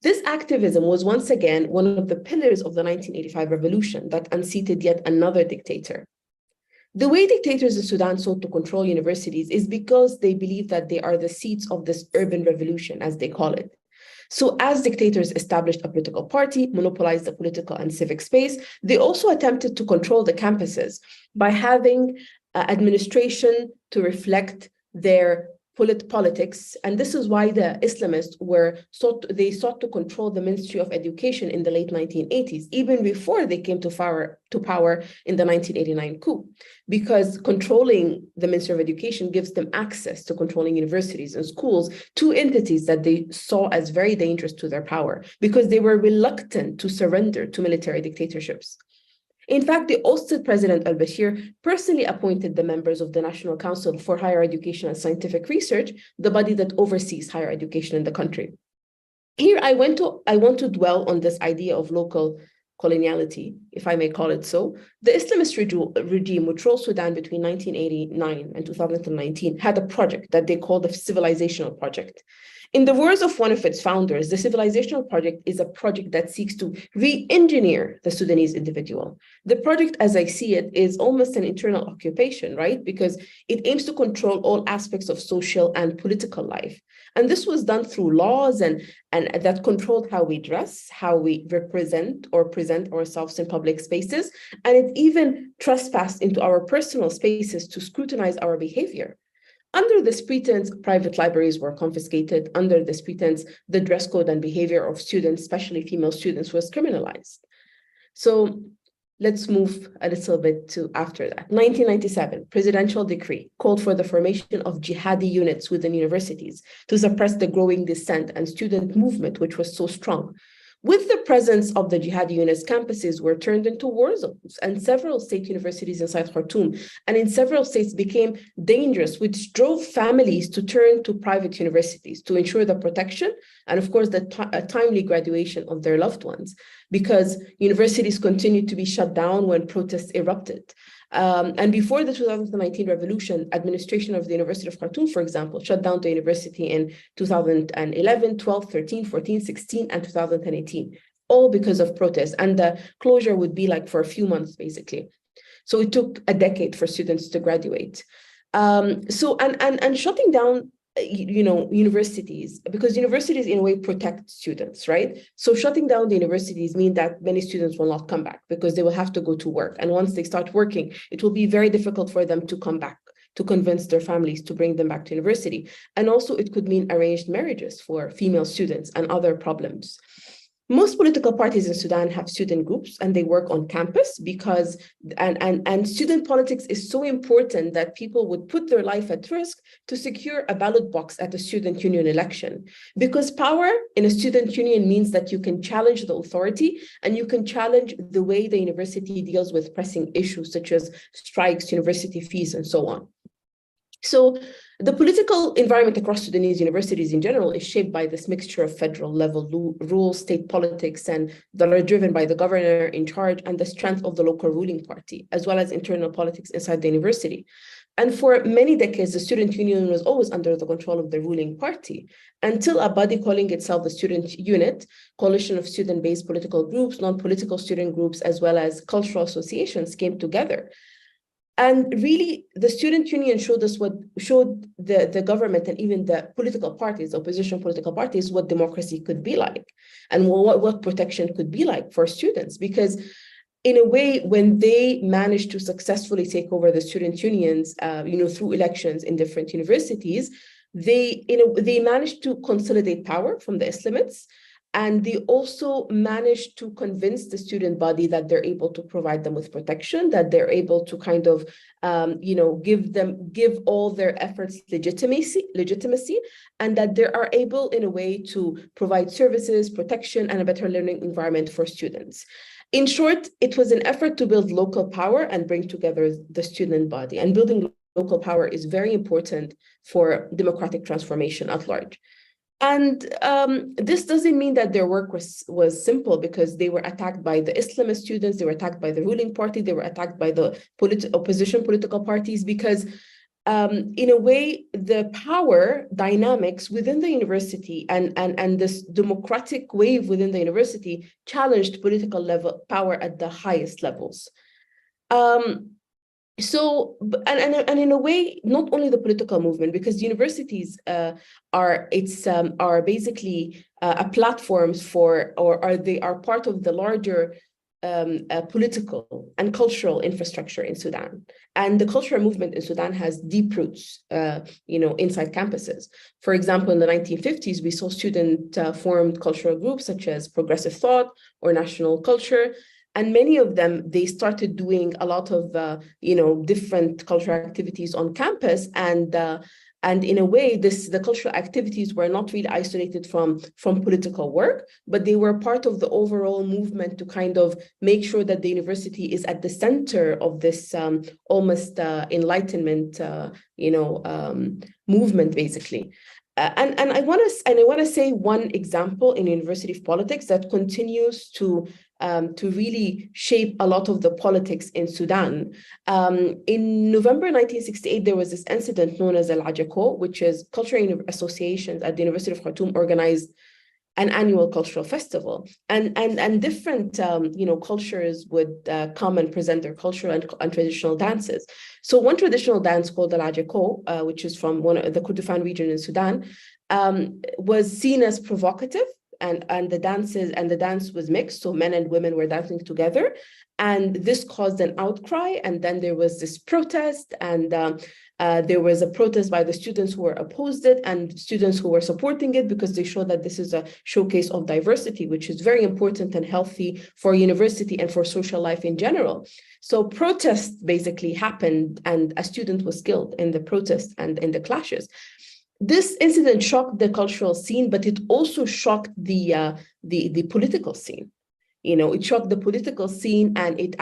This activism was once again one of the pillars of the 1985 revolution that unseated yet another dictator. The way dictators in Sudan sought to control universities is because they believe that they are the seats of this urban revolution, as they call it. So as dictators established a political party, monopolized the political and civic space, they also attempted to control the campuses by having administration to reflect their politics. And this is why the Islamists sought to control the Ministry of Education in the late 1980s, even before they came to power in the 1989 coup, because controlling the Ministry of Education gives them access to controlling universities and schools, two entities that they saw as very dangerous to their power, because they were reluctant to surrender to military dictatorships. In fact, the ousted President al-Bashir personally appointed the members of the National Council for Higher Education and Scientific Research, the body that oversees higher education in the country. Here, I want to dwell on this idea of local coloniality, if I may call it so. The Islamist regime, which ruled Sudan between 1989 and 2019, had a project that they called the Civilizational Project. In the words of one of its founders, the Civilizational Project is a project that seeks to re-engineer the Sudanese individual. The project, as I see it, is almost an internal occupation, right? Because it aims to control all aspects of social and political life. And this was done through laws and that controlled how we dress, how we represent or present ourselves in public spaces. And it even trespassed into our personal spaces to scrutinize our behavior. Under this pretense, private libraries were confiscated. Under this pretense, the dress code and behavior of students, especially female students, was criminalized. So let's move a little bit to after that. 1997, presidential decree called for the formation of jihadi units within universities to suppress the growing dissent and student movement, which was so strong. With the presence of the jihadi units, campuses were turned into war zones, and several state universities inside Khartoum and in several states became dangerous, which drove families to turn to private universities to ensure the protection and, of course, the timely graduation of their loved ones, because universities continued to be shut down when protests erupted. And before the 2019 revolution, administration of the University of Khartoum, for example, shut down the university in 2011, 12, 13, 14, 16, and 2018, all because of protests. And the closure would be like for a few months, basically. So it took a decade for students to graduate. And shutting down universities, because universities in a way protect students, right? So shutting down the universities mean that many students will not come back because they will have to go to work. And once they start working, it will be very difficult for them to come back, to convince their families to bring them back to university. And also it could mean arranged marriages for female students and other problems. Most political parties in Sudan have student groups and they work on campus because, and student politics is so important that people would put their life at risk to secure a ballot box at a student union election. Because power in a student union means that you can challenge the authority and you can challenge the way the university deals with pressing issues such as strikes, university fees, and so on. So the political environment across Sudanese universities in general is shaped by this mixture of federal level rules, state politics, and that are driven by the governor in charge and the strength of the local ruling party, as well as internal politics inside the university. And for many decades, the student union was always under the control of the ruling party until a body calling itself the Student Unit, coalition of student-based political groups, non-political student groups, as well as cultural associations came together. And really, the student union showed the government and even the political parties, opposition political parties, what democracy could be like and what protection could be like for students. Because in a way, when they managed to successfully take over the student unions, through elections in different universities, they managed to consolidate power from the Islamists. And they also managed to convince the student body that they're able to provide them with protection, that they're able to kind of, give all their efforts legitimacy, and that they are able in a way to provide services, protection, and a better learning environment for students. In short, it was an effort to build local power and bring together the student body. And building local power is very important for democratic transformation at large. And this doesn't mean that their work was simple, because they were attacked by the Islamist students, they were attacked by the ruling party, they were attacked by the opposition political parties, because in a way, the power dynamics within the university and this democratic wave within the university challenged political level power at the highest levels. So, and in a way, not only the political movement, because universities are basically platforms for, or they are part of the larger political and cultural infrastructure in Sudan. And the cultural movement in Sudan has deep roots, inside campuses. For example, in the 1950s, we saw student-formed cultural groups such as Progressive Thought or National Culture. And many of them, they started doing a lot of, different cultural activities on campus. And in a way, the cultural activities were not really isolated from political work, but they were part of the overall movement to kind of make sure that the university is at the center of this almost enlightenment, movement, basically. And I want to say one example in university of politics that continues to really shape a lot of the politics in Sudan. In November 1968, there was this incident known as Al-Ajako, which is cultural associations at the University of Khartoum organized an annual cultural festival, and different cultures would come and present their cultural and traditional dances. So one traditional dance called Al-Ajako, which is from one of the Kordofan region in Sudan, was seen as provocative. And the dance was mixed, so men and women were dancing together, and this caused an outcry. And then there was this protest, and there was a protest by the students who were opposed it and students who were supporting it, because they show that this is a showcase of diversity, which is very important and healthy for university and for social life in general. So protest basically happened, and a student was killed in the protest and in the clashes. This incident shocked the cultural scene, but it also shocked the political scene. It shocked the political scene, and it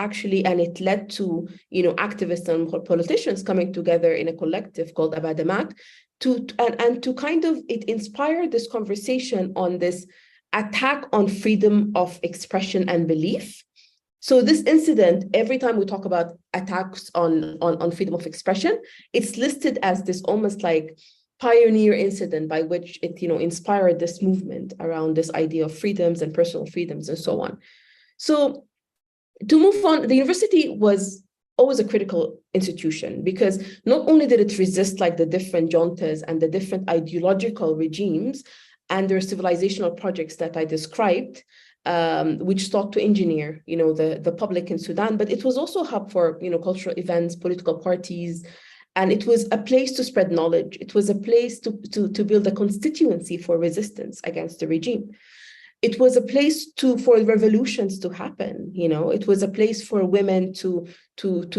led to activists and politicians coming together in a collective called Abadamat to kind of, it inspired this conversation on this attack on freedom of expression and belief. So this incident, every time we talk about attacks on freedom of expression, it's listed as this almost like pioneer incident by which it inspired this movement around this idea of freedoms and personal freedoms and so on. So to move on, the university was always a critical institution, because not only did it resist like the different juntas and the different ideological regimes and their civilizational projects that I described, which sought to engineer the public in Sudan, but it was also a hub for cultural events, political parties. And it was a place to spread knowledge. It was a place to build a constituency for resistance against the regime. It was a place for revolutions to happen. It was a place for women to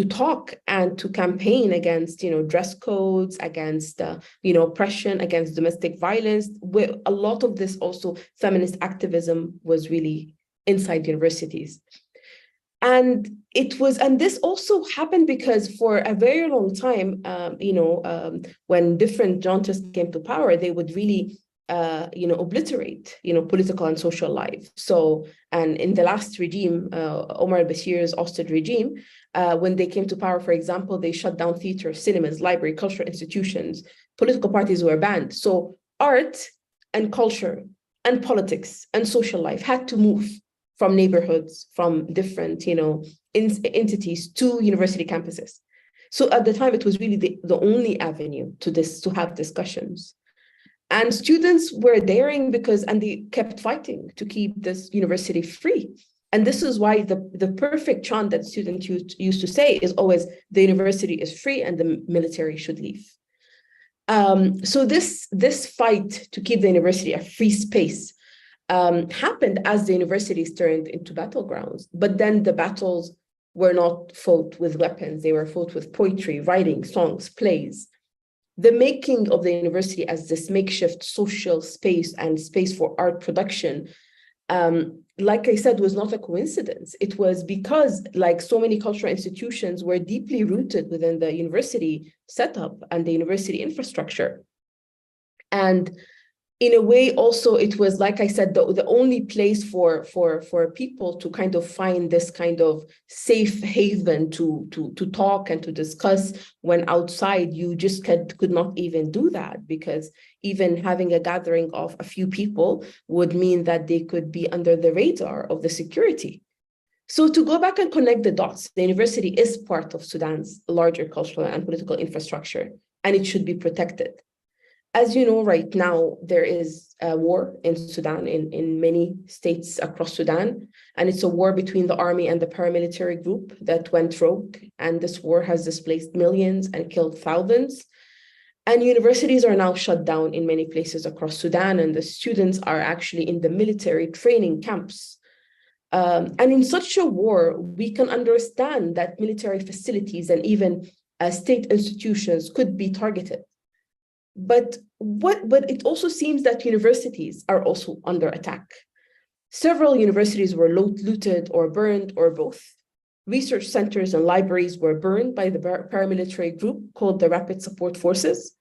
talk and to campaign against dress codes, against oppression, against domestic violence. Where a lot of this also feminist activism was really inside universities. And this also happened because for a very long time, when different juntas came to power, they would really, obliterate, political and social life. So, and in the last regime, Omar al-Bashir's ousted regime, when they came to power, for example, they shut down theaters, cinemas, library, cultural institutions, political parties were banned. So art and culture and politics and social life had to move from neighborhoods, from different, entities to university campuses. So at the time, it was really the only avenue to have discussions. And students were daring and they kept fighting to keep this university free. And this is why the perfect chant that students used to say is always, the university is free and the military should leave. So this fight to keep the university a free space happened as the universities turned into battlegrounds. But then the battles were not fought with weapons. They were fought with poetry, writing, songs, plays. The making of the university as this makeshift social space and space for art production, like I said, was not a coincidence. It was because, like so many cultural institutions, were deeply rooted within the university setup and the university infrastructure. And in a way, also, it was, like I said, the only place for people to kind of find this kind of safe haven to talk and to discuss, when outside you just could not even do that, because even having a gathering of a few people would mean that they could be under the radar of the security. So to go back and connect the dots, the university is part of Sudan's larger cultural and political infrastructure, and it should be protected. As you know, right now, there is a war in Sudan, in many states across Sudan, and it's a war between the army and the paramilitary group that went rogue, and this war has displaced millions and killed thousands. And universities are now shut down in many places across Sudan, and the students are actually in the military training camps. And in such a war, we can understand that military facilities and even state institutions could be targeted. But it also seems that universities are also under attack. Several universities were looted or burned or both. Research centers and libraries were burned by the paramilitary group called the Rapid Support Forces.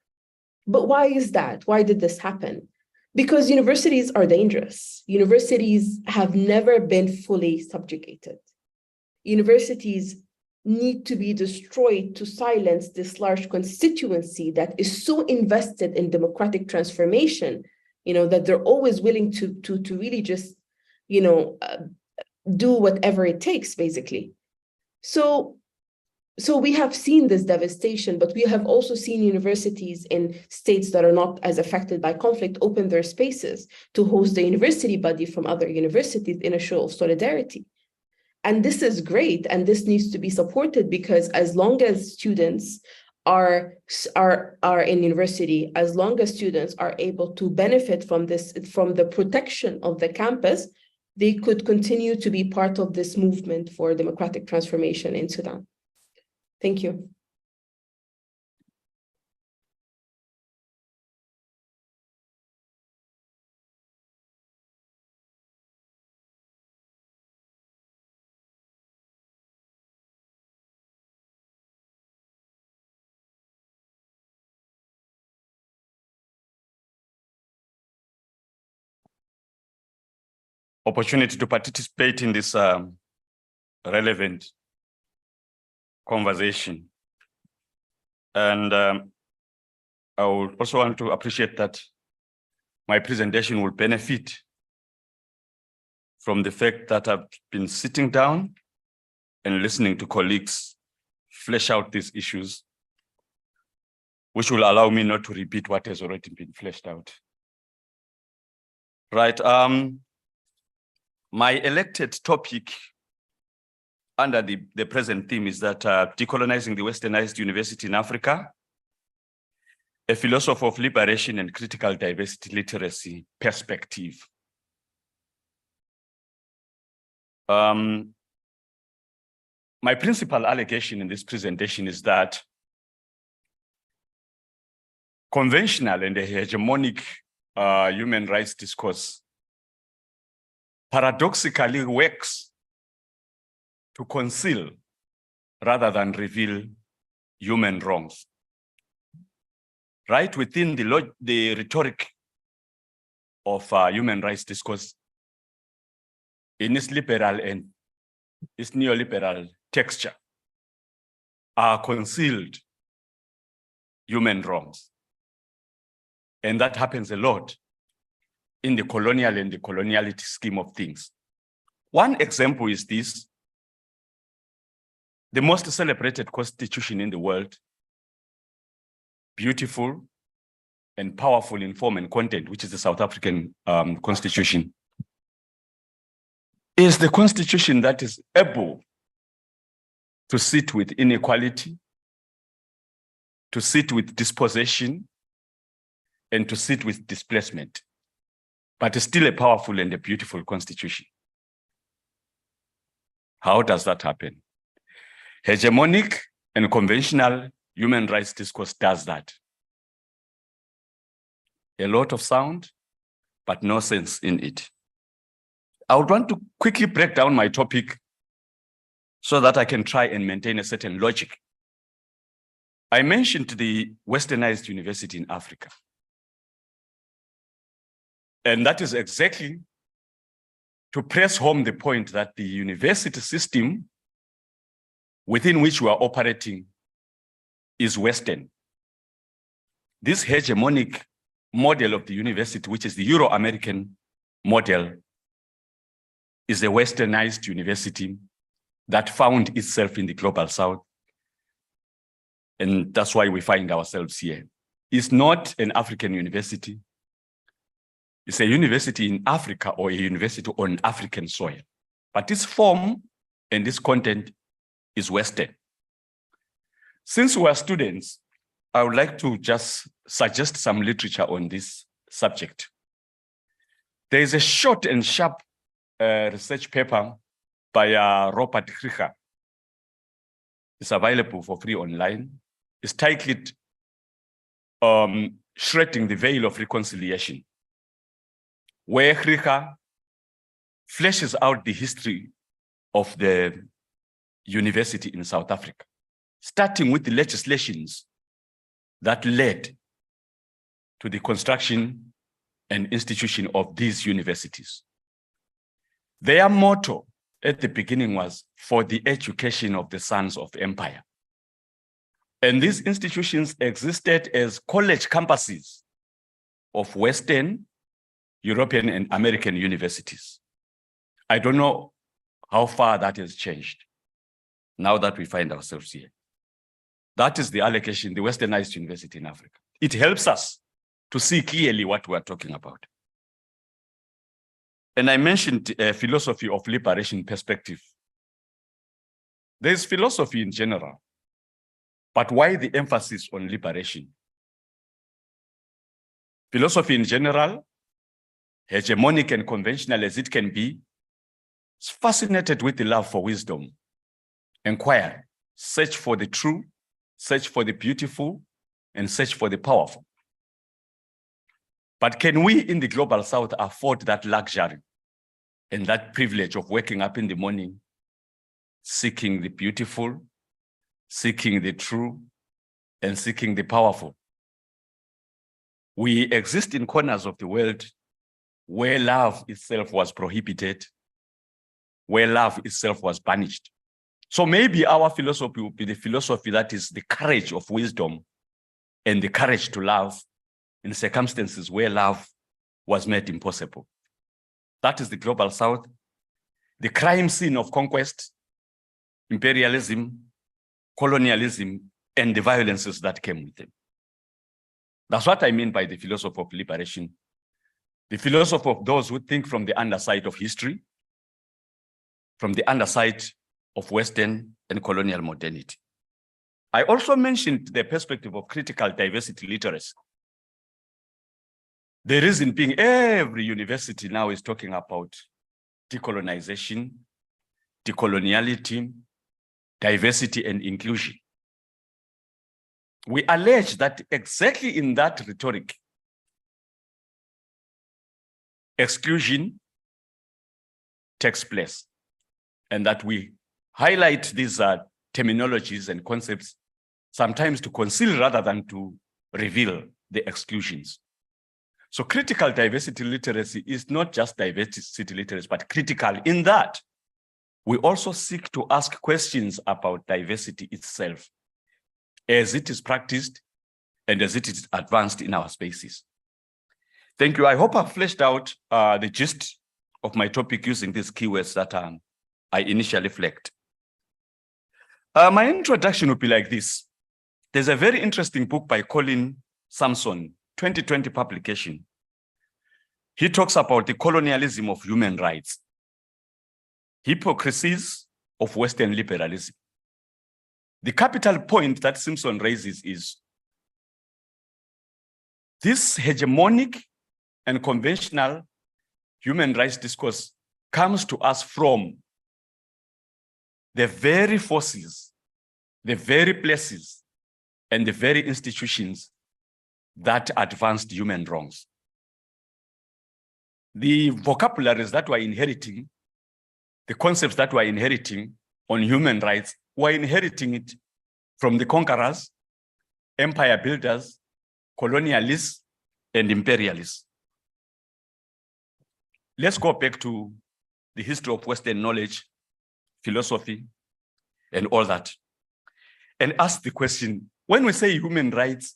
But why is that? Why did this happen? Because universities are dangerous. Universities have never been fully subjugated. Universities need to be destroyed to silence this large constituency that is so invested in democratic transformation, that they're always willing to really just, do whatever it takes, basically. So we have seen this devastation, but we have also seen universities in states that are not as affected by conflict open their spaces to host a university body from other universities in a show of solidarity. And this is great, and this needs to be supported, because as long as students are in university, as long as students are able to benefit from the protection of the campus, they could continue to be part of this movement for democratic transformation in Sudan. Thank you. Opportunity to participate in this relevant conversation. And I would also want to appreciate that my presentation will benefit from the fact that I've been sitting down and listening to colleagues flesh out these issues, which will allow me not to repeat what has already been fleshed out. Right. My elected topic under the present theme is that decolonizing the westernized university in Africa, a philosophy of liberation and critical diversity literacy perspective. My principal allegation in this presentation is that conventional and hegemonic human rights discourse paradoxically works to conceal rather than reveal human wrongs. Right within the rhetoric of human rights discourse, in its liberal and its neoliberal texture, are concealed human wrongs. And that happens a lot in the colonial and the coloniality scheme of things. One example is this: the most celebrated constitution in the world, beautiful and powerful in form and content, which is the South African constitution, is the constitution that is able to sit with inequality, to sit with dispossession, and to sit with displacement, but it's still a powerful and a beautiful constitution. How does that happen? Hegemonic and conventional human rights discourse does that. A lot of sound, but no sense in it. I would want to quickly break down my topic so that I can try and maintain a certain logic. I mentioned the westernized university in Africa. And that is exactly to press home the point that the university system within which we are operating is Western. This hegemonic model of the university, which is the Euro-American model, is a westernized university that found itself in the global South. And that's why we find ourselves here. is not an African university. It's a university in Africa or a university on African soil. But its form and its content is Western. Since we are students, I would like to just suggest some literature on this subject. There is a short and sharp research paper by Robert Krieger. It's available for free online. It's titled Shredding the Veil of Reconciliation, where Krieger fleshes out the history of the university in South Africa, starting with the legislations that led to the construction and institution of these universities. Their motto at the beginning was for the education of the sons of empire. And these institutions existed as college campuses of Western, European, and American universities. I don't know how far that has changed now that we find ourselves here. That is the allocation, the Westernized university in Africa. It helps us to see clearly what we're talking about. And I mentioned a philosophy of liberation perspective. There's philosophy in general, but why the emphasis on liberation? Philosophy in general, hegemonic and conventional as it can be, is fascinated with the love for wisdom, inquiry, search for the true, search for the beautiful, and search for the powerful. But can we in the global South afford that luxury and that privilege of waking up in the morning, seeking the beautiful, seeking the true, and seeking the powerful? We exist in corners of the world where love itself was prohibited, where love itself was banished. So maybe our philosophy will be the philosophy that is the courage of wisdom and the courage to love in circumstances where love was made impossible. That is the global South, the crime scene of conquest, imperialism, colonialism, and the violences that came with them. That's what I mean by the philosophy of liberation. The philosophy of those who think from the underside of history, from the underside of Western and colonial modernity. I also mentioned the perspective of critical diversity literacy. The reason being every university now is talking about decolonization, decoloniality, diversity, and inclusion. We allege that exactly in that rhetoric, exclusion takes place, and that we highlight these terminologies and concepts sometimes to conceal rather than to reveal the exclusions. So critical diversity literacy is not just diversity literacy, but critical in that we also seek to ask questions about diversity itself as it is practiced and as it is advanced in our spaces. Thank you. I hope I've fleshed out the gist of my topic using these keywords that I initially flagged. My introduction would be like this. There's a very interesting book by Colin Sampson, 2020 publication. He talks about the colonialism of human rights, hypocrisies of Western liberalism. The capital point that Simpson raises is this hegemonic and conventional human rights discourse comes to us from the very forces, the very places, and the very institutions that advanced human wrongs. The vocabularies that we're inheriting, the concepts that we're inheriting on human rights, we're inheriting it from the conquerors, empire builders, colonialists, and imperialists. Let's go back to the history of Western knowledge, philosophy, and all that, and ask the question, when we say human rights,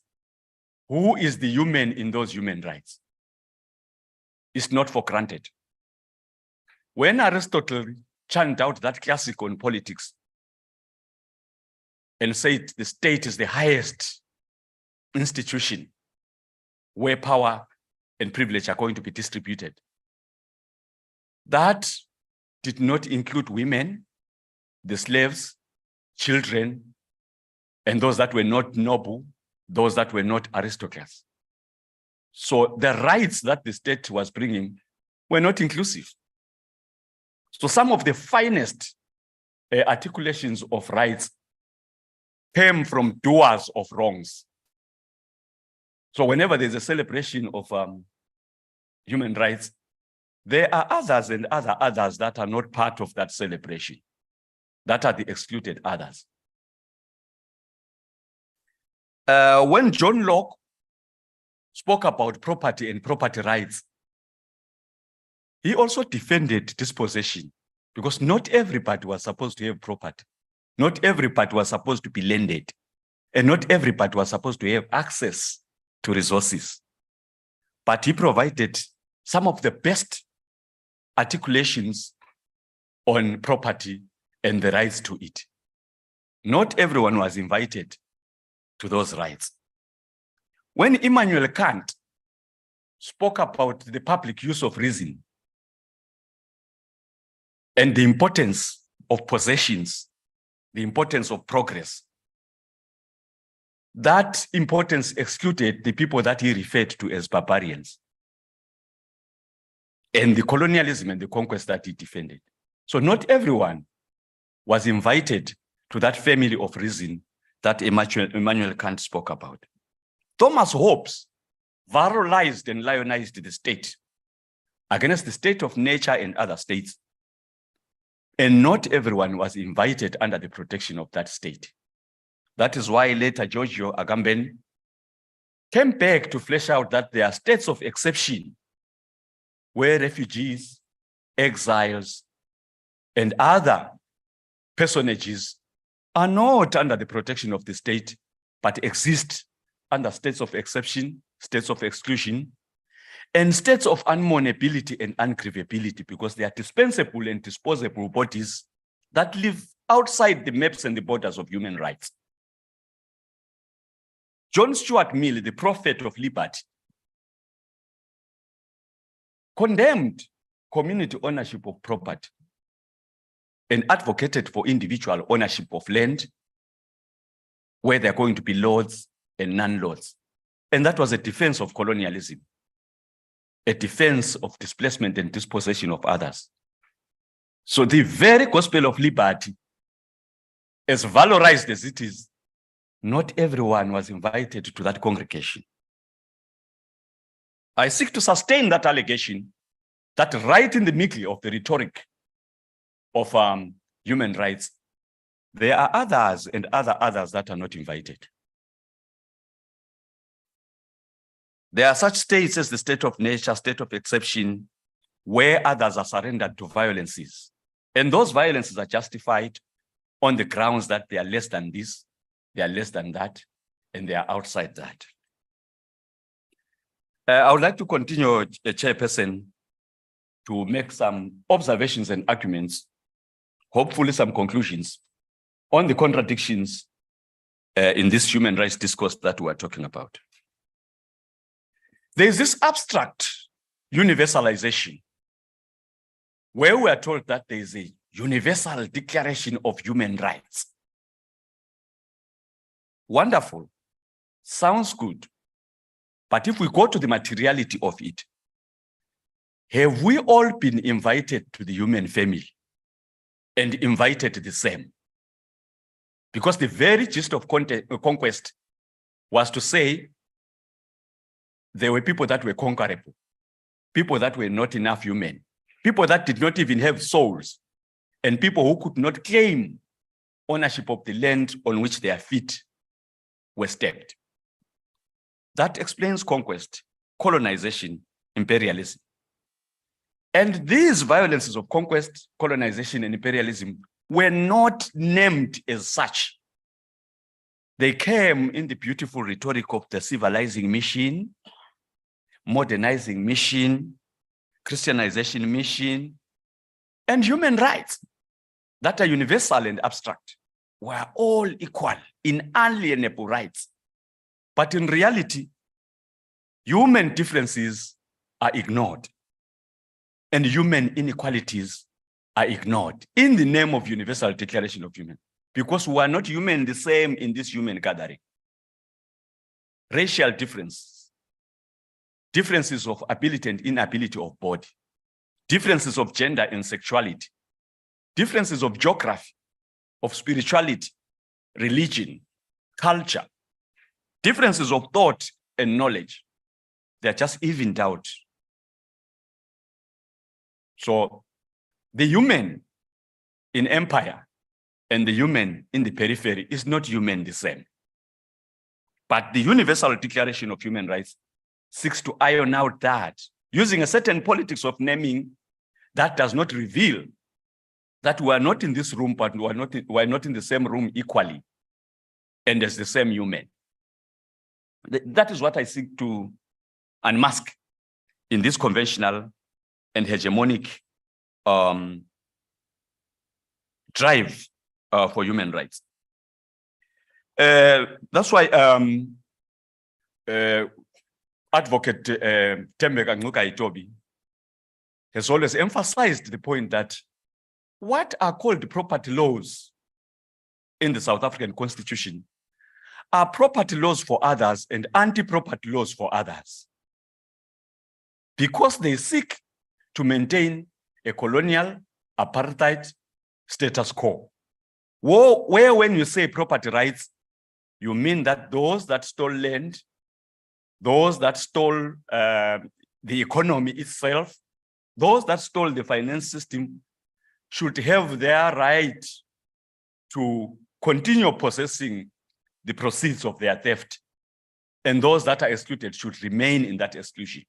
who is the human in those human rights? It's not for granted. When Aristotle churned out that classic on politics and said the state is the highest institution where power and privilege are going to be distributed. That did not include women, the slaves, children, and those that were not noble, those that were not aristocrats. So the rights that the state was bringing were not inclusive. So some of the finest articulations of rights came from doers of wrongs. So whenever there's a celebration of human rights, there are others and others that are not part of that celebration, that are the excluded others. When John Locke spoke about property and property rights, he also defended dispossession, because not everybody was supposed to have property. Not everybody was supposed to be landed, and not everybody was supposed to have access to resources. But he provided some of the best articulations on property and the rights to it. Not everyone was invited to those rights. When Immanuel Kant spoke about the public use of reason and the importance of possessions, the importance of progress, that importance excluded the people that he referred to as barbarians and the colonialism and the conquest that he defended. So not everyone was invited to that family of reason that Immanuel Kant spoke about. Thomas Hobbes viralized and lionized the state against the state of nature and other states. And not everyone was invited under the protection of that state. That is why later Giorgio Agamben came back to flesh out that there are states of exception where refugees, exiles, and other personages are not under the protection of the state, but exist under states of exception, states of exclusion, and states of unmonability and uncreevability, because they are dispensable and disposable bodies that live outside the maps and the borders of human rights. John Stuart Mill, the prophet of liberty, condemned community ownership of property and advocated for individual ownership of land, where there are going to be lords and non-lords. And that was a defense of colonialism, a defense of displacement and dispossession of others. So the very gospel of liberty, as valorized as it is, not everyone was invited to that congregation. I seek to sustain that allegation that right in the middle of the rhetoric of human rights, there are others and others that are not invited. There are such states as the state of nature, state of exception, where others are surrendered to violences. And those violences are justified on the grounds that they are less than this, they are less than that, and they are outside that. I would like to continue, Chairperson, to make some observations and arguments, hopefully some conclusions, on the contradictions in this human rights discourse that we're talking about. There is this abstract universalization, where we are told that there is a universal declaration of human rights. Wonderful, sounds good. But if we go to the materiality of it, have we all been invited to the human family and invited the same? Because the very gist of conquest was to say there were people that were conquerable, people that were not enough human, people that did not even have souls, and people who could not claim ownership of the land on which their feet were stepped. That explains conquest, colonization, imperialism. And these violences of conquest, colonization, and imperialism were not named as such. They came in the beautiful rhetoric of the civilizing mission, modernizing mission, Christianization mission, and human rights that are universal and abstract. We are all equal, inalienable rights. But in reality, human differences are ignored and human inequalities are ignored in the name of Universal Declaration of Human, because we are not human the same in this human gathering. Racial differences, differences of ability and inability of body, differences of gender and sexuality, differences of geography, of spirituality, religion, culture, differences of thought and knowledge. They're just evened out. So the human in empire and the human in the periphery is not human the same. But the Universal Declaration of Human Rights seeks to iron out that using a certain politics of naming that does not reveal that we are not in this room, but we are not in the same room equally and as the same human. That is what I seek to unmask in this conventional and hegemonic drive for human rights. That's why Advocate Tembeka Ngcuka Itobi has always emphasized the point that what are called property laws in the South African Constitution are property laws for others and anti-property laws for others, because they seek to maintain a colonial apartheid status quo. Where when you say property rights, you mean that those that stole land, those that stole the economy itself, those that stole the finance system should have their right to continue possessing the proceeds of their theft. And those that are excluded should remain in that exclusion.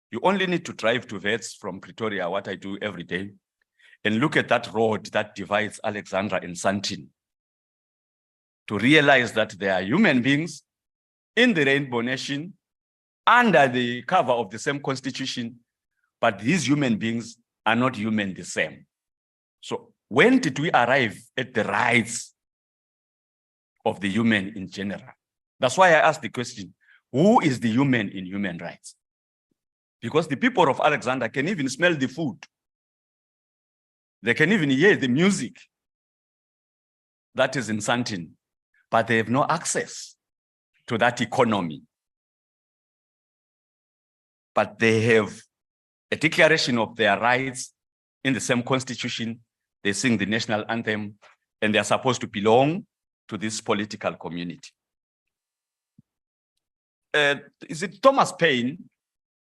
You only need to drive to Wits from Pretoria, what I do every day, and look at that road that divides Alexandra and Sandton, to realize that there are human beings in the Rainbow Nation under the cover of the same constitution, but these human beings are not human the same. So when did we arrive at the rights of the human in general? That's why I asked the question, who is the human in human rights? Because the people of Alexandra can even smell the food. They can even hear the music that is in Sandton, but they have no access to that economy. But they have a declaration of their rights in the same constitution. They sing the national anthem, and they are supposed to belong to this political community. Is it Thomas Paine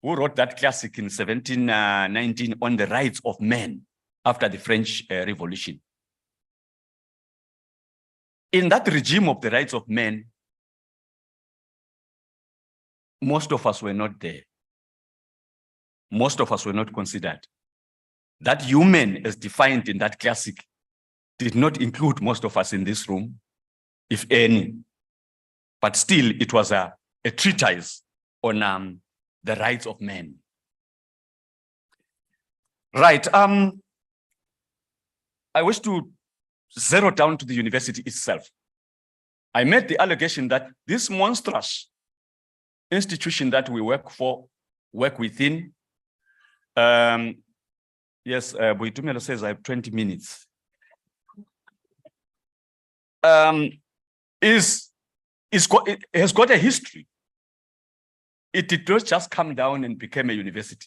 who wrote that classic in 1719 on the rights of men after the French Revolution? In that regime of the rights of men, most of us were not there. Most of us were not considered. That human as defined in that classic did not include most of us in this room, if any. But still, it was a treatise on the rights of men. Right. I wish to zero down to the university itself. I made the allegation that this monstrous institution that we work within, yes, Boitumelo says I have 20 minutes, it has got a history. It did not just come down and become a university.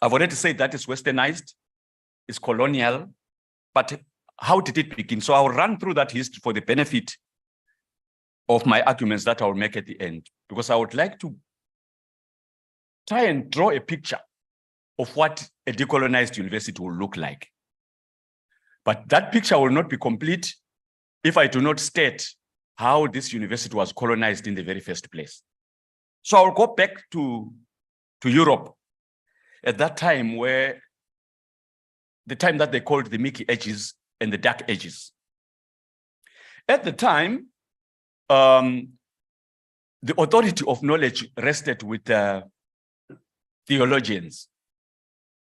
I've already said that it's westernized, it's colonial, but how did it begin? So I'll run through that history for the benefit of my arguments that I'll make at the end, because I would like to try and draw a picture of what a decolonized university will look like. But that picture will not be complete if I do not state how this university was colonized in the very first place. So I'll go back to Europe at that time, where the time that they called the Mickey Ages and the Dark Ages. At the time, the authority of knowledge rested with theologians,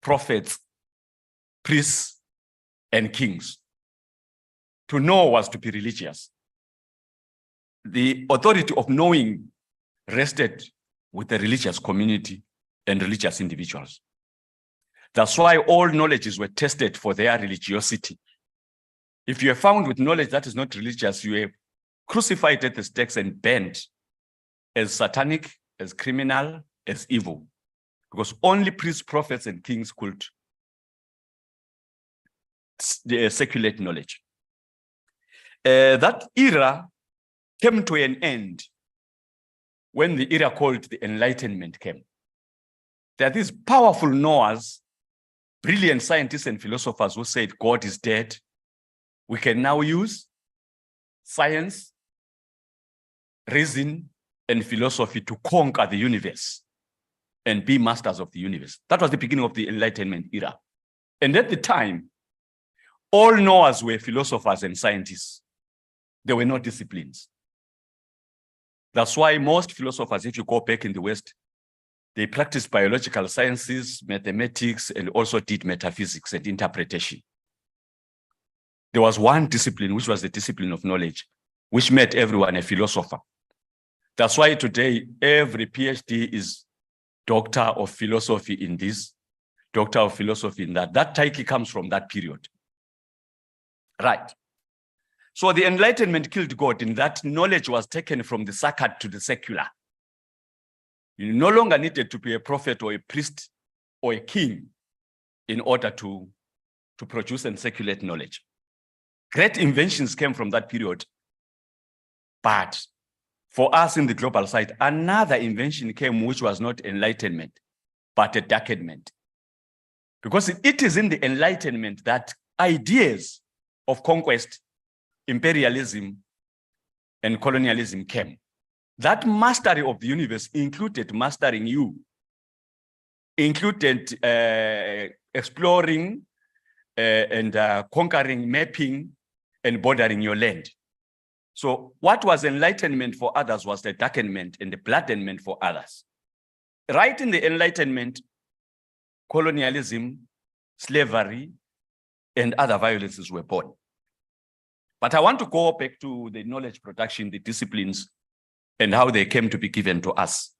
prophets, priests, and kings. To know was to be religious. The authority of knowing rested with the religious community and religious individuals. That's why all knowledges were tested for their religiosity. If you are found with knowledge that is not religious, you are crucified at the stakes and burned as satanic, as criminal, as evil. Because only priests, prophets, and kings could circulate knowledge. That era came to an end when the era called the Enlightenment came. There are these powerful knowers, brilliant scientists and philosophers who said God is dead. We can now use science, reason, and philosophy to conquer the universe and be masters of the universe. That was the beginning of the Enlightenment era. And at the time, all knowers were philosophers and scientists. There were no disciplines. That's why most philosophers, if you go back in the West, they practiced biological sciences, mathematics, and also did metaphysics and interpretation. There was one discipline, which was the discipline of knowledge, which made everyone a philosopher. That's why today every PhD is doctor of philosophy in this, doctor of philosophy in that. That title comes from that period. Right. So the Enlightenment killed God in that knowledge was taken from the sacred to the secular. You no longer needed to be a prophet or a priest or a king in order to produce and circulate knowledge. Great inventions came from that period. But for us in the global side, another invention came which was not enlightenment, but a darkenment. Because it is in the Enlightenment that ideas of conquest, imperialism, and colonialism came. That mastery of the universe included mastering you, included exploring and conquering, mapping, and bordering your land. So what was enlightenment for others was the darkenment and the bloodenment for others. Right in the Enlightenment, colonialism, slavery, and other violences were born. But I want to go back to the knowledge production, the disciplines, and how they came to be given to us.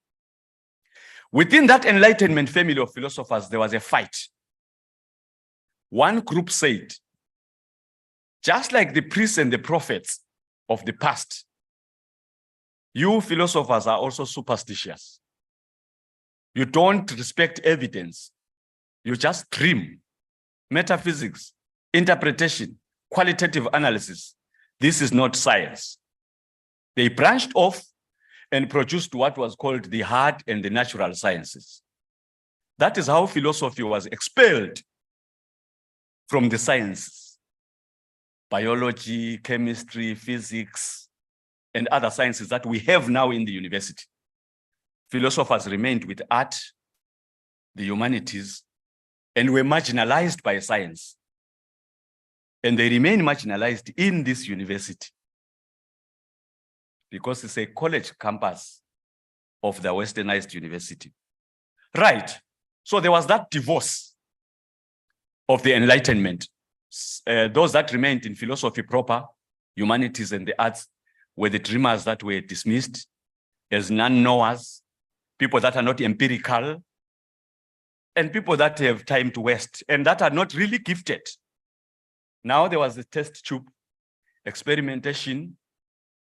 Within that Enlightenment family of philosophers, there was a fight. One group said, just like the priests and the prophets of the past, you philosophers are also superstitious. You don't respect evidence. You just dream. Metaphysics, interpretation, qualitative analysis. This is not science. They branched off and produced what was called the hard and the natural sciences. That is how philosophy was expelled from the sciences. Biology, chemistry, physics, and other sciences that we have now in the university. Philosophers remained with art, the humanities, and were marginalized by science. And they remain marginalized in this university because it's a college campus of the westernized university. Right. So there was that divorce of the Enlightenment. Those that remained in philosophy proper, humanities, and the arts were the dreamers that were dismissed as non-knowers, people that are not empirical, and people that have time to waste and that are not really gifted. Now there was the test tube, experimentation,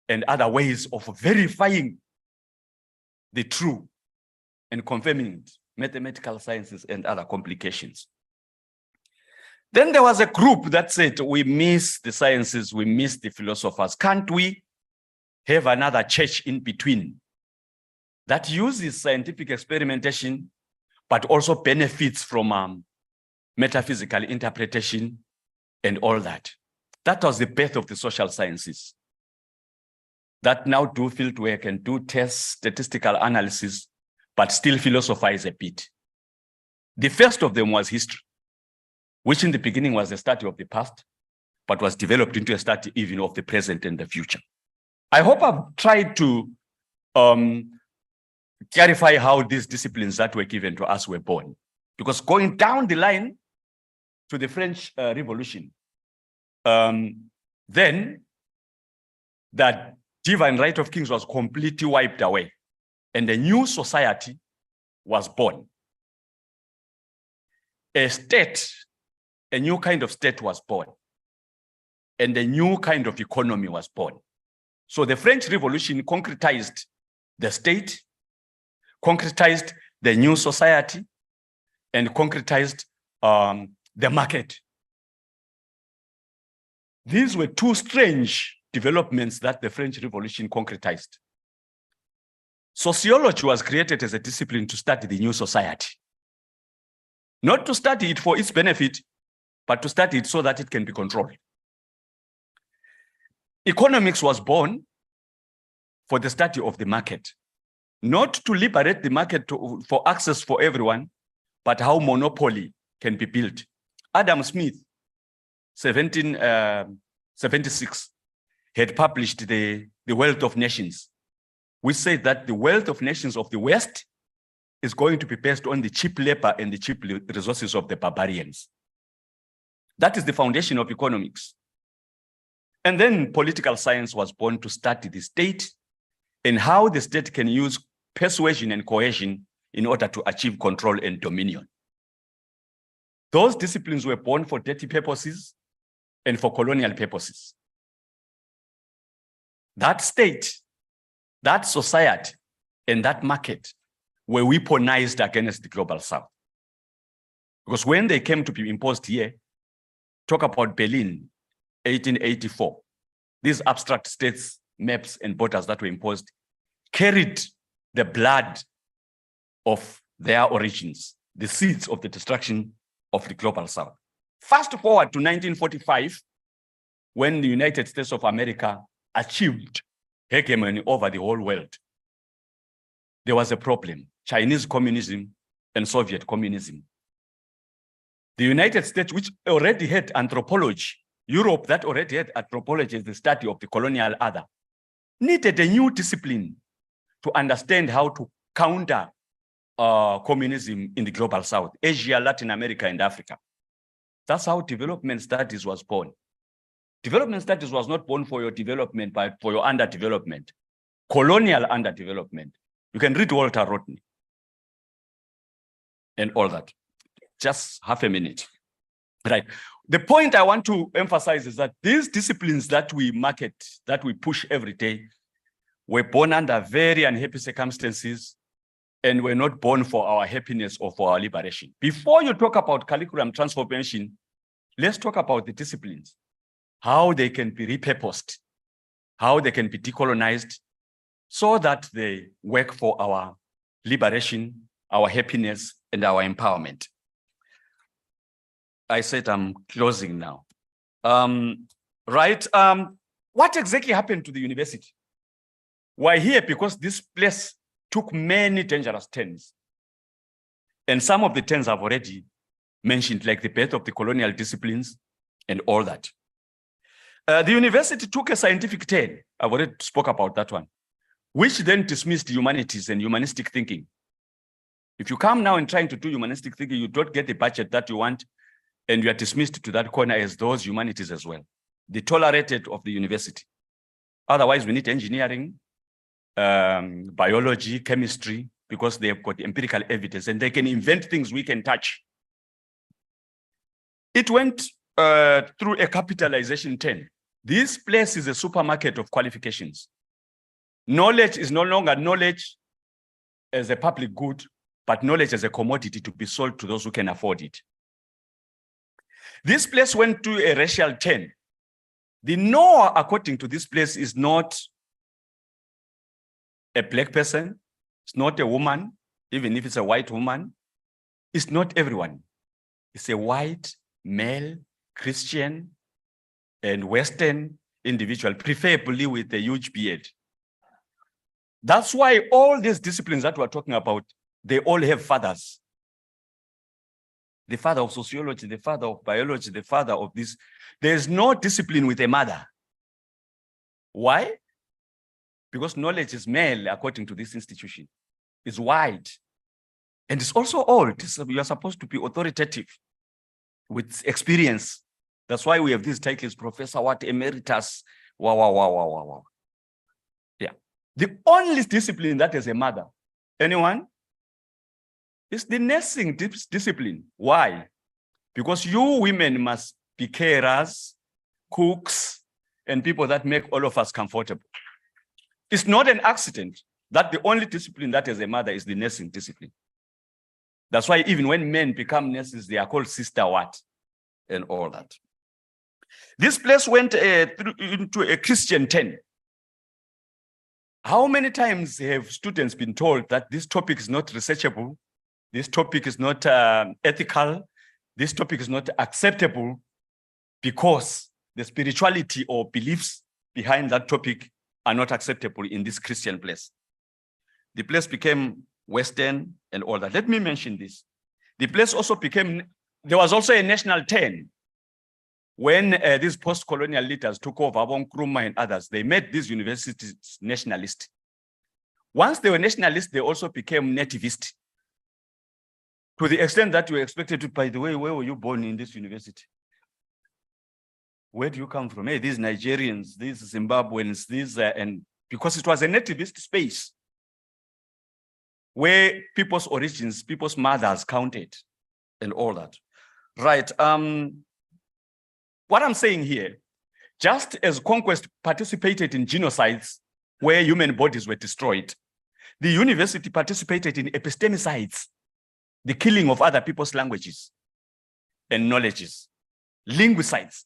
and other ways of verifying the true and confirming it, mathematical sciences and other complications. Then there was a group that said, we miss the sciences, we miss the philosophers. Can't we have another church in between that uses scientific experimentation, but also benefits from metaphysical interpretation and all that? That was the birth of the social sciences that now do field work and do tests, statistical analysis, but still philosophize a bit. The first of them was history, which in the beginning was a study of the past, but was developed into a study even of the present and the future. I hope I've tried to clarify how these disciplines that were given to us were born. Because going down the line to the French Revolution, then that divine right of kings was completely wiped away. and a new society was born. A state, a new kind of state was born, and a new kind of economy was born. So the French Revolution concretized the state, concretized the new society, and concretized the market. These were two strange developments that the French Revolution concretized. Sociology was created as a discipline to study the new society. Not to study it for its benefit, but to study it so that it can be controlled. Economics was born for the study of the market, not to liberate the market for access for everyone, but how monopoly can be built. Adam Smith, 1776, had published the Wealth of Nations, which said that the wealth of nations of the West is going to be based on the cheap labor and the cheap resources of the barbarians. That is the foundation of economics. And then political science was born to study the state and how the state can use persuasion and coercion in order to achieve control and dominion. Those disciplines were born for dirty purposes and for colonial purposes. That state, that society, and that market were weaponized against the global South. Because when they came to be imposed here, talk about Berlin, 1884, these abstract states, maps, and borders that were imposed carried the blood of their origins, the seeds of the destruction of the global South. Fast forward to 1945, when the United States of America achieved hegemony over the whole world. There was a problem: Chinese communism and Soviet communism. The United States, which already had anthropology, Europe that already had anthropology as the study of the colonial other, needed a new discipline to understand how to counter communism in the global South, Asia, Latin America, and Africa. That's how development studies was born. Development studies was not born for your development, but for your underdevelopment, colonial underdevelopment. You can read Walter Rodney and all that. Just half a minute, right? The point I want to emphasize is that these disciplines that we market, that we push every day, were born under very unhappy circumstances and were not born for our happiness or for our liberation. Before you talk about curriculum transformation, let's talk about the disciplines, how they can be repurposed, how they can be decolonized, so that they work for our liberation, our happiness, and our empowerment. I said I'm closing now. What exactly happened to the university? We're here because this place took many dangerous turns. And some of the turns I've already mentioned, like the birth of the colonial disciplines and all that. The university took a scientific turn. I've already spoke about that one, which then dismissed humanities and humanistic thinking. If you come now and trying to do humanistic thinking, you don't get the budget that you want, and you are dismissed to that corner as those humanities as well. The tolerated of the university. Otherwise, we need engineering, biology, chemistry, because they have got empirical evidence and they can invent things we can touch. It went through a capitalization turn. This place is a supermarket of qualifications. Knowledge is no longer knowledge as a public good, but knowledge as a commodity to be sold to those who can afford it. This place went to a racial turn. The Noah, according to this place, is not a black person. It's not a woman, even if it's a white woman. It's not everyone. It's a white, male, Christian, and Western individual, preferably with a huge beard. That's why all these disciplines that we're talking about, they all have fathers. The father of sociology, the father of biology, the father of this. There's no discipline with a mother. Why? Because knowledge is male, according to this institution. It's wide. And it's also old. You are supposed to be authoritative with experience. That's why we have these titles, Professor what, Emeritus, wow. Yeah. The only discipline that has a mother Anyone? It's the nursing discipline. Why? Because you women must be carers, cooks, and people that make all of us comfortable. It's not an accident that the only discipline that as a mother is the nursing discipline. That's why even when men become nurses, they are called sister what and all that. This place went into a Christian 10. How many times have students been told that this topic is not researchable, this topic is not ethical, this topic is not acceptable because the spirituality or beliefs behind that topic are not acceptable in this Christian place? The place became Western and all that. Let me mention this. The place also became, there was also a national 10. When these post-colonial leaders took over, Abong Nkrumah and others, they made these universities nationalist. Once they were nationalist, they also became nativist. To the extent that you were expected to, by the way, where were you born in this university? Where do you come from? Hey, these Nigerians, these Zimbabweans, these, and because it was a nativist space where people's origins, people's mothers counted and all that. Right. What I'm saying here, just as conquest participated in genocides where human bodies were destroyed, the university participated in epistemicides, the killing of other people's languages and knowledges, linguicides.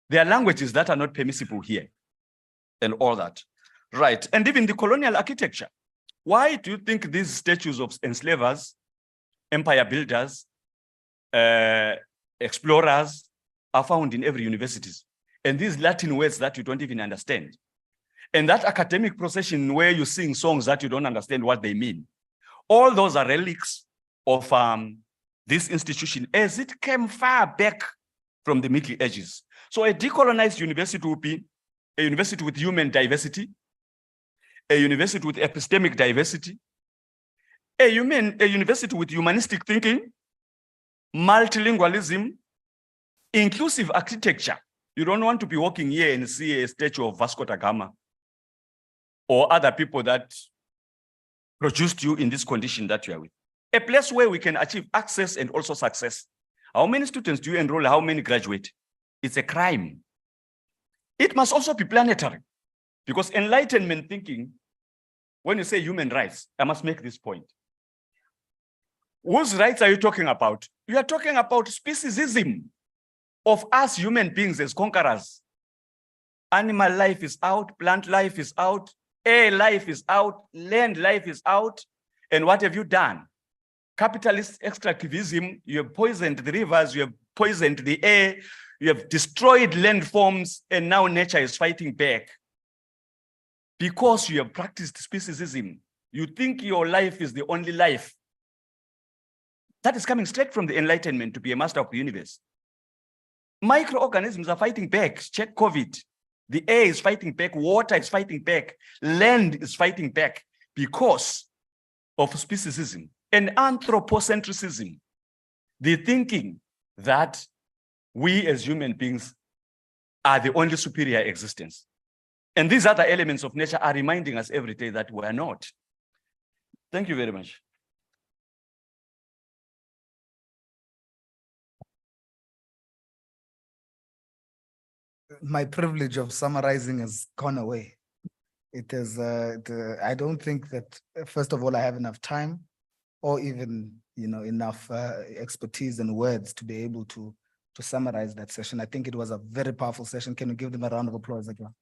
There are languages that are not permissible here and all that. Right, and even the colonial architecture. Why do you think these statues of enslavers, empire builders, explorers are found in every university? And these Latin words that you don't even understand. And that academic procession where you sing songs that you don't understand what they mean. All those are relics of this institution as it came far back from the Middle Ages. So a decolonized university would be a university with human diversity, a university with epistemic diversity, a university with humanistic thinking, multilingualism, inclusive architecture. You don't want to be walking here and see a statue of Vasco da Gama or other people that produced you in this condition that you are with. A place where we can achieve access and also success. How many students do you enroll? How many graduate? It's a crime. It must also be planetary, because enlightenment thinking, when you say human rights, I must make this point. Whose rights are you talking about? You are talking about speciesism of us human beings as conquerors. Animal life is out, plant life is out, air life is out, land life is out. And what have you done? Capitalist extractivism, you have poisoned the rivers, you have poisoned the air, you have destroyed landforms, and now nature is fighting back. Because you have practiced speciesism, you think your life is the only life. That is coming straight from the Enlightenment to be a master of the universe. Microorganisms are fighting back. Check COVID. The air is fighting back, water is fighting back, land is fighting back because of speciesism and anthropocentrism. The thinking that we as human beings are the only superior existence. And these other elements of nature are reminding us every day that we are not. Thank you very much. My privilege of summarizing has gone away. It is, I don't think that, first of all, I have enough time or even, enough expertise and words to be able to summarize that session. I think it was a very powerful session. Can you give them a round of applause again?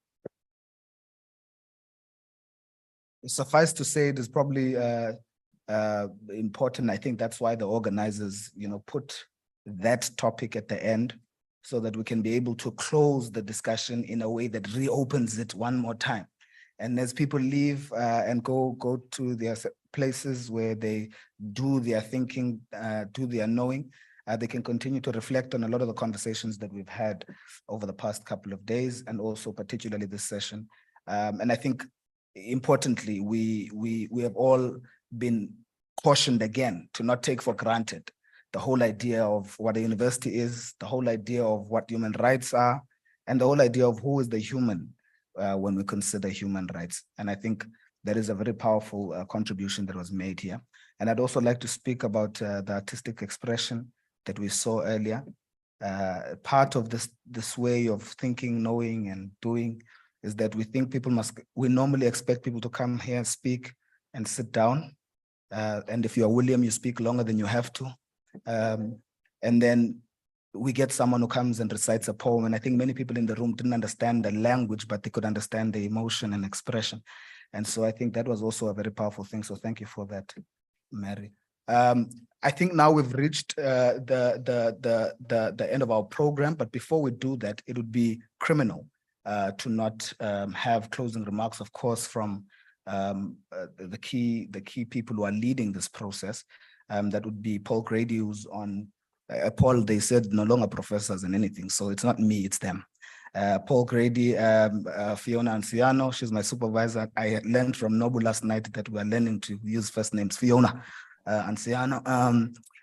Suffice to say, it is probably important. I think that's why the organizers, put that topic at the end, so that we can be able to close the discussion in a way that reopens it one more time. And as people leave and go to their places where they do their thinking, do their knowing, they can continue to reflect on a lot of the conversations that we've had over the past couple of days, and also particularly this session. And I think importantly, we have all been cautioned again to not take for granted the whole idea of what a university is, the whole idea of what human rights are, and the whole idea of who is the human when we consider human rights. And I think that is a very powerful contribution that was made here. And I'd also like to speak about the artistic expression that we saw earlier. Part of this way of thinking, knowing, and doing is that we think we normally expect people to come here and speak and sit down. And if you're William, you speak longer than you have to. And then we get someone who comes and recites a poem. And I think many people in the room didn't understand the language, but they could understand the emotion and expression. And so I think that was also a very powerful thing. So thank you for that, Mary. I think now we've reached the end of our program, but before we do that, it would be criminal to not have closing remarks, of course, from the key people who are leading this process. That would be Paul Grady, who's on Paul. They said no longer professors and anything, so it's not me, it's them. Paul Grady, Fiona Anciano, she's my supervisor. I learned from Nobu last night that we are learning to use first names. Fiona Anciano,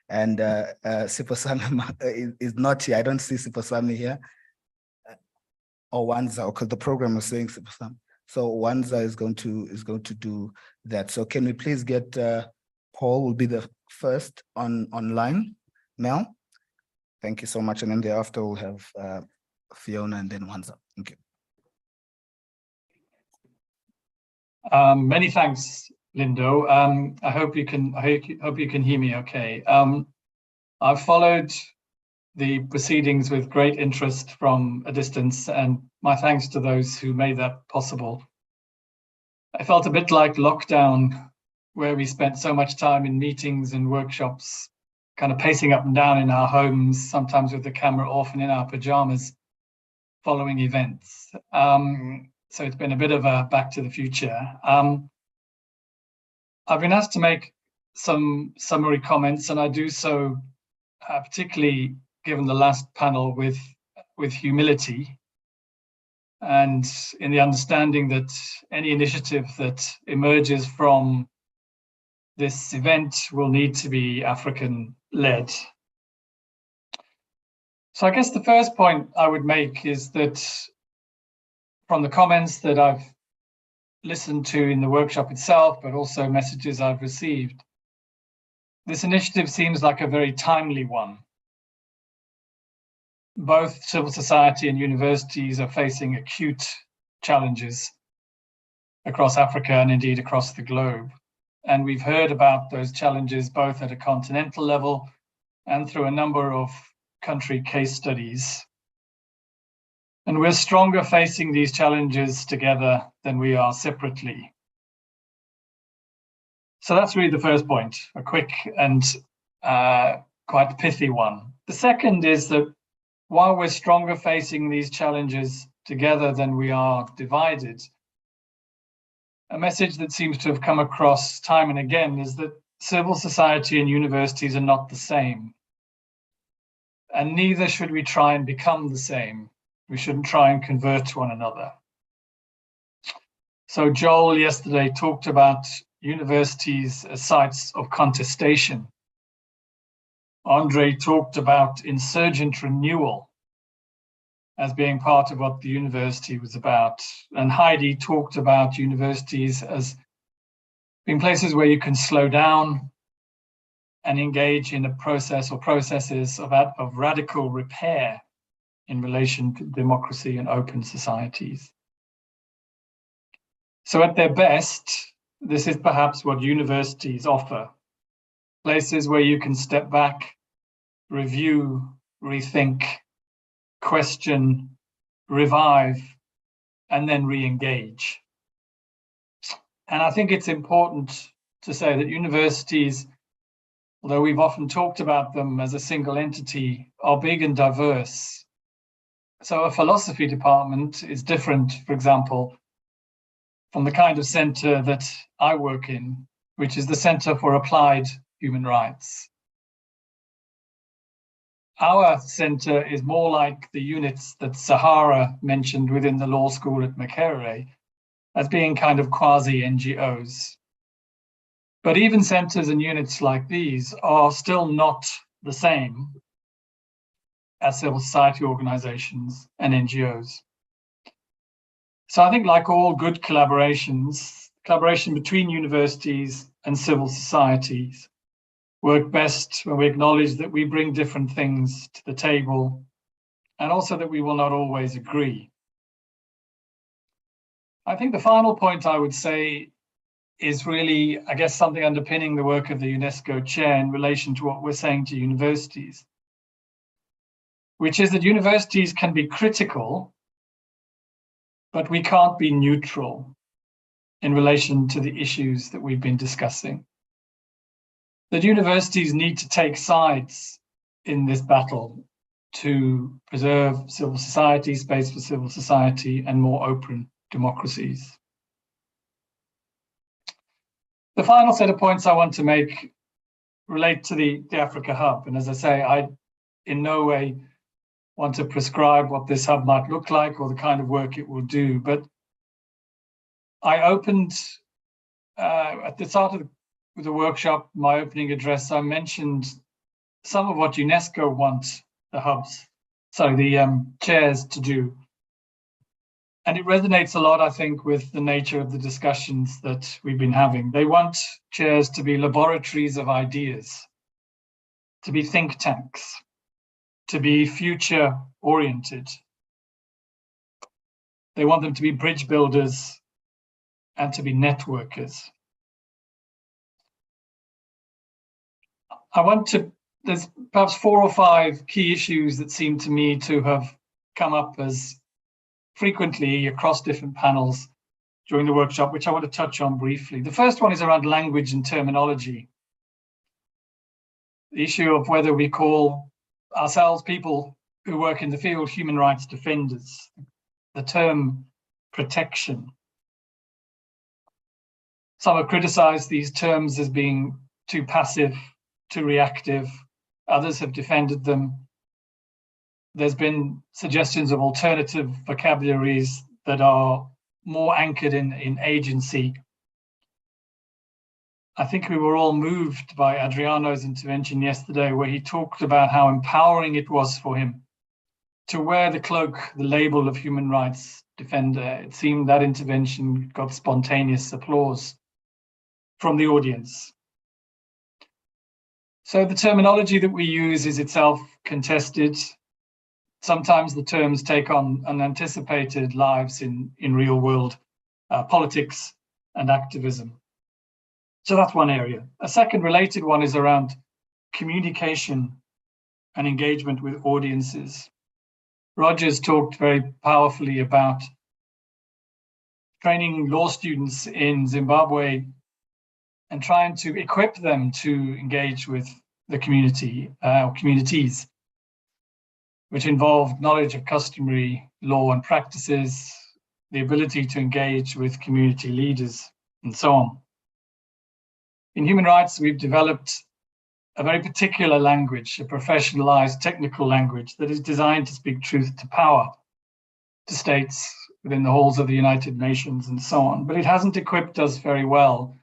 and Symposium is not here. I don't see Symposium here. Or Wanza, because the program is saying Symposium. So Wanza is going to do that. So can we please get Paul will be the first online now. Thank you so much. And then thereafter we'll have Fiona and then Wanza. Thank you. Many thanks, Lindo. I hope you can hear me okay. I've followed the proceedings with great interest from a distance, and my thanks to those who made that possible. I felt a bit like lockdown, where we spent so much time in meetings and workshops, kind of pacing up and down in our homes, sometimes with the camera off and in our pajamas, following events. So it's been a bit of a back to the future. I've been asked to make some summary comments, and I do so particularly given the last panel with humility, and in the understanding that any initiative that emerges from this event will need to be African-led. So I guess the first point I would make is that from the comments that I've listened to in the workshop itself, but also messages I've received, this initiative seems like a very timely one. Both civil society and universities are facing acute challenges across Africa and indeed across the globe. And we've heard about those challenges both at a continental level and through a number of country case studies. And we're stronger facing these challenges together than we are separately. So that's really the first point, a quick and quite pithy one. The second is that while we're stronger facing these challenges together than we are divided, a message that seems to have come across time and again is that civil society and universities are not the same. And neither should we try and become the same. We shouldn't try and convert one another. So Joel yesterday talked about universities as sites of contestation. Andre talked about insurgent renewal as being part of what the university was about. And Heidi talked about universities as being places where you can slow down and engage in a process or processes of radical repair in relation to democracy and open societies. So at their best, this is perhaps what universities offer. Places where you can step back, review, rethink, question, revive, and then re-engage. And I think it's important to say that universities, although we've often talked about them as a single entity, are big and diverse. So a philosophy department is different, for example, from the kind of center that I work in, which is the Center for Applied Human Rights. Our center is more like the units that Sahara mentioned within the law school at Makerere as being kind of quasi-NGOs. But even centers and units like these are still not the same as civil society organizations and NGOs. So I think like all good collaborations, collaboration between universities and civil societies work best when we acknowledge that we bring different things to the table and also that we will not always agree. I think the final point I would say is really, I guess, something underpinning the work of the UNESCO chair in relation to what we're saying to universities, which is that universities can be critical, but we can't be neutral in relation to the issues that we've been discussing. That universities need to take sides in this battle to preserve civil society, space for civil society, and more open democracies. The final set of points I want to make relate to the Africa Hub. And as I say, I in no way want to prescribe what this hub might look like or the kind of work it will do. But I opened at the start of the workshop, my opening address, I mentioned some of what UNESCO wants the chairs to do. And it resonates a lot, I think, with the nature of the discussions that we've been having. They want chairs to be laboratories of ideas, to be think tanks, to be future oriented. They want them to be bridge builders and to be networkers. There's perhaps 4 or 5 key issues that seem to me to have come up as frequently across different panels during the workshop, which I want to touch on briefly. The first one is around language and terminology. The issue of whether we call ourselves, people who work in the field, human rights defenders, the term protection. Some have criticized these terms as being too passive, too reactive. Others have defended them. There's been suggestions of alternative vocabularies that are more anchored in agency. I think we were all moved by Adriano's intervention yesterday, where he talked about how empowering it was for him to wear the cloak, the label of human rights defender. It seemed that intervention got spontaneous applause from the audience. So the terminology that we use is itself contested. Sometimes the terms take on unanticipated lives in real world politics and activism. So that's one area. A second related one is around communication and engagement with audiences. Rogers talked very powerfully about training law students in Zimbabwe and trying to equip them to engage with the community or communities, which involved knowledge of customary law and practices, the ability to engage with community leaders, and so on. In human rights, we've developed a very particular language, a professionalized technical language that is designed to speak truth to power, to states within the halls of the United Nations and so on. But it hasn't equipped us very well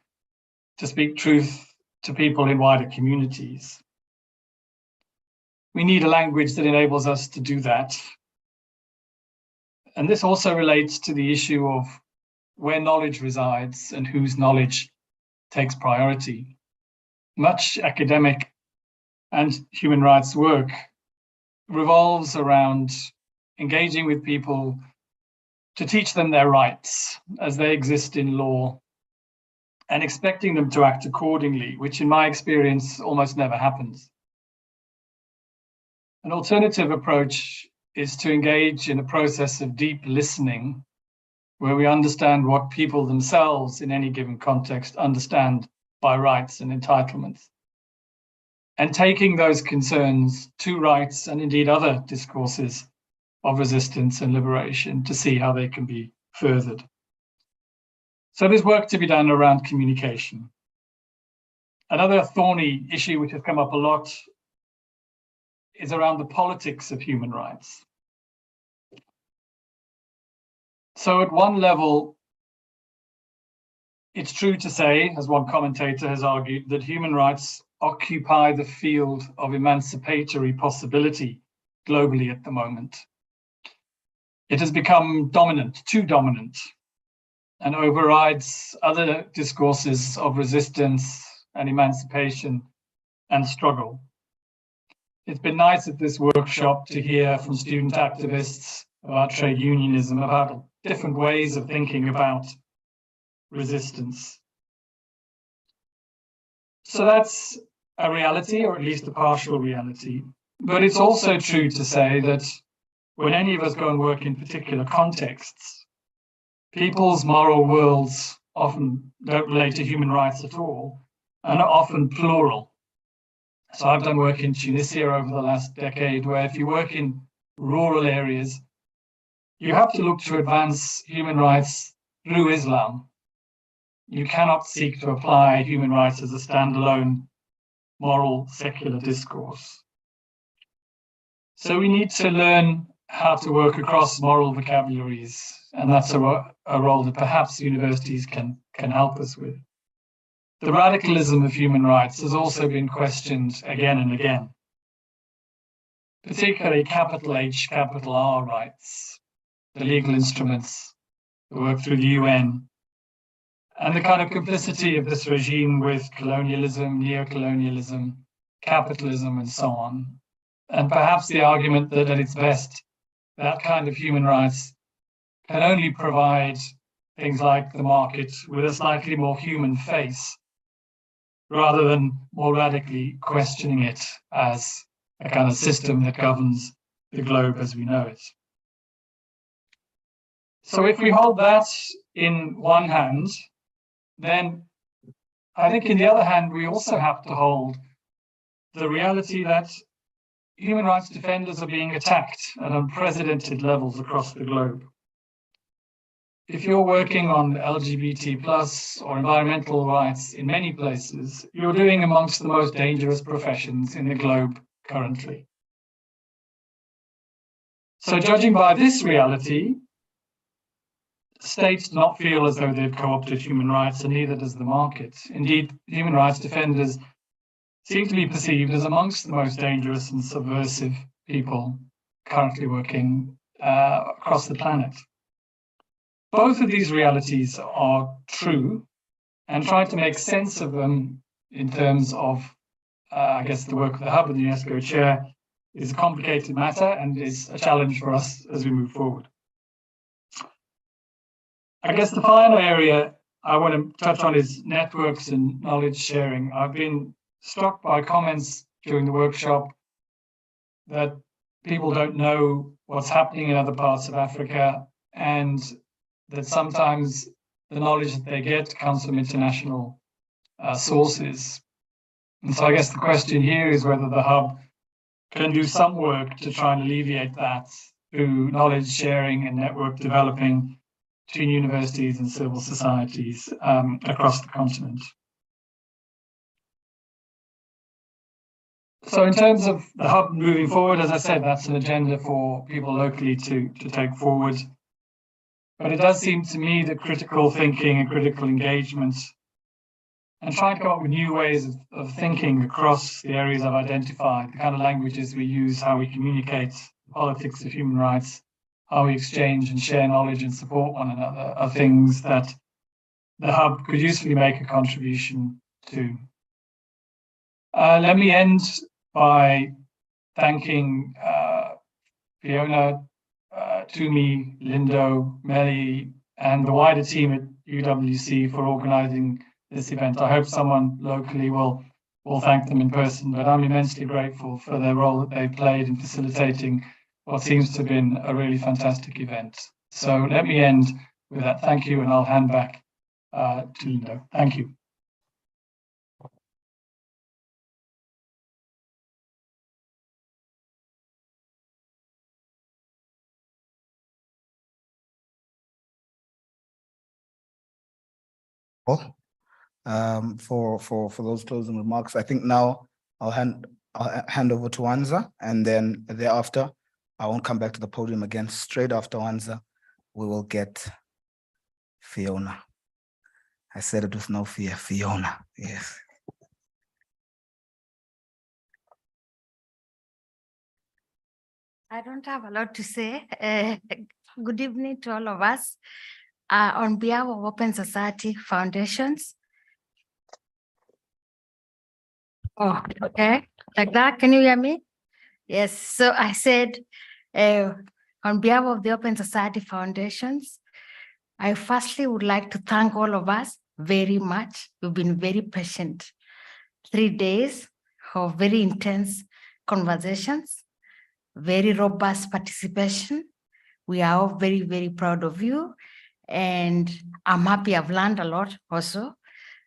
to speak truth to people in wider communities. We need a language that enables us to do that. And this also relates to the issue of where knowledge resides and whose knowledge takes priority. Much academic and human rights work revolves around engaging with people to teach them their rights as they exist in law and expecting them to act accordingly, which in my experience almost never happens. An alternative approach is to engage in a process of deep listening, where we understand what people themselves in any given context understand by rights and entitlements, and taking those concerns to rights and indeed other discourses of resistance and liberation to see how they can be furthered. So there's work to be done around communication. Another thorny issue which has come up a lot is around the politics of human rights. So at one level, it's true to say, as one commentator has argued, that human rights occupy the field of emancipatory possibility globally at the moment. It has become dominant, too dominant. and overrides other discourses of resistance and emancipation and struggle. It's been nice at this workshop to hear from student activists about trade unionism, about different ways of thinking about resistance. So that's a reality, or at least a partial reality. But it's also true to say that when any of us go and work in particular contexts, people's moral worlds often don't relate to human rights at all, and are often plural. So I've done work in Tunisia over the last decade, where if you work in rural areas, you have to look to advance human rights through Islam. You cannot seek to apply human rights as a standalone moral secular discourse. So we need to learn how to work across moral vocabularies, and that's a role that perhaps universities can help us with. The radicalism of human rights has also been questioned again and again, particularly capital H, capital R rights, the legal instruments that work through the UN, and the kind of complicity of this regime with colonialism, neocolonialism, capitalism, and so on. And perhaps the argument that at its best, that kind of human rights can only provide things like the market with a slightly more human face, rather than more radically questioning it as a kind of system that governs the globe as we know it. So if we hold that in one hand, then I think in the other hand, we also have to hold the reality that human rights defenders are being attacked at unprecedented levels across the globe. If you're working on LGBT plus or environmental rights in many places, you're doing amongst the most dangerous professions in the globe currently. So judging by this reality, states do not feel as though they've co-opted human rights, and neither does the market. Indeed, human rights defenders seem to be perceived as amongst the most dangerous and subversive people currently working across the planet. Both of these realities are true, and trying to make sense of them in terms of, I guess, the work of the Hub and the UNESCO chair is a complicated matter and is a challenge for us as we move forward. I guess the final area I want to touch on is networks and knowledge sharing. I've been struck by comments during the workshop that people don't know what's happening in other parts of Africa, and that sometimes the knowledge that they get comes from international sources. And so I guess the question here is whether the Hub can do some work to try and alleviate that through knowledge sharing and network developing between universities and civil societies across the continent. So in terms of the Hub moving forward, as I said, that's an agenda for people locally to take forward. But it does seem to me that critical thinking and critical engagement and trying to come up with new ways of thinking across the areas I've identified, the kind of languages we use, how we communicate, the politics of human rights, how we exchange and share knowledge and support one another are things that the Hub could usefully make a contribution to. Let me end by thanking Fiona, Tumi, Lindo, Melly, and the wider team at UWC for organizing this event. I hope someone locally will thank them in person, but I'm immensely grateful for their role that they played in facilitating what seems to have been a really fantastic event. So let me end with that. Thank you, and I'll hand back to Lindo. Thank you. For those closing remarks, I think now I'll hand over to Wanza, and then thereafter I won't come back to the podium again. Straight after Wanza, we will get Fiona. I said it with no fear, Fiona. Yes. I don't have a lot to say. Good evening to all of us. On behalf of Open Society Foundations. Oh, okay, like that, can you hear me? Yes, so I said, on behalf of the Open Society Foundations, I firstly would like to thank all of us very much. We've been very patient. 3 days of very intense conversations, very robust participation. We are all very, very proud of you. And I'm happy I've learned a lot also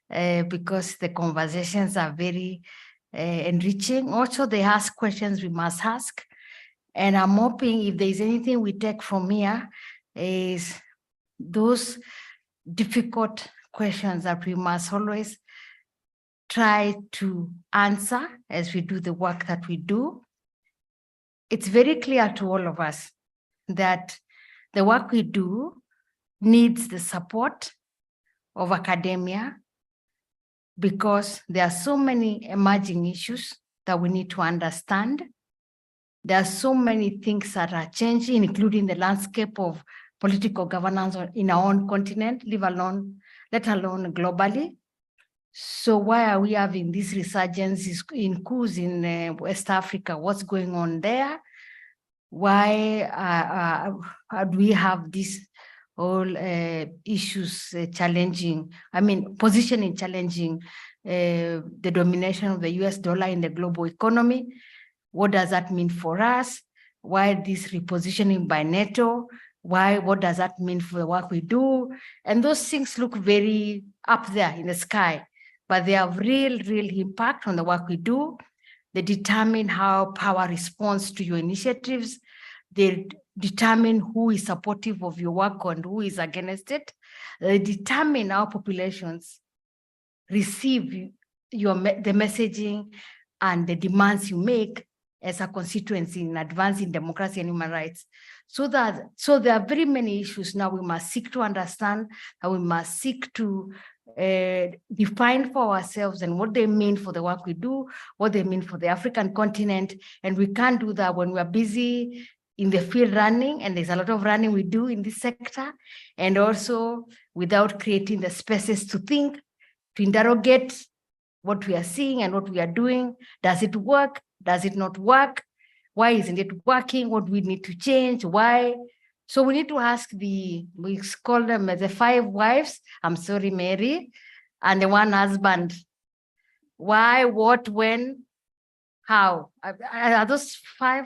because the conversations are very enriching. Also, they ask questions we must ask. And I'm hoping if there's anything we take from here is those difficult questions that we must always try to answer as we do the work that we do. It's very clear to all of us that the work we do needs the support of academia because there are so many emerging issues that we need to understand. There are so many things that are changing, including the landscape of political governance in our own continent, let alone globally. So why are we having this resurgence in coups in West Africa? What's going on there? Why do we have these all issues challenging, positioning challenging the domination of the US dollar in the global economy? What does that mean for us? Why this repositioning by NATO? What does that mean for the work we do? And those things look very up there in the sky, but they have real impact on the work we do. They determine how power responds to your initiatives. They determine who is supportive of your work and who is against it. They determine how populations receive the messaging and the demands you make as a constituency in advancing democracy and human rights. So there are very many issues now we must seek to understand, and we must seek to define for ourselves and what they mean for the work we do, what they mean for the African continent. And we can't do that when we're busy in the field running, and there's a lot of running we do in this sector, and also without creating the spaces to think, to interrogate what we are seeing and what we are doing. Does it work? Does it not work? Why isn't it working? What do we need to change? Why? So we need to ask we call them the 5 wives, I'm sorry, Mary, and the 1 husband. Why, what, when, how? Are those 5?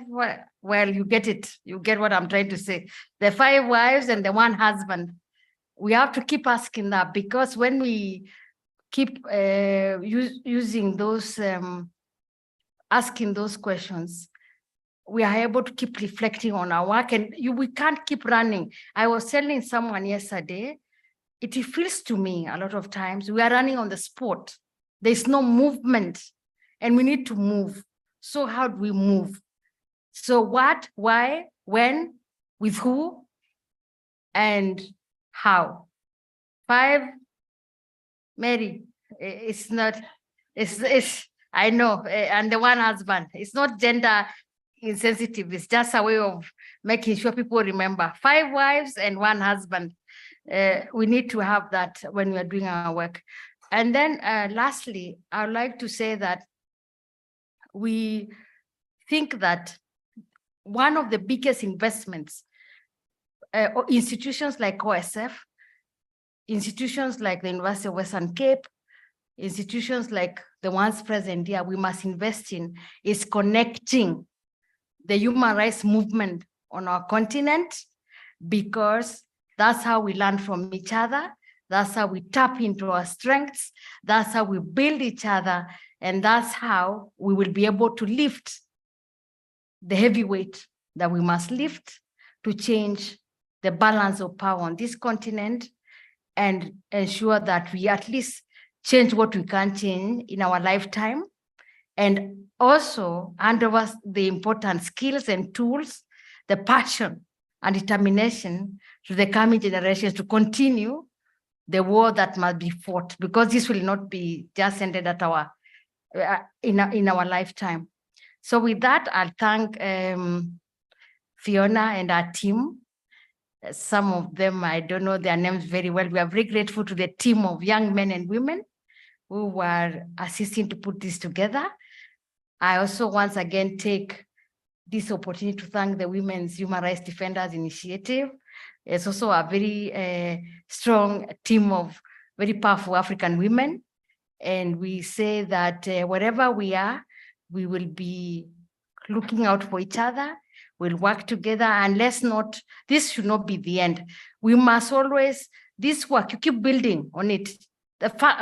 Well, you get it. You get what I'm trying to say. The 5 wives and the 1 husband. We have to keep asking that, because when we keep using those, asking those questions, we are able to keep reflecting on our work, and we can't keep running. I was telling someone yesterday, it feels to me a lot of times we are running on the spot. There's no movement, and we need to move. So how do we move? So what, why, when, with who, and how? 5, Mary, it's not, it's I know, and the 1 husband, it's not gender insensitive, it's just a way of making sure people remember. 5 wives and 1 husband. We need to have that when we are doing our work. And then lastly, I would like to say that we think that one of the biggest investments, institutions like OSF, institutions like the University of Western Cape, institutions like the ones present here, we must invest in is connecting the human rights movement on our continent, because that's how we learn from each other. That's how we tap into our strengths. That's how we build each other. And that's how we will be able to lift the heavy weight that we must lift to change the balance of power on this continent and ensure that we at least change what we can change in our lifetime, and also hand over the important skills and tools, the passion and determination to the coming generations to continue the war that must be fought, because this will not be just ended at our in our lifetime. So with that, I'll thank Fiona and our team Some of them, I don't know their names very well. We are very grateful to the team of young men and women who were assisting to put this together. I also once again take this opportunity to thank the Women's Human Rights Defenders Initiative. It's also a very strong team of very powerful African women. And we say that wherever we are, we will be looking out for each other. We'll work together, and this should not be the end. We must always, this work, you keep building on it.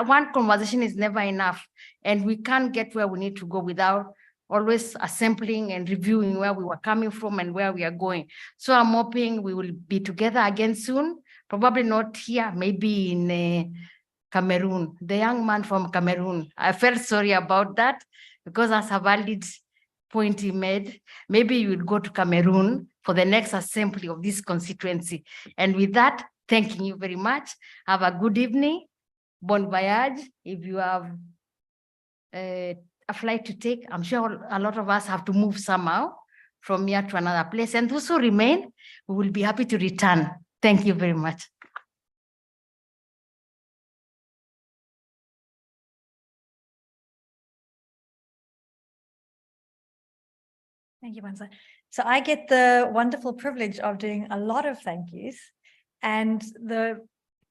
One conversation is never enough, and we can't get where we need to go without always assembling and reviewing where we were coming from and where we are going. So I'm hoping we will be together again soon, probably not here, maybe in Cameroon. The young man from Cameroon, I felt sorry about that because that's a valid point he made. Maybe you will go to Cameroon for the next assembly of this constituency. And with that, thanking you very much. Have a good evening. Bon voyage. If you have a flight to take, I'm sure a lot of us have to move somehow from here to another place. And those who remain, we will be happy to return. Thank you very much. Thank you, Mansa. So I get the wonderful privilege of doing a lot of thank yous. And the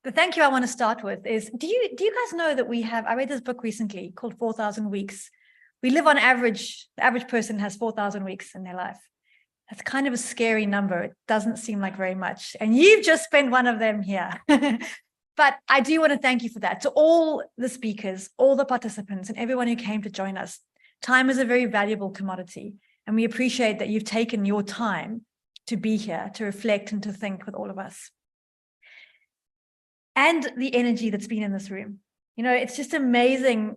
thank you I want to start with is, do you guys know that I read this book recently called 4,000 Weeks. We live on average, the average person has 4,000 weeks in their life. That's kind of a scary number. It doesn't seem like very much. And you've just spent one of them here. But I do want to thank you for that. To all the speakers, all the participants, and everyone who came to join us. Time is a very valuable commodity. And we appreciate that you've taken your time to be here, to reflect and to think with all of us. And the energy that's been in this room. You know, it's just amazing.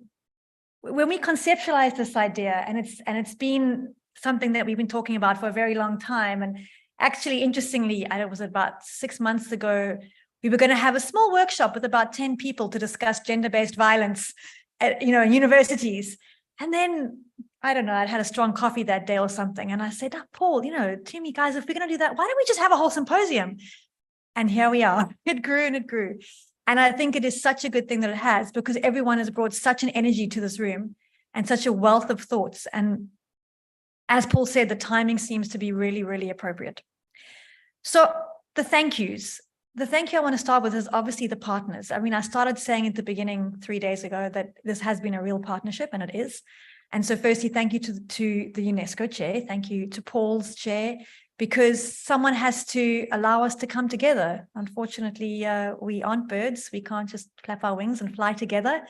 When we conceptualized this idea, and it's been something that we've been talking about for a very long time. And actually, interestingly, it was about 6 months ago, we were going to have a small workshop with about 10 people to discuss gender-based violence at, in universities. And then, I don't know, I'd had a strong coffee that day or something. And I said, Paul, to me, guys, if we're going to do that, why don't we just have a whole symposium? And here we are. It grew and it grew. And I think it is such a good thing that it has, because everyone has brought such an energy to this room and such a wealth of thoughts. And as Paul said, the timing seems to be really, really appropriate. So the thank yous. The thank you I want to start with is obviously the partners. I mean, I started saying at the beginning 3 days ago that this has been a real partnership, and it is. And so firstly, thank you to the UNESCO chair. Thank you to Paul's chair, because someone has to allow us to come together. Unfortunately, we aren't birds. We can't just clap our wings and fly together.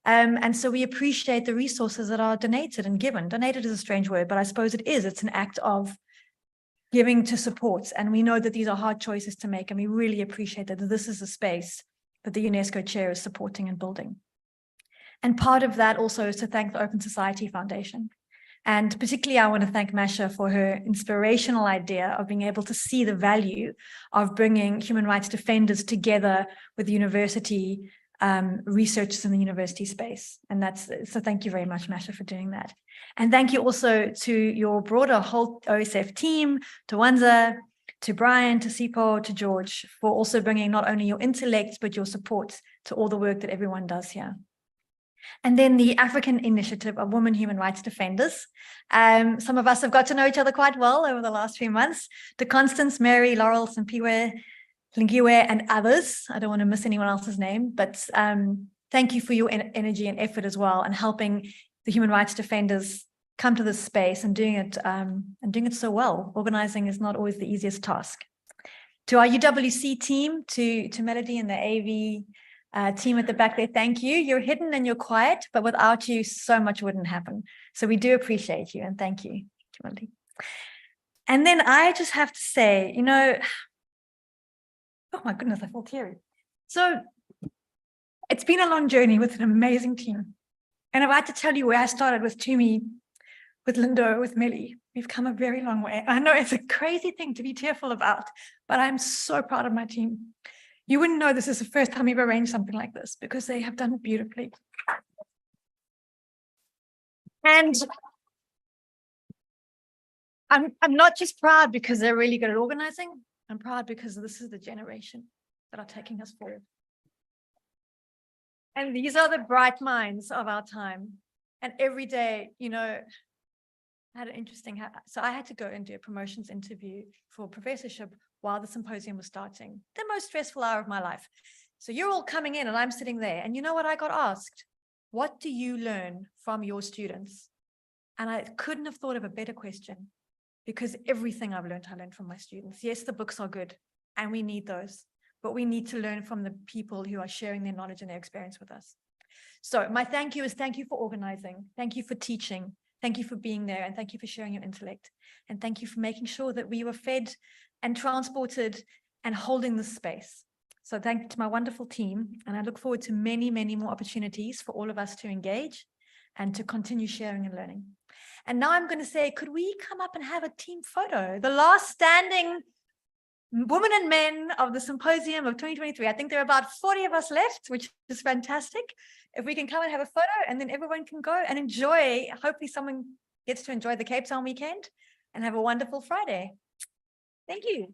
And so we appreciate the resources that are donated and given. Donated is a strange word, but I suppose it is. It's an act of giving to support. And we know that these are hard choices to make. And we really appreciate that this is a space that the UNESCO chair is supporting and building. And part of that also is to thank the Open Society Foundation. And particularly, I want to thank Masha for her inspirational idea of being able to see the value of bringing human rights defenders together with university researchers in the university space. And so thank you very much, Masha, for doing that. And thank you also to your broader whole OSF team, to Wanza, to Brian, to Sipo, to George, for also bringing not only your intellect, but your support to all the work that everyone does here. And then the African Initiative of Women Human Rights Defenders. Some of us have got to know each other quite well over the last few months. To Constance, Mary, Laurel, Simpiwe, Lingiwe, and others. I don't want to miss anyone else's name, but thank you for your energy and effort as well, and helping the human rights defenders come to this space and doing it so well. Organizing is not always the easiest task. To our UWC team, to Melody and the AV team at the back there, thank you. You're hidden and you're quiet, but without you, so much wouldn't happen. So we do appreciate you, and thank you, Melody. And then I just have to say, oh my goodness, I feel teary. So it's been a long journey with an amazing team. And if I had to tell you where I started with Tumi, with Lindo, with Millie, we've come a very long way. I know it's a crazy thing to be tearful about, but I'm so proud of my team. You wouldn't know this is the first time we've arranged something like this, because they have done it beautifully. And I'm not just proud because they're really good at organizing. I'm proud because this is the generation that are taking us forward. And these are the bright minds of our time. And every day, you know, I had an interesting, so I had to go and do a promotions interview for professorship while the symposium was starting, the most stressful hour of my life. So you're all coming in and I'm sitting there. And you know what I got asked? What do you learn from your students? And I couldn't have thought of a better question, because everything I learned from my students. Yes, the books are good and we need those, but we need to learn from the people who are sharing their knowledge and their experience with us. So my thank you is thank you for organizing. Thank you for teaching. Thank you for being there, and thank you for sharing your intellect. And thank you for making sure that we were fed and transported and holding this space. So thank you to my wonderful team. And I look forward to many, many more opportunities for all of us to engage and to continue sharing and learning. And now I'm going to say, could we come up and have a team photo? The last standing women and men of the Symposium of 2023. I think there are about 40 of us left, which is fantastic. If we can come and have a photo, and then everyone can go and enjoy. Hopefully someone gets to enjoy the Cape Town weekend and have a wonderful Friday. Thank you.